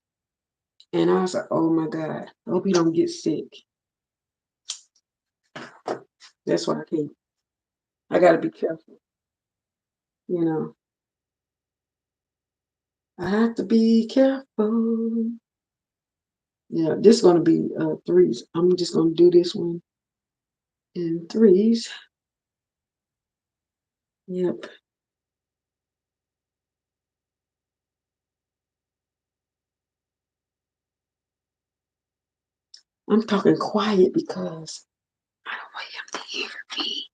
And I was like, oh my God, I hope he don't get sick. That's why I gotta be careful, you know. I have to be careful. Yeah, this is gonna be threes. I'm just gonna do this one in threes. Yep. I'm talking quiet because I don't want him to hear me.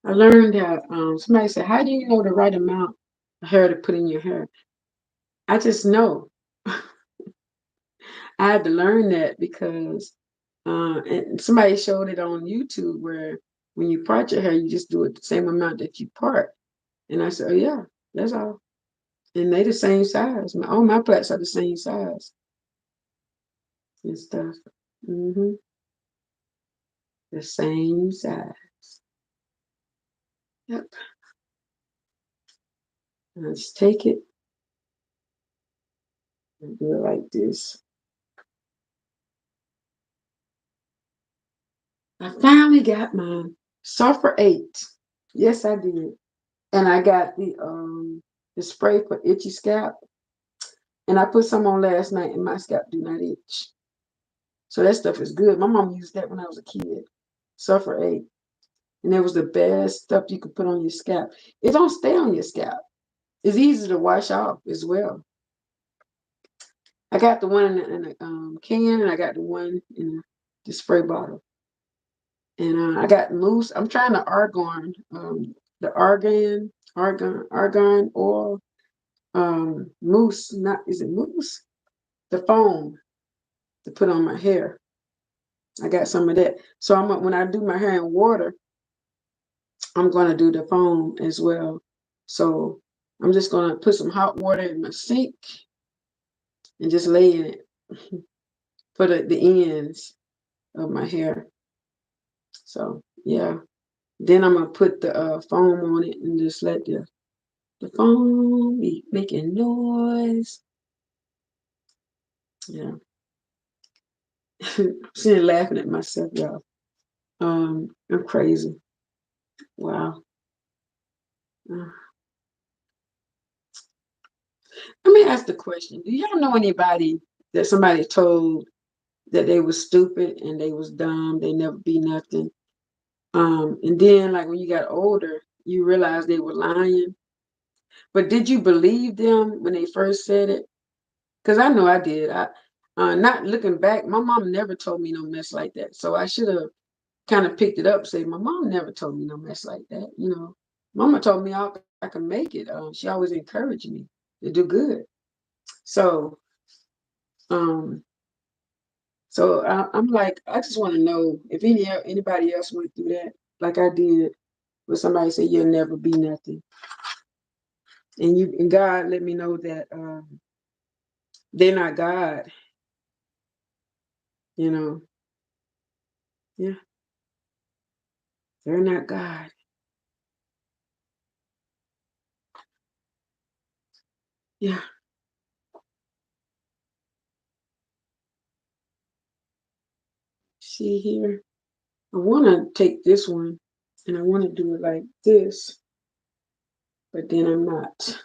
I learned how somebody said, how do you know the right amount of hair to put in your hair? I just know. I had to learn that because and somebody showed it on YouTube where when you part your hair, you just do it the same amount that you part. And I said, oh yeah, that's all. And they the same size. All my plaits are the same size and stuff. The same size. Yep. Let's take it and do it like this. I finally got my Sulfur 8. Yes, I did. And I got the spray for itchy scalp. And I put some on last night and my scalp do not itch. So that stuff is good. My mom used that when I was a kid. Sulfur 8. And it was the best stuff you could put on your scalp. It don't stay on your scalp. It's easy to wash off as well. I got the one in the can, and I got the one in the spray bottle. And I got mousse. I'm trying the the argan oil, mousse. Not is it mousse? The foam to put on my hair. I got some of that. So when I do my hair in water, I'm gonna do the foam as well. So I'm just gonna put some hot water in my sink and just lay in it for the ends of my hair. So yeah. Then I'm gonna put the foam on it and just let the foam be making noise. Yeah. I'm sitting laughing at myself, y'all. I'm crazy. Wow. Uh, Let me ask the question. Do y'all know anybody that somebody told that they was stupid and they was dumb, they never be nothing? And then like when you got older, you realize they were lying. But did you believe them when they first said it? Because I know I did. Not looking back, my mom never told me no mess like that. So I should have kind of picked it up, say, my mom never told me no mess like that. Mama told me I can make it. She always encouraged me to do good. So, um, I'm like, I just want to know if anybody else went through that, like I did, where somebody said you'll never be nothing, and God let me know that they're not God. You know, yeah, they're not God. Yeah. See here, I want to take this one, and I want to do it like this, but then I'm not.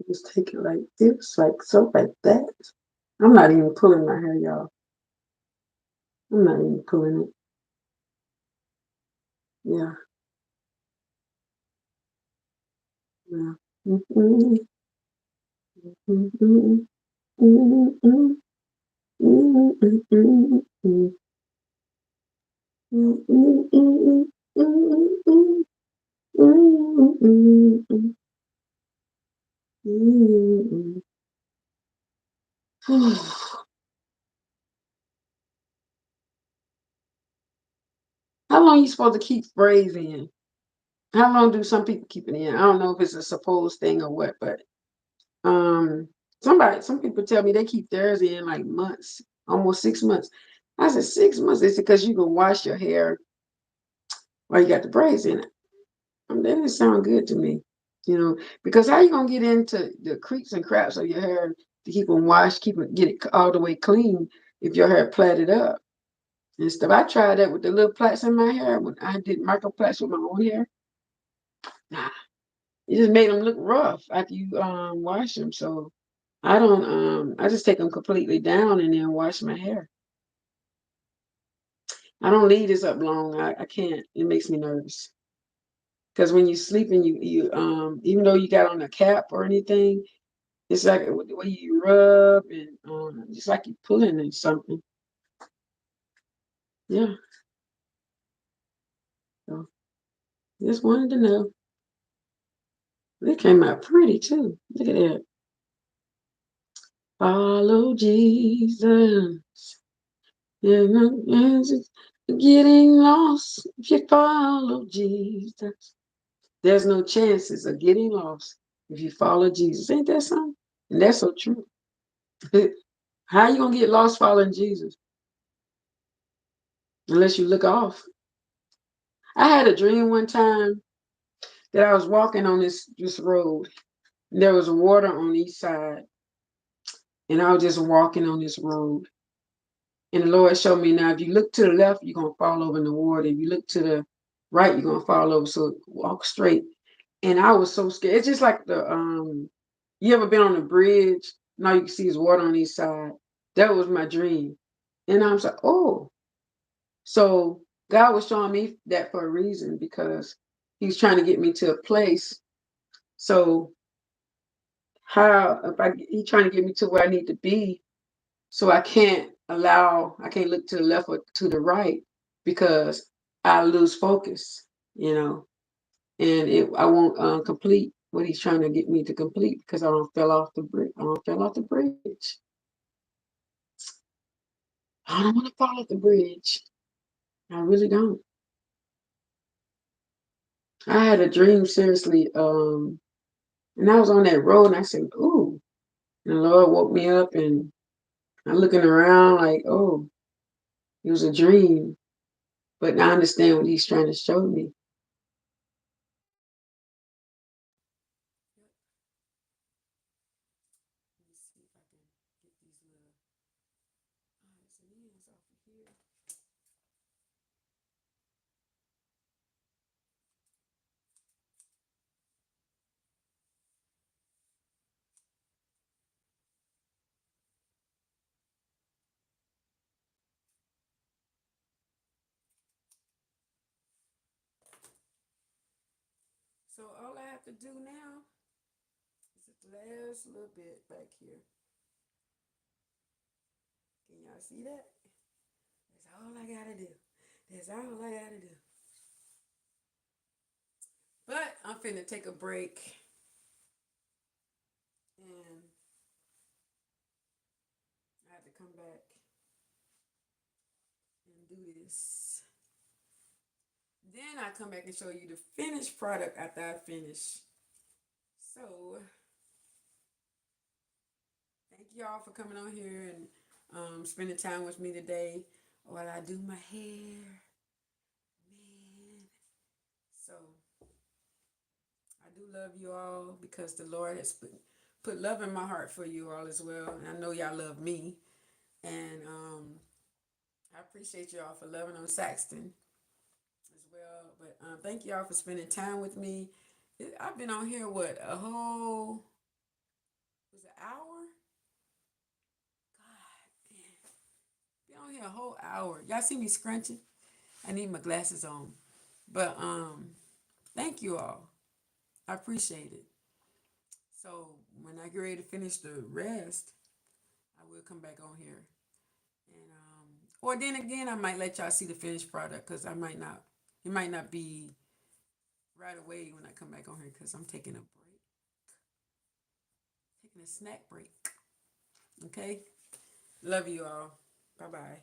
Just take it like this, like so, like that. I'm not even pulling my hair, y'all. I'm not even pulling it. Yeah. Yeah. Mm-mm, mm-mm, mm-mm, mm-mm, mm-mm, mm-mm, mm-mm, mm-mm, mm-mm, mm-mm, mm-mm. How long you supposed to keep sprays in? How long do some people keep it in? I don't know if it's a supposed thing or what, but um, some people tell me they keep theirs in like months, almost 6 months. I said 6 months. They said because you can wash your hair while you got the braids in it. That didn't sound good to me, because how you gonna get into the creeps and craps of your hair to keep them washed, get it all the way clean if your hair plaited up and stuff. I tried that with the little plaits in my hair when I did micro plaits with my own hair. Nah, it just made them look rough after you wash them. So I just take them completely down and then wash my hair. I don't leave this up long. I can't. It makes me nervous. Because when you sleep and you even though you got on a cap or anything, it's like the way you rub and just like you pulling in something. Yeah. So just wanted to know. It came out pretty too. Look at that. Follow Jesus. Yeah, it's getting lost if you follow Jesus. There's no chances of getting lost if you follow Jesus. Ain't that something? And that's so true. How you gonna get lost following Jesus unless you look off? I had a dream one time that I was walking on this road. And there was water on each side, and I was just walking on this road. And the Lord showed me now if you look to the left, you're gonna fall over in the water. If you look to the right, you're gonna fall over. So walk straight. And I was so scared. It's just like you ever been on a bridge? Now you can see his water on each side. That was my dream. And I was like, oh. So God was showing me that for a reason because he's trying to get me to a place. So how if I he's trying to get me to where I need to be, so I can't look to the left or to the right because I lose focus, you know, and I won't complete what he's trying to get me to complete because I don't fell off the bridge. I don't fell off the bridge. I don't want to fall off the bridge. I really don't. I had a dream seriously, and I was on that road and I said, "Ooh," and the Lord woke me up and I'm looking around like, "Oh, it was a dream," but I understand what He's trying to show me. Let me see if I can get these little odds and ends off of here. So all I have to do now is the last little bit back here. Can y'all see that? That's all I gotta do. That's all I gotta do. But I'm finna take a break and I have to come back and do this. Then I come back and show you the finished product after I finish. So thank y'all for coming on here and spending time with me today while I do my hair. Man. So I do love you all because the Lord has put love in my heart for you all as well. And I know y'all love me. And I appreciate y'all for loving on Saxton as well. But thank y'all for spending time with me. I've been on here, what, a whole, was it an hour? God, man. Been on here a whole hour. Y'all see me scrunching? I need my glasses on. But thank you all. I appreciate it. So when I get ready to finish the rest, I will come back on here. And or then again I might let y'all see the finished product because it might not be right away when I come back on here because I'm taking a break. Taking a snack break. Okay? Love you all. Bye bye.